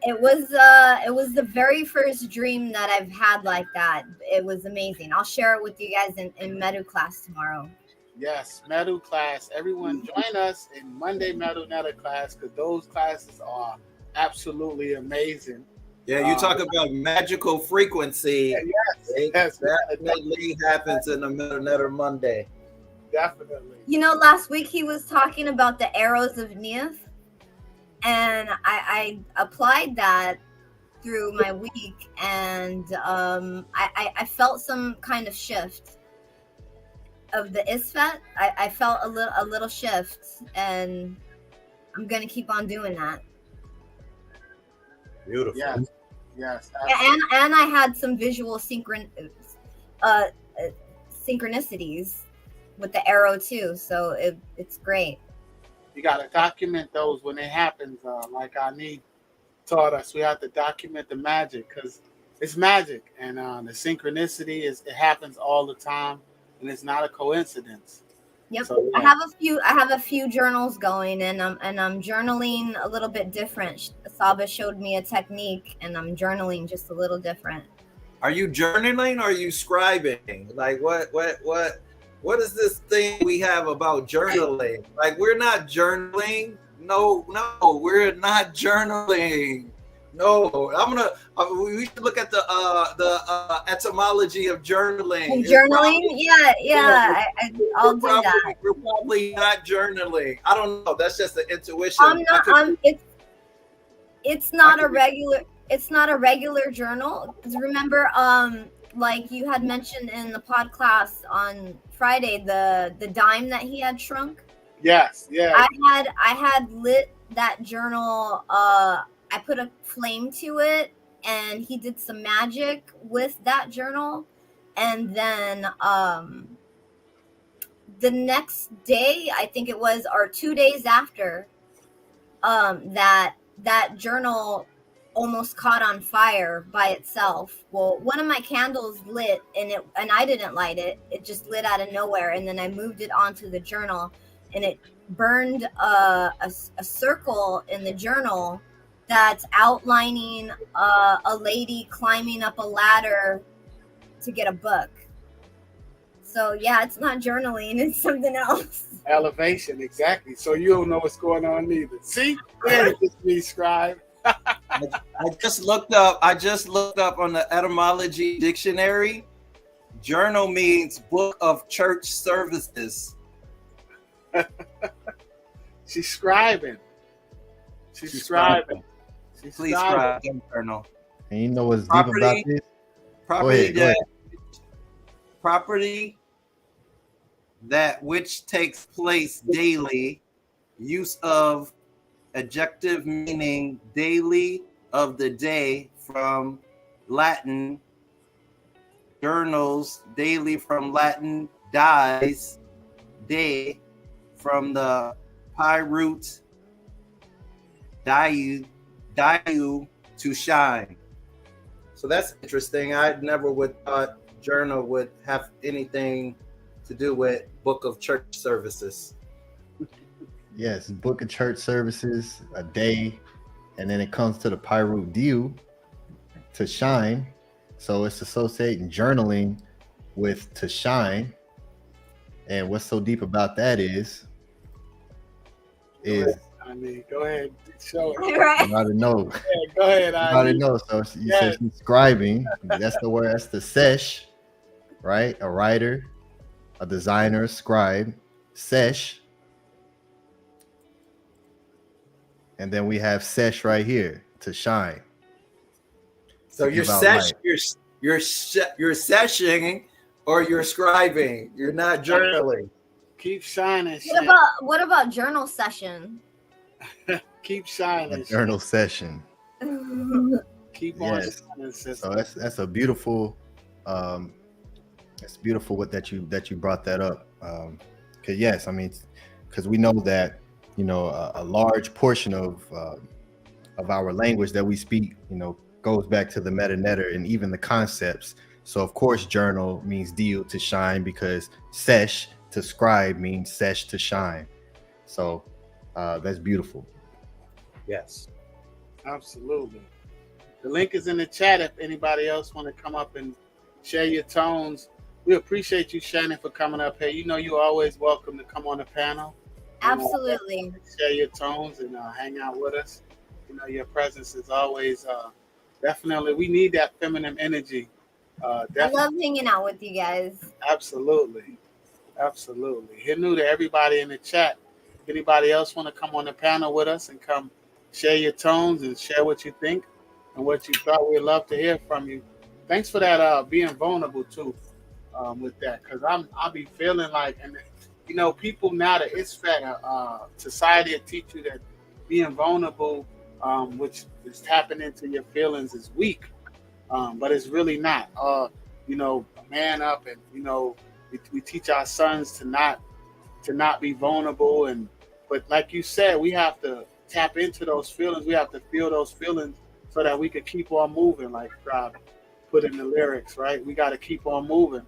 the very first dream that I've had like that. It was amazing. I'll share it with you guys in Medu class tomorrow. Yes, Medu class. Everyone join us in Monday Medu Netta class, because those classes are absolutely amazing. Yeah, you talk about magical frequency. Yes, that definitely happens in the Medu Netta Monday. Definitely. You know, last week he was talking about the arrows of Neith, and I applied that through my week, and I felt some kind of shift of the Isfet. I felt a little shift, and I'm gonna keep on doing that. Beautiful. Yes. And I had some visual synchronicities with the arrow too, so it's great. You got to document those when it happens. Like Ani taught us, we have to document the magic, because it's magic, and the synchronicity it happens all the time, and it's not a coincidence. Yep. So, yeah. I have a few journals going, and I'm journaling a little bit different. Saba showed me a technique, and I'm journaling just a little different. Are you journaling or are you scribing? Like what is this thing we have about journaling? Like, we're not journaling. No, we're not journaling. No, we should look at the etymology of journaling. Journaling? Yeah. I'll do that. We're probably not journaling. I don't know. That's just an intuition. It's not a regular journal. Remember, like you had mentioned in the pod class on Friday, the dime that he had shrunk. Yes, yeah. I had lit that journal. I put a flame to it, and he did some magic with that journal. And then the next day, I think it was, or 2 days after, that journal almost caught on fire by itself. Well, one of my candles lit, and I didn't light it. It just lit out of nowhere, and then I moved it onto the journal, and it burned a circle in the journal that's outlining a lady climbing up a ladder to get a book. So yeah, it's not journaling, it's something else. Elevation, exactly. So you don't know what's going on either. See, there it's me, scribe. I just looked up on the etymology dictionary. Journal means book of church services. She's scribing. She's scribing. Please scribe journal. And you know what's deep about this? Property that which takes place daily, use of adjective meaning daily of the day, from Latin journals, daily from Latin dies, day from the pi root diu to shine. So that's interesting. I never would thought journal would have anything to do with book of church services. Yes, book of church services, a day, and then it comes to the pi root diu, to shine. So it's associating journaling with to shine. And what's so deep about that is I mean, go ahead, show it. Right. you gotta know. Yeah, go ahead. You gotta know. So you said she's scribing. That's the word. That's the sesh, right? A writer, a designer, scribe, sesh. And then we have sesh right here, to shine. So your You're sessioning or you're scribing. You're not journaling. Keep shining. What about journal session? Keep shining. A journal session. Keep on Yes. shining, sister. So that's a beautiful, it's beautiful that you brought that up. Because yes, I mean, because we know that, you know, a large portion of our language that we speak, you know, goes back to the metanetter and even the concepts. So of course, journal means deal, to shine, because sesh, to scribe, means sesh, to shine. So that's beautiful. Yes. Absolutely. The link is in the chat if anybody else want to come up and share your tones. We appreciate you, Shannon, for coming up here. You know you're always welcome to come on the panel. Absolutely. Share your tones and hang out with us. You know, your presence is always definitely, we need that feminine energy. I love hanging out with you guys. Absolutely. Absolutely. Here new to everybody in the chat. If anybody else want to come on the panel with us and come share your tones and share what you think and what you thought, we'd love to hear from you. Thanks for that being vulnerable too with that, because I'll be feeling like, and you know, people now that it's fed society will teach you that being vulnerable, which is tapping into your feelings, is weak, but it's really not. You know, man up, and you know, we teach our sons to not be vulnerable, but like you said, we have to tap into those feelings. We have to feel those feelings so that we could keep on moving, like Rob put in the lyrics, right? We got to keep on moving,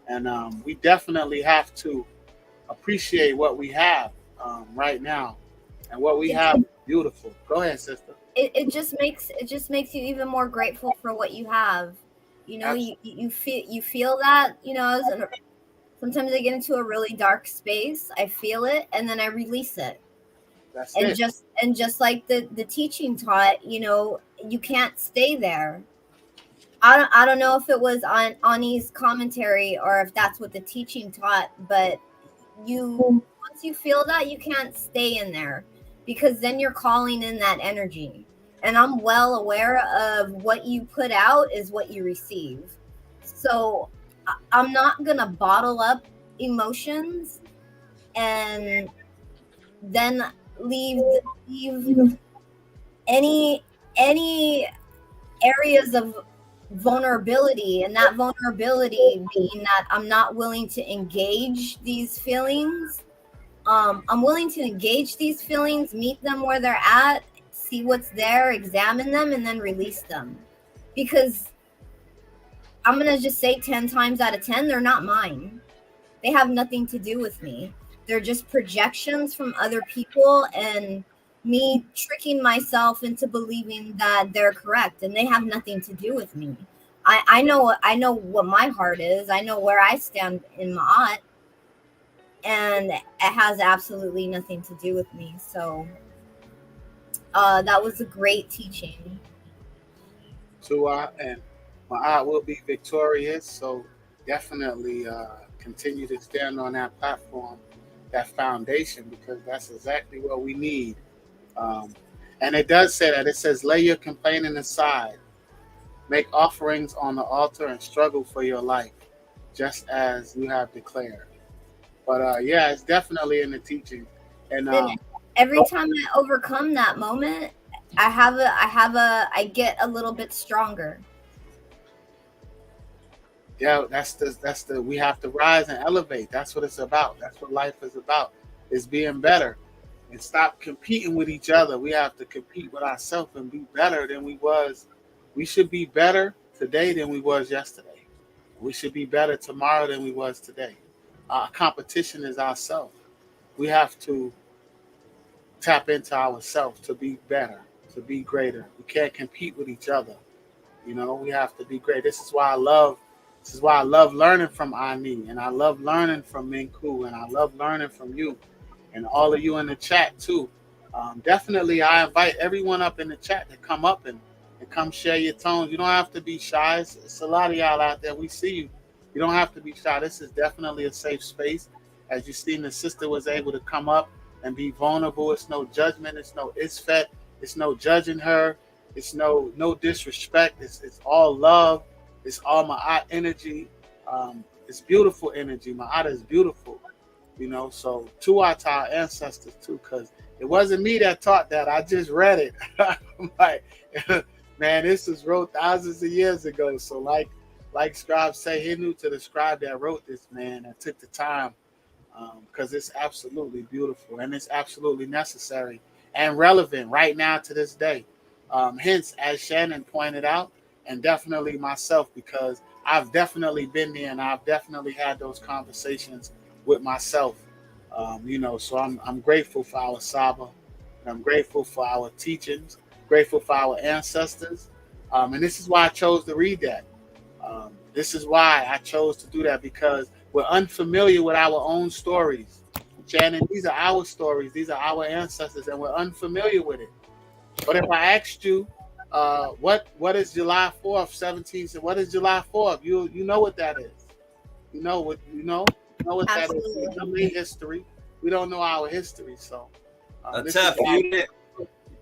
and we definitely have to appreciate what we have right now, and what we have is beautiful. Go ahead, sister. It just makes you even more grateful for what you have. You know, you feel that, you know, sometimes I get into a really dark space, I feel it, and then I release it. Just like the teaching taught, you know, you can't stay there. I don't know if it was on Ani's commentary or if that's what the teaching taught, but once you feel that, you can't stay in there, because then you're calling in that energy. And I'm well aware of what you put out is what you receive. So I'm not gonna bottle up emotions and then leave any areas of vulnerability, and that vulnerability being that I'm not willing to engage these feelings. I'm willing to engage these feelings, meet them where they're at, see what's there, examine them, and then release them. Because I'm gonna just say 10 times out of 10, they're not mine. They have nothing to do with me. They're just projections from other people and me tricking myself into believing that they're correct, and they have nothing to do with me. I know what my heart is. I know where I stand in Maat, and it has absolutely nothing to do with me. So that was a great teaching. And Maat will be victorious. So definitely continue to stand on that platform, that foundation, because that's exactly what we need. And it does say that. It says, lay your complaining aside, make offerings on the altar, and struggle for your life, just as you have declared. But yeah, it's definitely in the teaching. And every time I overcome that moment, I get a little bit stronger. Yeah, that's the we have to rise and elevate. That's what it's about. That's what life is about. Is being better. And stop competing with each other. We have to compete with ourselves and be better than we was. We should be better today than we was yesterday. We should be better tomorrow than we was today. Our competition is ourselves. We have to tap into ourselves to be better, to be greater. We can't compete with each other. You know, we have to be great. This is why I love learning from Ani, and I love learning from Menkhu, and I love learning from you. And all of you in the chat too. Definitely, I invite everyone up in the chat to come up and come share your tones. You don't have to be shy. It's a lot of y'all out there. We see you. You don't have to be shy. This is definitely a safe space. As you seen, the sister was able to come up and be vulnerable. It's no judgment. It's no isfet. It's no judging her. It's no disrespect. It's all love. It's all Maat energy. It's beautiful energy. Maat is beautiful, you know. So to our ancestors too, because it wasn't me that taught that. I just read it. I'm like, man, this was wrote thousands of years ago. So like scribes say, he knew to the scribe that wrote this, man, and took the time, because it's absolutely beautiful and it's absolutely necessary and relevant right now to this day. Hence, as Shannon pointed out, and definitely myself, because I've definitely been there and I've definitely had those conversations with myself. You know, so I'm grateful for our Saba, and I'm grateful for our teachings, grateful for our ancestors, and this is why I chose to read that. This is why I chose to do that, because we're unfamiliar with our own stories. Shannon, these are our stories, these are our ancestors, and we're unfamiliar with it. But if I asked you, what is July 4th, 17? So what is July 4th? You know what that is. You know what what Absolutely. that is. We know their history. We don't know our history. So Tough.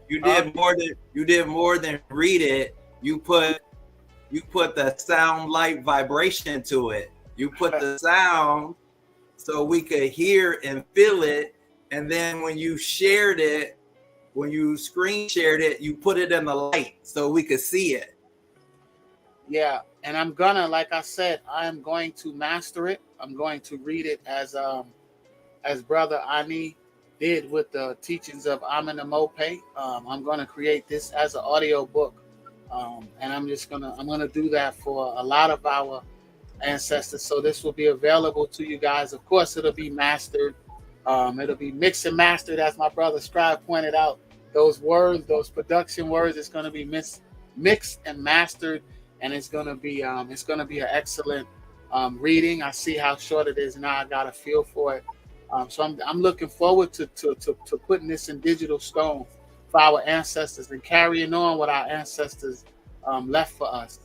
You did more than read it. You put the sound, light, vibration to it. You put the sound so we could hear and feel it. And then when you shared it, when you screen shared it, you put it in the light so we could see it. Yeah, and I'm gonna, like I said, I am going to master it. I'm going to read it as Brother Ani did with the teachings of Amen Mope. I'm gonna create this as an audio book, and I'm gonna do that for a lot of our ancestors. So this will be available to you guys. Of course, it'll be mastered. It'll be mixed and mastered, as my brother Scribe pointed out. Those words, those production words, it's going to be mixed and mastered, and it's going to be an excellent reading. I see how short it is now. I got a feel for it. So I'm looking forward to putting this in digital stone for our ancestors and carrying on what our ancestors left for us.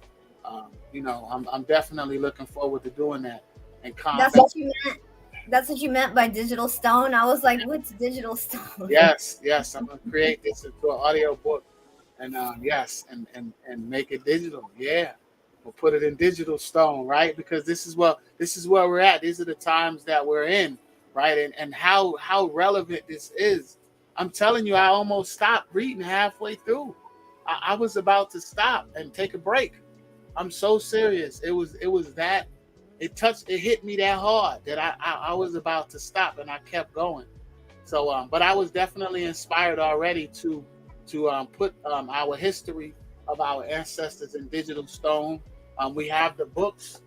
You know, I'm definitely looking forward to doing that. And That's what you meant. That's what you meant by digital stone. I was like, what's digital stone? Yes. I'm gonna create this into an audio book, and yes, and make it digital. Yeah, we'll put it in digital stone, right? Because this is where we're at. These are the times that we're in, right? And how relevant this is. I'm telling you, I almost stopped reading halfway through. I was about to stop and take a break. I'm so serious. It was that. It hit me that hard that I was about to stop, and I kept going. So, but I was definitely inspired already to put our history of our ancestors in digital stone. We have the books.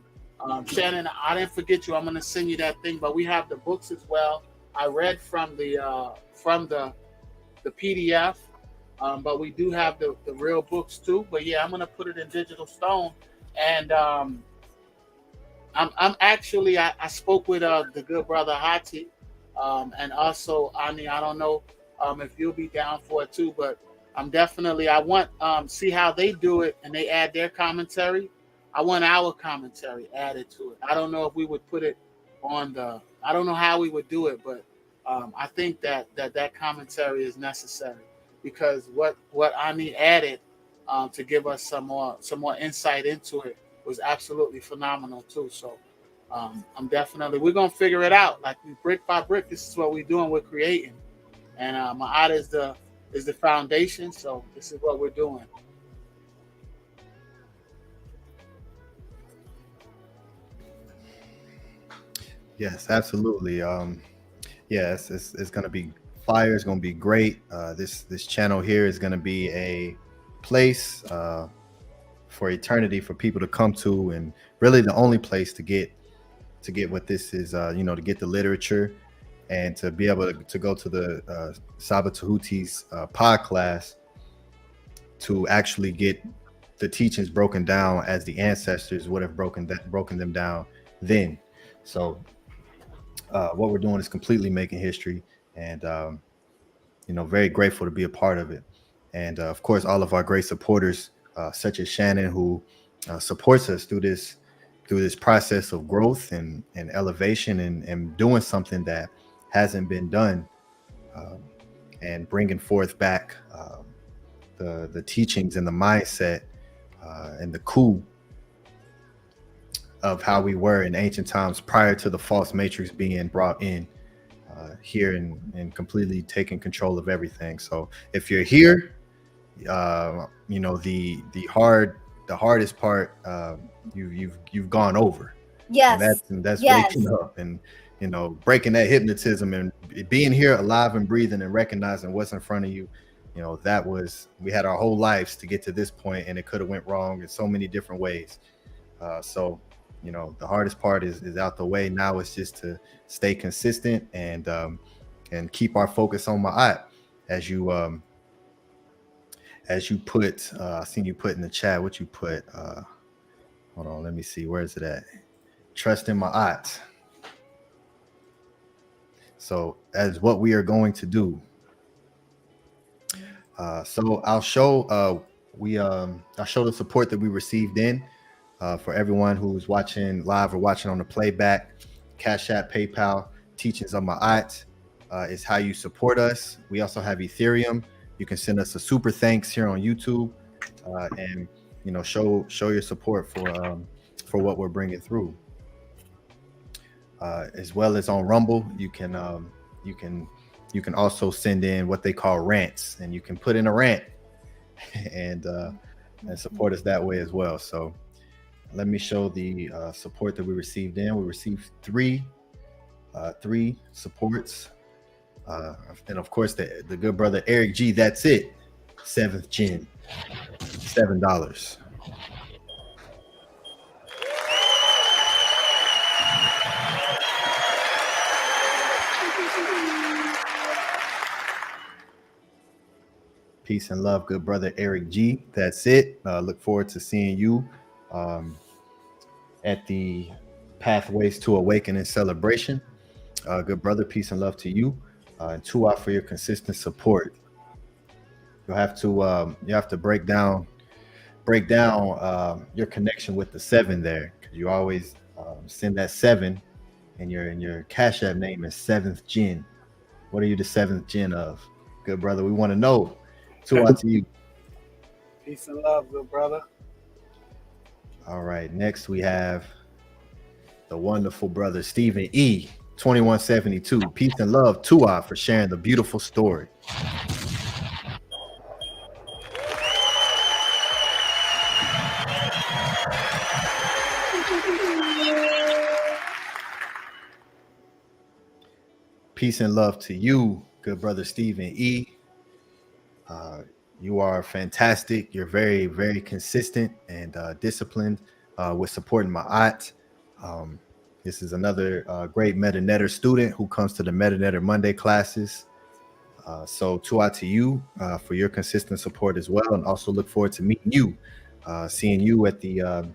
Shannon, I didn't forget you. I'm going to send you that thing, but we have the books as well. I read from the PDF, but we do have the real books too. But yeah, I'm going to put it in digital stone, and I'm actually, I spoke with the good brother Ahati, and also Ani. I don't know if you'll be down for it too, but I want see how they do it, and they add their commentary. I want our commentary added to it. I don't know if we would put it on I don't know how we would do it, but I think that commentary is necessary, because what Ani added to give us some more insight into it was absolutely phenomenal too. So we're gonna figure it out, like brick by brick. This is what we're doing. We're creating, and Maat is the foundation. So this is what we're doing. Yes, absolutely. Yes, it's gonna be fire. It's gonna be great. This channel here is gonna be a place for eternity for people to come to, and really the only place to get what this is, to get the literature, and to be able to go to the Saba Tehuti's pod class to actually get the teachings broken down as the ancestors would have broken them down then. So what we're doing is completely making history, and very grateful to be a part of it. And of course, all of our great supporters, such as Shannon, who supports us through this process of growth and elevation, and doing something that hasn't been done, and bringing forth back the teachings and the mindset and the coup of how we were in ancient times prior to the false matrix being brought in here and completely taking control of everything. So if you're here, you know, the hardest part you've gone over. Yes. And that's Yes. waking up and, you know, breaking that hypnotism and being here alive and breathing and recognizing what's in front of you. You know, we had our whole lives to get to this point, and it could have went wrong in so many different ways. So, you know, the hardest part is out the way. Now it's just to stay consistent and keep our focus on Maat. As you put, I seen you put in the chat, what you put, hold on, let me see, where is it at? Trust in Maat. So as what we are going to do. So I'll show I'll show the support that we received in for everyone who's watching live or watching on the playback. Cash App, PayPal, Teachings of Maat is how you support us. We also have Ethereum. You can send us a super thanks here on YouTube, and you know, show your support for what we're bringing through. As well as on Rumble, you can also send in what they call rants, and you can put in a rant and support us that way as well. So let me show the support that we received in. We received three supports, and of course the good brother Eric G. That's it. 7th Gen, $7. Peace and love, good brother Eric G. That's it. Look forward to seeing you at the Pathways to Awakening celebration. Good brother, peace and love to you. And Tua for your consistent support. You have to break down your connection with the 7 there, because you always send that 7, and your Cash App name is 7th Gen. What are you the 7th Gen of? Good brother, we want to know. Tua to you. Peace and love, good brother. All right, next we have the wonderful brother Stephen E. 2172. Peace and love, Tua, for sharing the beautiful story. Peace and love to you, good brother Stephen E. You are fantastic. You're very, very consistent and disciplined with supporting Maat. This is another great MetaNetter student who comes to the MetaNetter Monday classes. So Tua to you for your consistent support as well, and also look forward to meeting you, seeing you at the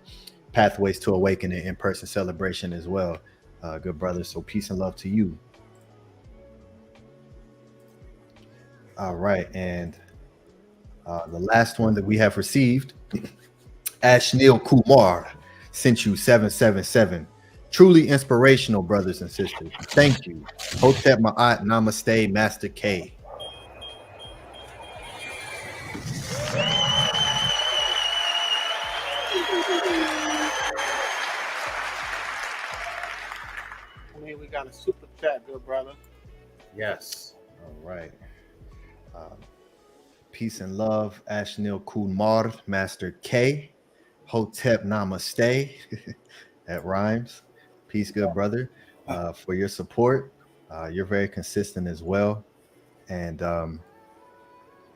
Pathways to Awakening in-person celebration as well, good brother. So peace and love to you. All right, and the last one that we have received, Ashnil Kumar sent you 777. Truly inspirational, brothers and sisters. Thank you. Hotep Maat, Namaste, Master K. I mean, we got a super chat, good brother. Yes. All right. Peace and love, Ashnil Kumar, Master K. Hotep Namaste. That rhymes. Peace, good brother, for your support. You're very consistent as well. And,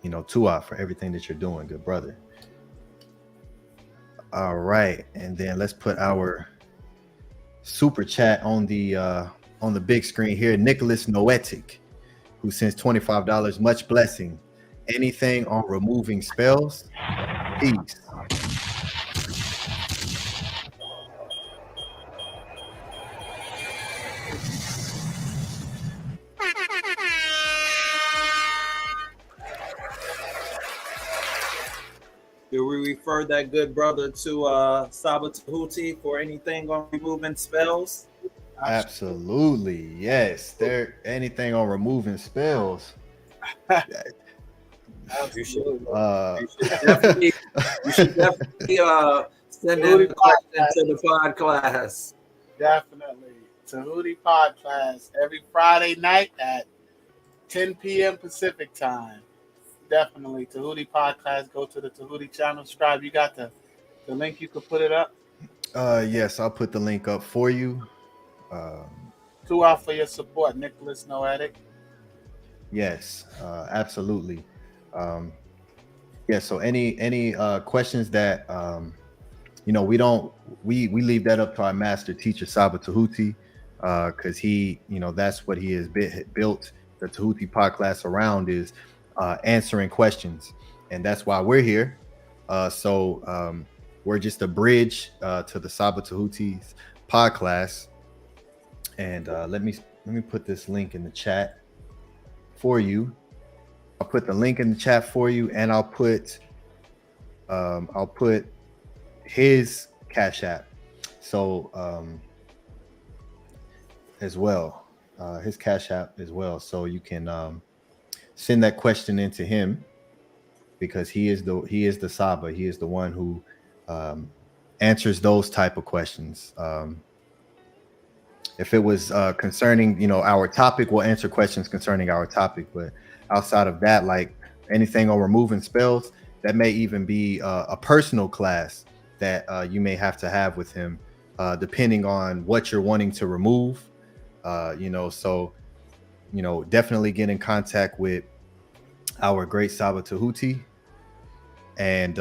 you know, Tua for everything that you're doing, good brother. All right. And then let's put our super chat on the big screen here. Nicholas Noetic, who sends $25. Much blessing. Anything on removing spells? Peace. Do we refer that good brother to Saba Tehuti for anything on removing spells? Absolutely, yes. There anything on removing spells? You should definitely Send Tehuti in the question podcast. to the podcast. Definitely. Tehuti podcast every Friday night at 10 p.m. Pacific time. Definitely. Tehuti podcast. Go to the Tehuti channel. Subscribe. You got the link. You could put it up. Yes, I'll put the link up for you. Two out for your support, Nicholas Noetic. Yes, absolutely. Yeah. So any questions that we leave that up to our master teacher Saba Tehuti, because he, that's what he has built the Tehuti podcast around, is answering questions, and that's why we're here. So we're just a bridge to the Saba Tehuti's podcast. And let me put this link in the chat for you. I'll put the link in the chat for you, and I'll put his Cash App, so as well, his Cash App as well, so you can send that question into him, because he is the Saba. He is the one who answers those type of questions. If it was concerning, our topic, we'll answer questions concerning our topic. But outside of that, like anything on removing spells, that may even be a personal class that you may have to have with him, depending on what you're wanting to remove. So, definitely get in contact with our great Saba Tehuti, and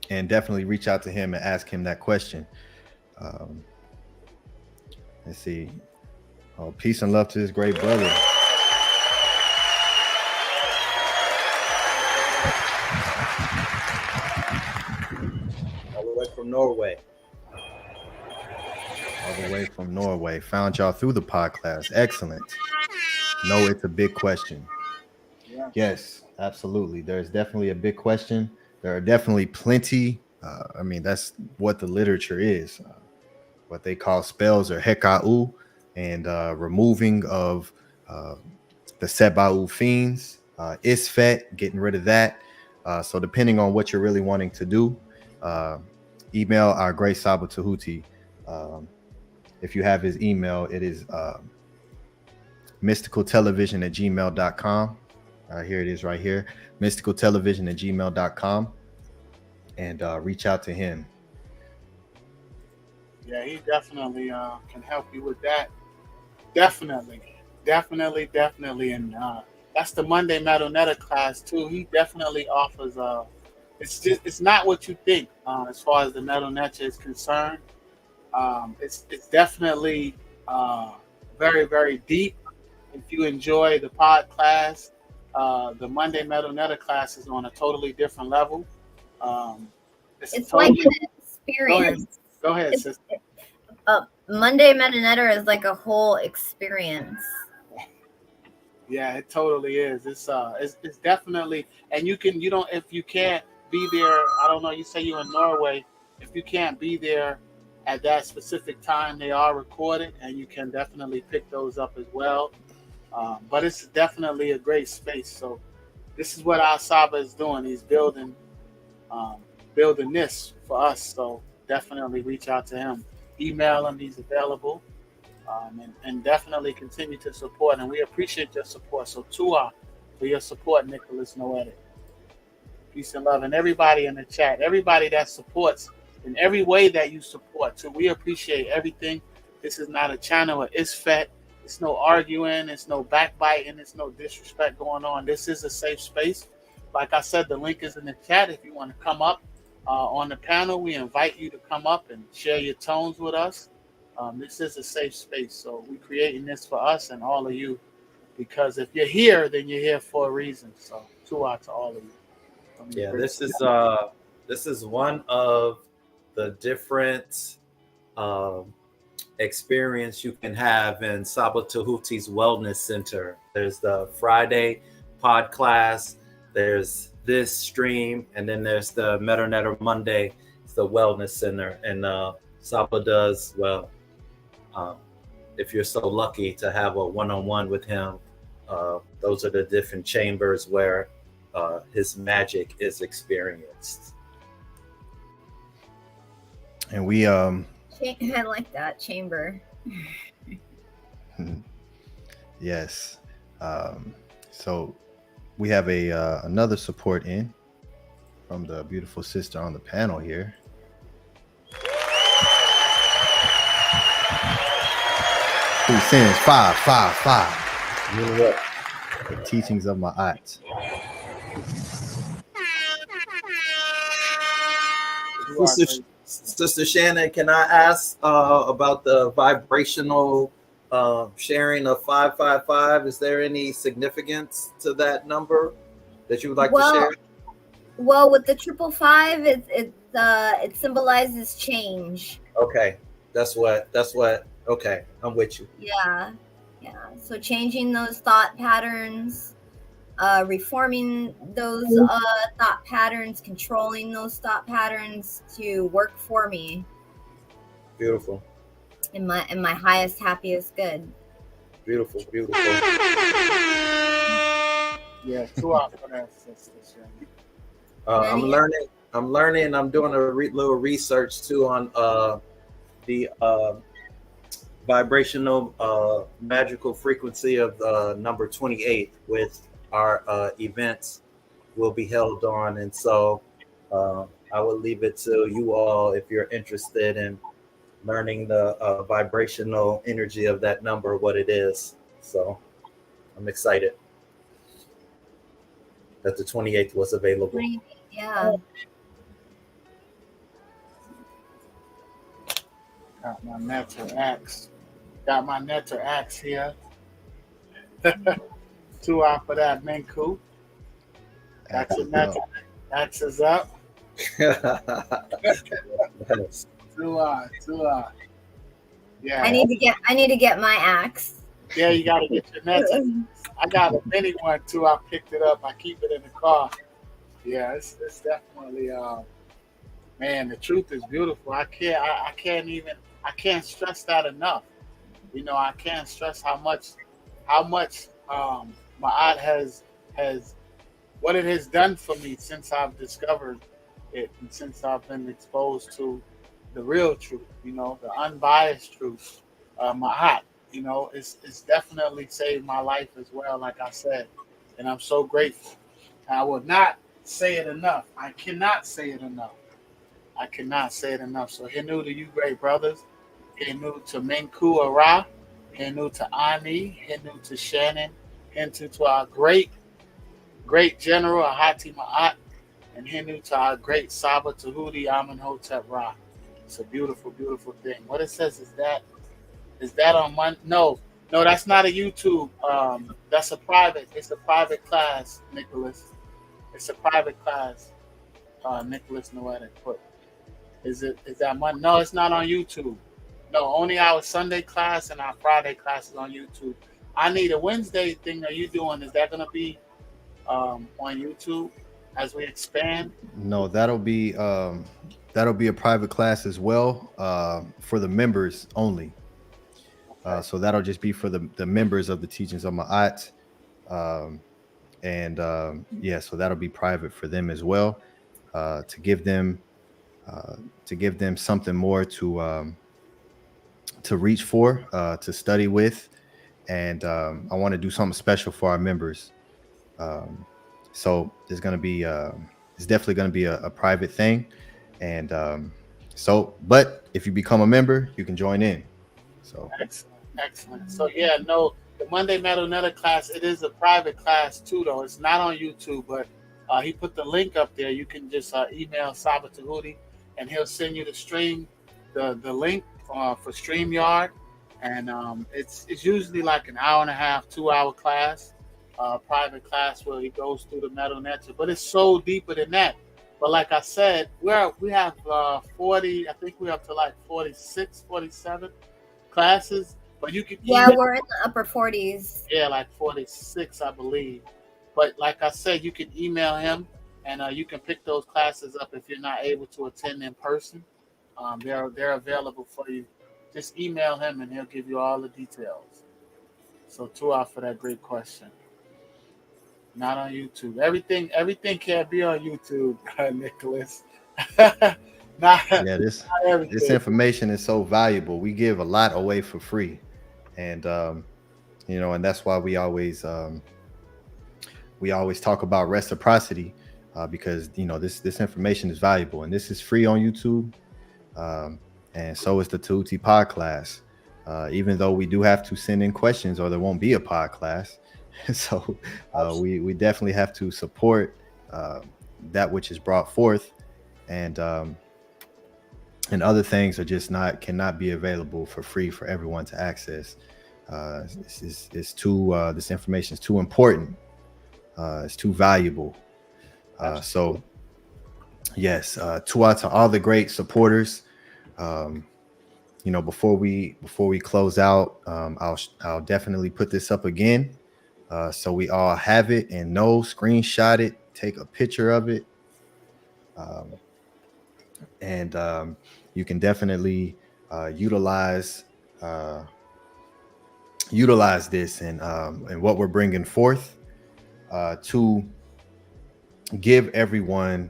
definitely reach out to him and ask him that question. Let's see. Oh, peace and love to his great brother. All the way from Norway. All the way from Norway. Found y'all through the podcast. Excellent. No, it's a big question. Yeah. Yes, absolutely. There's definitely a big question. There are definitely plenty. That's what the literature is. What they call spells, or heka'u, and removing of the seba'u fiends, isfet, getting rid of that. So depending on what you're really wanting to do, email our great Saba Tehuti. If you have his email, it is mysticaltelevision@gmail.com. Here it is right here, mysticaltelevision@gmail.com, and reach out to him. Yeah, he definitely can help you with that. Definitely. And that's the Monday Metal Netta class too. He definitely offers it's not what you think as far as the Metal Netta is concerned. It's definitely very, very deep. If you enjoy the pod class, the Monday Metal Netta class is on a totally different level. It's like an experience. Go ahead, sister. Monday Meta Netter is like a whole experience. Yeah, it totally is. It's definitely, and if you can't be there, I don't know, you say you're in Norway, if you can't be there at that specific time, they are recorded, and you can definitely pick those up as well. But it's definitely a great space. So this is what our Saba is doing. He's building this for us. So definitely reach out to him. Email him. He's available. And definitely continue to support. And we appreciate your support. So Tua for your support, Nicholas Noetic. Peace and love. And everybody in the chat, everybody that supports in every way that you support. So we appreciate everything. This is not a channel of ISFET. It's no arguing. It's no backbiting. It's no disrespect going on. This is a safe space. Like I said, the link is in the chat. If you want to come up on the panel, we invite you to come up and share your tones with us. This is a safe space. So we're creating this for us and all of you, because if you're here, then you're here for a reason. So Tua to all of you. Yeah, this is one of the different experience you can have in Saba Tehuti's Wellness Center. There's the Friday pod class, there's this stream, and then there's the Meta Netter Monday. It's the Wellness Center, and Saba does, well, if you're so lucky to have a one-on-one with him, those are the different chambers where his magic is experienced. And we I like that chamber. yes. So we have another support in from the beautiful sister on the panel here. Who sends 555? You know what? The teachings of Maat. Sister Shannon, can I ask about the vibrational sharing of 555? Is there any significance to that number that you would like to share? Well, with the 555, it symbolizes change. Okay, that's what. Okay, I'm with you. Yeah. So changing those thought patterns, reforming those thought patterns, controlling those thought patterns to work for me. Beautiful. In my highest, happiest good. Beautiful. Yeah, 2 hours for that, sister Shannon. I'm learning. I'm doing a little research too on the vibrational magical frequency of number 28, with our events will be held on. And so I will leave it to you all if you're interested in learning the vibrational energy of that number, what it is. So I'm excited that the 28th was available. Yeah. Got my Netter axe here. 2 hours for that, Menkhu. That's your Netter. Axe is up. 2 hours. Yeah. I need to get my axe. Yeah, you gotta get your Netter. I got a mini one too. I picked it up. I keep it in the car. Yeah, it's definitely man, the truth is beautiful. I can't stress that enough. You know, I can't stress how much Maat has what it has done for me since I've discovered it and since I've been exposed to the real truth, you know, the unbiased truth. Maat, you know, it's definitely saved my life as well, like I said, and I'm so grateful. I will not say it enough. I cannot say it enough. So Hinu to you, great brothers. Hinu to Menkhu Ara. Hinu to Ani. Hinu to Shannon. Hinu to our great general Ahati Maat. And Hinu to our great Saba Tehuti Amenhotep Ra. It's a beautiful, beautiful thing. What it says is that on Monday? No, that's not a YouTube. That's a private. It's a private class, Nicholas. It's a private class. Nicholas Noetic put. Is that Monday? No, it's not on YouTube. No, only our Sunday class and our Friday class is on YouTube. I need a Wednesday thing. Are you doing? Is that gonna be on YouTube as we expand? No, that'll be a private class as well, for the members only. So that'll just be for the members of the teachings of Maat. Yeah, so that'll be private for them as well, to give them something more to reach for, to study with, and I want to do something special for our members. So there's gonna be it's definitely gonna be a private thing, and but if you become a member, you can join in. So excellent. So yeah, no. The Monday Metal Netter class, it is a private class too, though. It's not on YouTube, but he put the link up there. You can just email Saba Tehuti, and he'll send you the link for StreamYard. And it's usually like an hour and a half, 2 hour class, private class where he goes through the Metal Netter. But it's so deeper than that. But like I said, we have 40, I think we're up to like 46, 47 classes. But you can we're in the upper 40s. Yeah, like 46, I believe. But like I said, you can email him, and you can pick those classes up if you're not able to attend in person. They're available for you. Just email him, and he'll give you all the details. So 2 out for that great question. Not on YouTube. Everything can't be on YouTube, Nicholas. Not, Yeah, this not everything. information is so valuable. We give a lot away for free, and you know, and that's why we always talk about reciprocity, because you know this information is valuable, and this is free on YouTube, and so is the Tehuti pod class. Even though we do have to send in questions, or there won't be a pod class, so we definitely have to support that which is brought forth, and other things are just cannot be available for free for everyone to access. It's too this information is too important. It's too valuable. So yes, to all the great supporters. You know, before we close out, I'll definitely put this up again, so we all have it and screenshot it, take a picture of it, and you can definitely utilize this and what we're bringing forth, to give everyone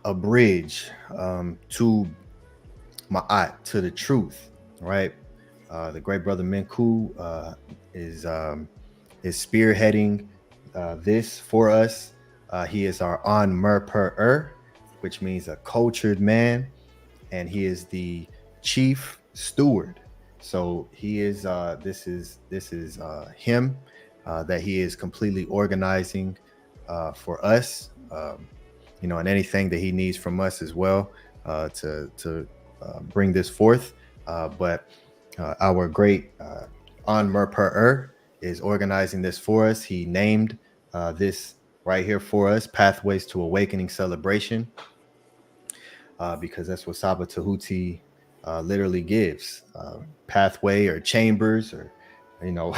a bridge to Maat, to the truth, right? The great brother Menkhu is spearheading this for us. He is our on mer per which means a cultured man, and he is the chief steward. So he is this is him that he is completely organizing for us, you know, and anything that he needs from us as well, to bring this forth. But our great on mer per is organizing this for us. He named this right here for us, Pathways to Awakening Celebration, because that's what Saba Tehuti literally gives. Pathway or chambers, or you know,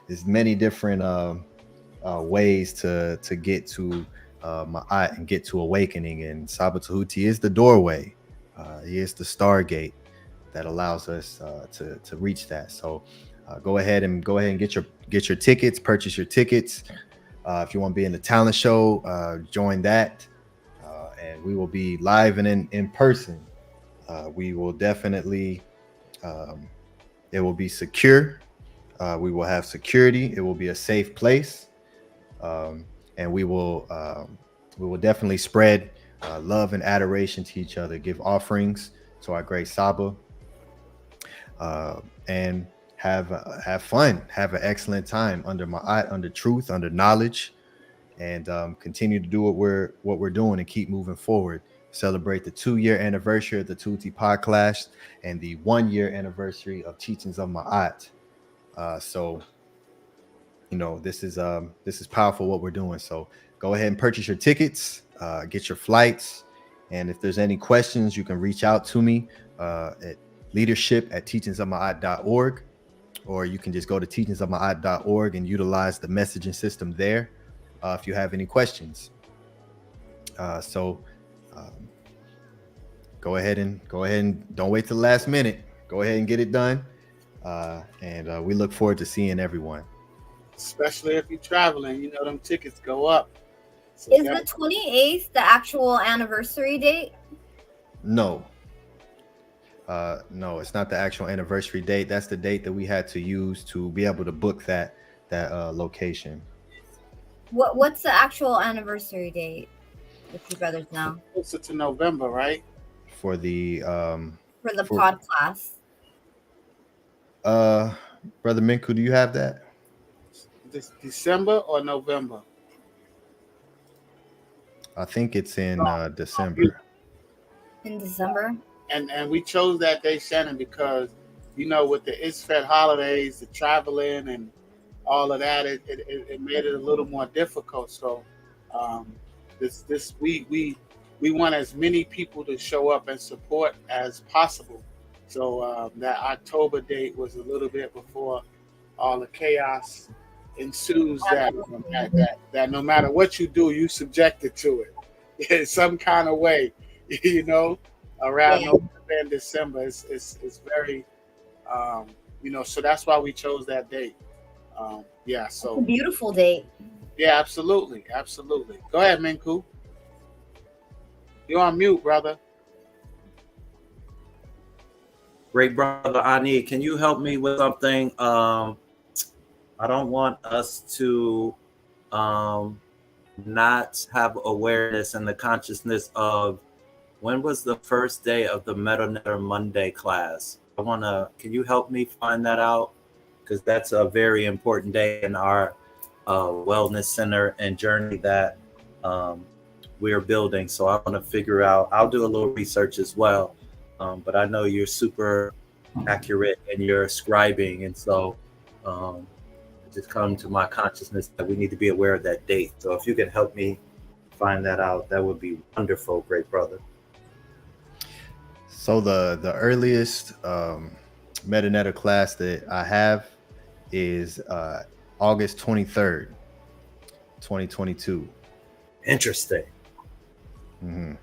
there's many different ways to get to Ma'at and get to awakening, and Saba Tehuti is the doorway. He is the stargate that allows us to reach that. So go ahead and get your tickets, purchase your tickets. If you want to be in the talent show, join that, and we will be live and in person. We will definitely, it will be secure. We will have security. It will be a safe place, and we will definitely spread love and adoration to each other, give offerings to our great Saba, and have fun, have an excellent time under Ma'at, under truth, under knowledge, and continue to do what we're doing and keep moving forward. Celebrate the 2-year anniversary of the Tehuti podcast and the 1-year anniversary of Teachings of Ma'at. So, you know, this is powerful what we're doing. So go ahead and purchase your tickets, get your flights, and if there's any questions, you can reach out to me at leadership@teachingsofmaat.org, or you can just go to teachingsofmaat.org and utilize the messaging system there if you have any questions. So go ahead and don't wait till the last minute. Go ahead and get it done, and we look forward to seeing everyone. Especially if you're traveling, you know, them tickets go up. So Is the 28th the actual anniversary date? No. No, it's not the actual anniversary date. That's the date that we had to use to be able to book that location. What's the actual anniversary date? If you brothers know. Closer to November, right? For the pod class. Brother Menkhu, do you have that? This December or November? I think it's in December. In December. And we chose that day, Shannon, because, you know, with the ISFET holidays, the traveling and all of that, it made it a little more difficult. So this week we want as many people to show up and support as possible. So that October date was a little bit before all the chaos ensues, that no matter what you do, you subjected to it in some kind of way, you know. Around November and December, it's very, you know, so that's why we chose that date. So it's a beautiful date. Yeah, absolutely. Go ahead, Menkhu. You're on mute, brother. Great brother Ani, can you help me with something? I don't want us to not have awareness and the consciousness of when was the first day of the MetaNetter Monday class. Can you help me find that out? Because that's a very important day in our wellness center and journey that we are building. So I want to figure out, I'll do a little research as well. But I know you're super accurate in your scribing. And so just come to my consciousness that we need to be aware of that date. So if you can help me find that out, that would be wonderful, great brother. So the earliest MetaNetter class that I have is August 23rd, 2022. Interesting. Mm-hmm.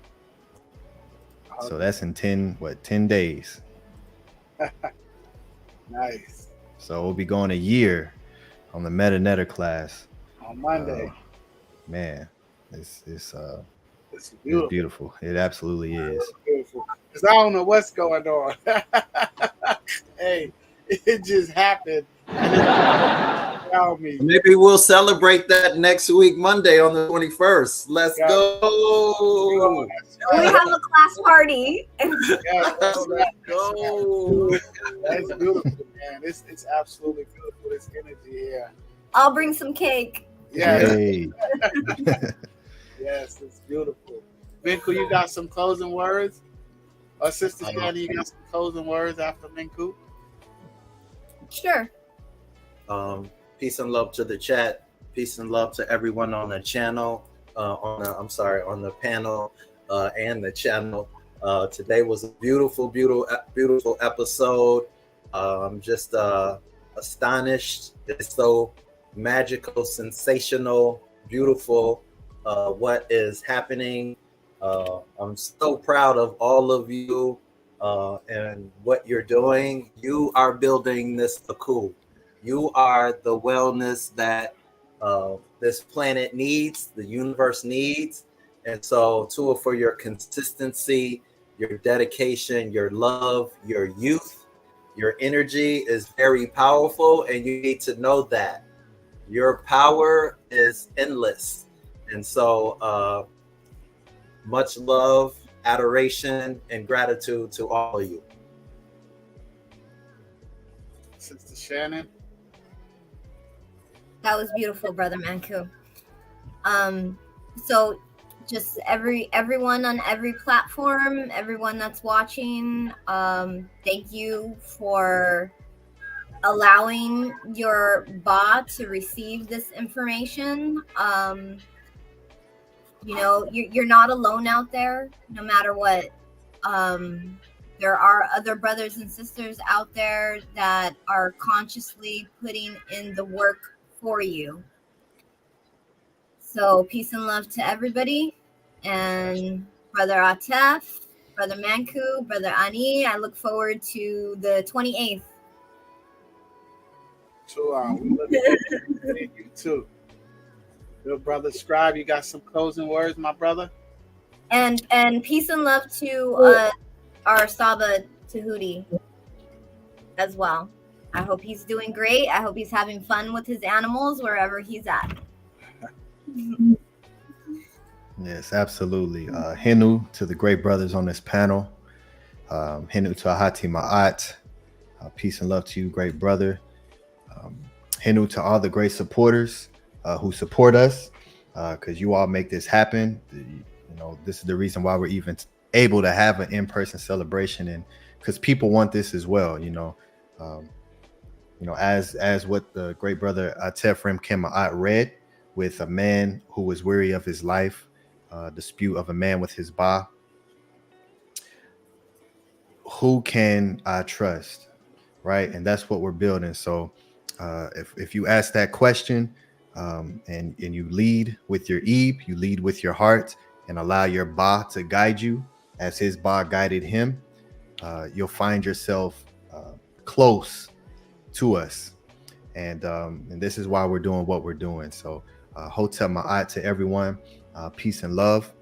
So that's in 10 days. Nice. So we'll be going a year on the MetaNetter class On Monday. Man, it's beautiful. beautiful. It absolutely is. Beautiful. Because I don't know what's going on. Hey, it just happened. Me. Maybe we'll celebrate that next week, Monday on the 21st. Let's go. We have a class party. Let's go. That's beautiful, man. It's absolutely beautiful, this energy here. I'll bring some cake. Yes. Hey. Yes, it's beautiful. Menkhu, you got some closing words? Or Sister Shannon, you got some closing words after Menkhu? Sure. Peace and love to the chat. Peace and love to everyone on the channel, on the panel and the channel. Today was a beautiful episode. I'm just astonished. It's so magical, sensational, beautiful what is happening. I'm so proud of all of you and what you're doing. You are building this cool. You are the wellness that this planet needs, the universe needs. And so, Tua, for your consistency, your dedication, your love, your youth, your energy is very powerful. And you need to know that your power is endless. And so, much love, adoration, and gratitude to all of you. Sister Shannon. That was beautiful, Brother Menkhu. So just everyone on every platform, everyone that's watching, thank you for allowing your bot to receive this information. You know, you're not alone out there, no matter what. There are other brothers and sisters out there that are consciously putting in the work for you. So peace and love to everybody. And Brother ATEF, Brother Menkhu, Brother Ani, I look forward to the 28th. So we look at you too. Good brother Scribe, you got some closing words, my brother? And peace and love to our Saba Tehuti as well. I hope he's doing great. I hope he's having fun with his animals wherever he's at. Yes, absolutely. Henu to the great brothers on this panel. Henu to Ahati Maat. Peace and love to you, great brother. Henu to all the great supporters who support us, because you all make this happen. You know, this is the reason why we're even able to have an in-person celebration, and because people want this as well. You know, as what the great brother ATEF Maat read, with a man who was weary of his life, dispute of a man with his ba. Who can I trust, right? And that's what we're building. So if you ask that question and you lead with your Ebe, you lead with your heart and allow your ba to guide you as his ba guided him, you'll find yourself close to us. And this is why we're doing what we're doing. So Hotep Ma'at to everyone, peace and love.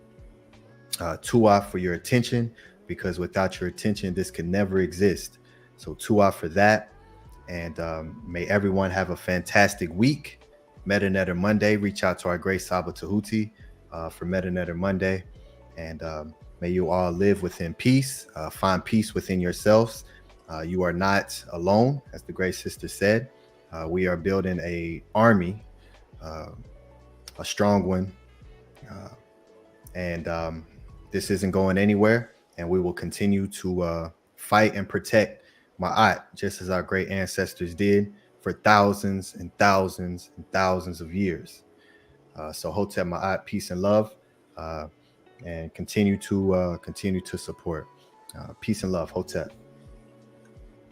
Tuah for your attention, because without your attention, this could never exist. So Tuah for that. And may everyone have a fantastic week. Meta Netter Monday. Reach out to our great Saba Tehuti for Meta Netter Monday. And may you all live within peace. Find peace within yourselves. You are not alone, as the great sister said. We are building an army, a strong one. And this isn't going anywhere. And we will continue to fight and protect Maat, just as our great ancestors did for thousands and thousands and thousands of years. So Hotep Maat, peace and love, and continue to support. Peace and love, Hotep.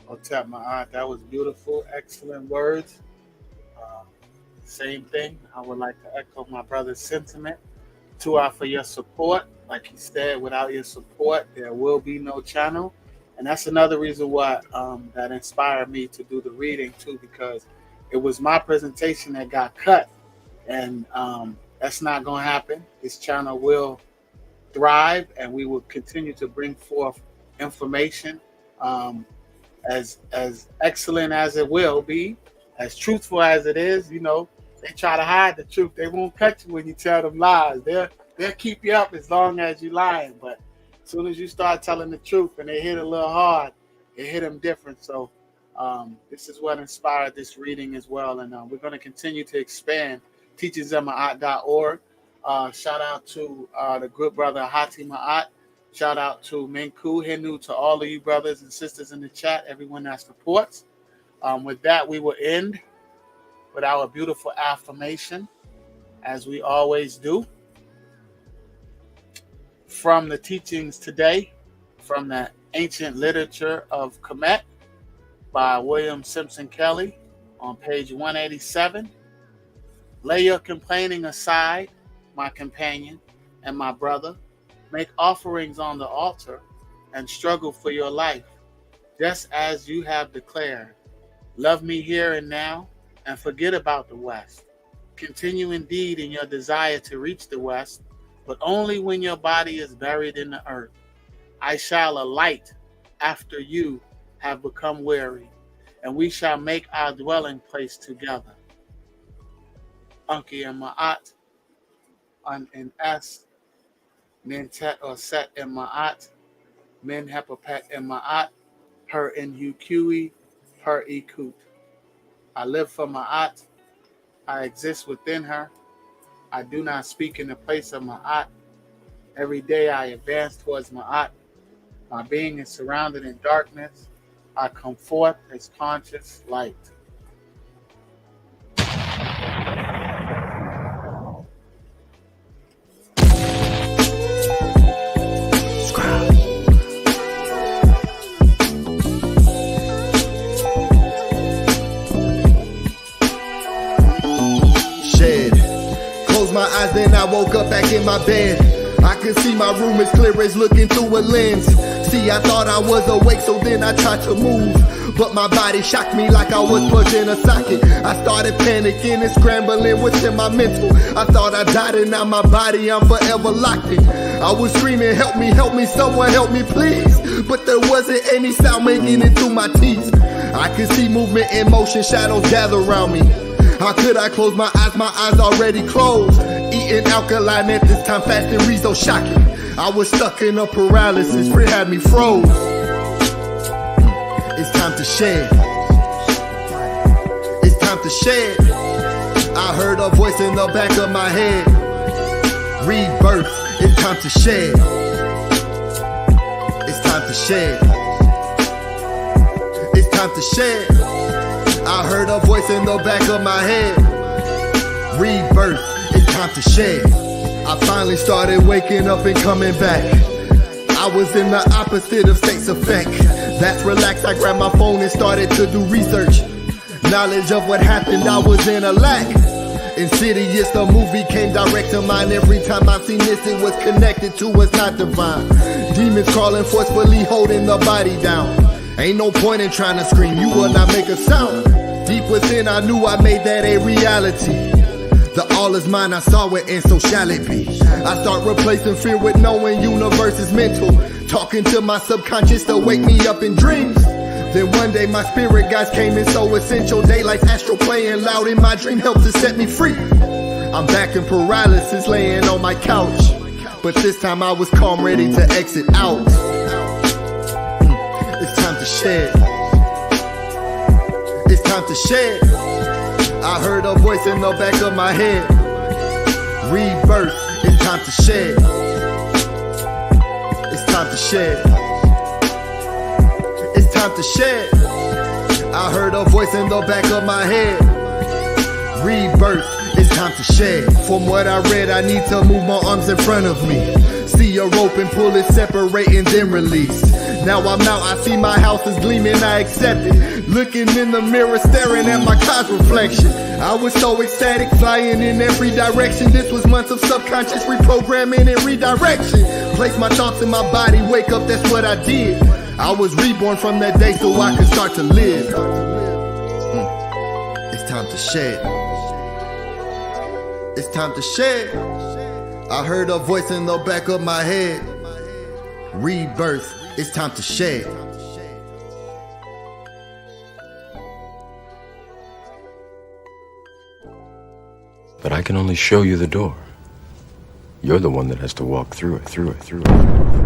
Hotep Maat, that was beautiful, excellent words. Same thing, I would like to echo my brother's sentiment. Tuah for your support. Like he said, without your support, there will be no channel. And that's another reason why that inspired me to do the reading too, because it was my presentation that got cut. And that's not going to happen. This channel will thrive, and we will continue to bring forth information as excellent as it will be, as truthful as it is. You know, they try to hide the truth. They won't cut you when you tell them lies. They'll keep you up as long as you're lying. But as soon as you start telling the truth and they hit a little hard, it hit them different. So this is what inspired this reading as well. And we're going to continue to expand teachingsemaat.org. Shout out to the good brother Ahati Maat. Shout out to Menkhu, Hindu, to all of you brothers and sisters in the chat, everyone that supports. With that, we will end with our beautiful affirmation, as we always do. From the teachings today, from the ancient literature of Kemet by William Simpson Kelly on page 187. Lay your complaining aside, my companion and my brother. Make offerings on the altar and struggle for your life, just as you have declared. Love me here and now and forget about the West. Continue indeed in your desire to reach the West, but only when your body is buried in the earth. I shall alight after you have become weary, and we shall make our dwelling place together. Unki and Maat, Un and S, Nintet or Set and Maat, Min Hepapet and Maat, Her in Hukui, Her Ikut. I live for Maat. I exist within her. I do not speak in the place of Maat. Every day I advance towards Maat. My being is surrounded in darkness. I come forth as conscious light. My eyes, then I woke up back in my bed. I could see my room as clear as looking through a lens. See, I thought I was awake, so then I tried to move, but my body shocked me like I was plugged in a socket. I started panicking and scrambling within my mental. I thought I died and now my body, I'm forever locked in. I was screaming, help me, someone help me please. But there wasn't any sound making it through my teeth. I could see movement in motion, shadows gather around me. How could I close my eyes already closed? Eating alkaline at this time, fasting reads so shocking. I was stuck in a paralysis, it had me froze. It's time to shed. It's time to shed. I heard a voice in the back of my head. Rebirth, it's time to shed. It's time to shed. It's time to shed. I heard a voice in the back of my head. Rebirth, it's time to shed. I finally started waking up and coming back. I was in the opposite of state's effect. That's relaxed, I grabbed my phone and started to do research. Knowledge of what happened, I was in a lack. Insidious, the movie came direct to mind. Every time I seen this, it was connected to what's not divine. Demons crawling forcefully, holding the body down. Ain't no point in trying to scream, you will not make a sound. Deep within I knew I made that a reality. The all is mine, I saw it, and so shall it be. I start replacing fear with knowing universe is mental. Talking to my subconscious to wake me up in dreams. Then one day my spirit guides came in so essential. Daylight's astral playing loud in my dream helped to set me free. I'm back in paralysis laying on my couch. But this time I was calm, ready to exit out. It's time to shed. It's time to shed. I heard a voice in the back of my head. Rebirth, it's time to shed. It's time to shed. It's time to shed. I heard a voice in the back of my head. Rebirth, it's time to shed. From what I read, I need to move my arms in front of me. See a rope and pull it, separate and then release. Now I'm out, I see my house is gleaming, I accept it. Looking in the mirror, staring at my car's reflection. I was so ecstatic, flying in every direction. This was months of subconscious reprogramming and redirection. Place my thoughts in my body, wake up, that's what I did. I was reborn from that day so I could start to live. It's time to shed. It's time to shed. I heard a voice in the back of my head. Rebirth, it's time to shed. But I can only show you the door. You're the one that has to walk through it.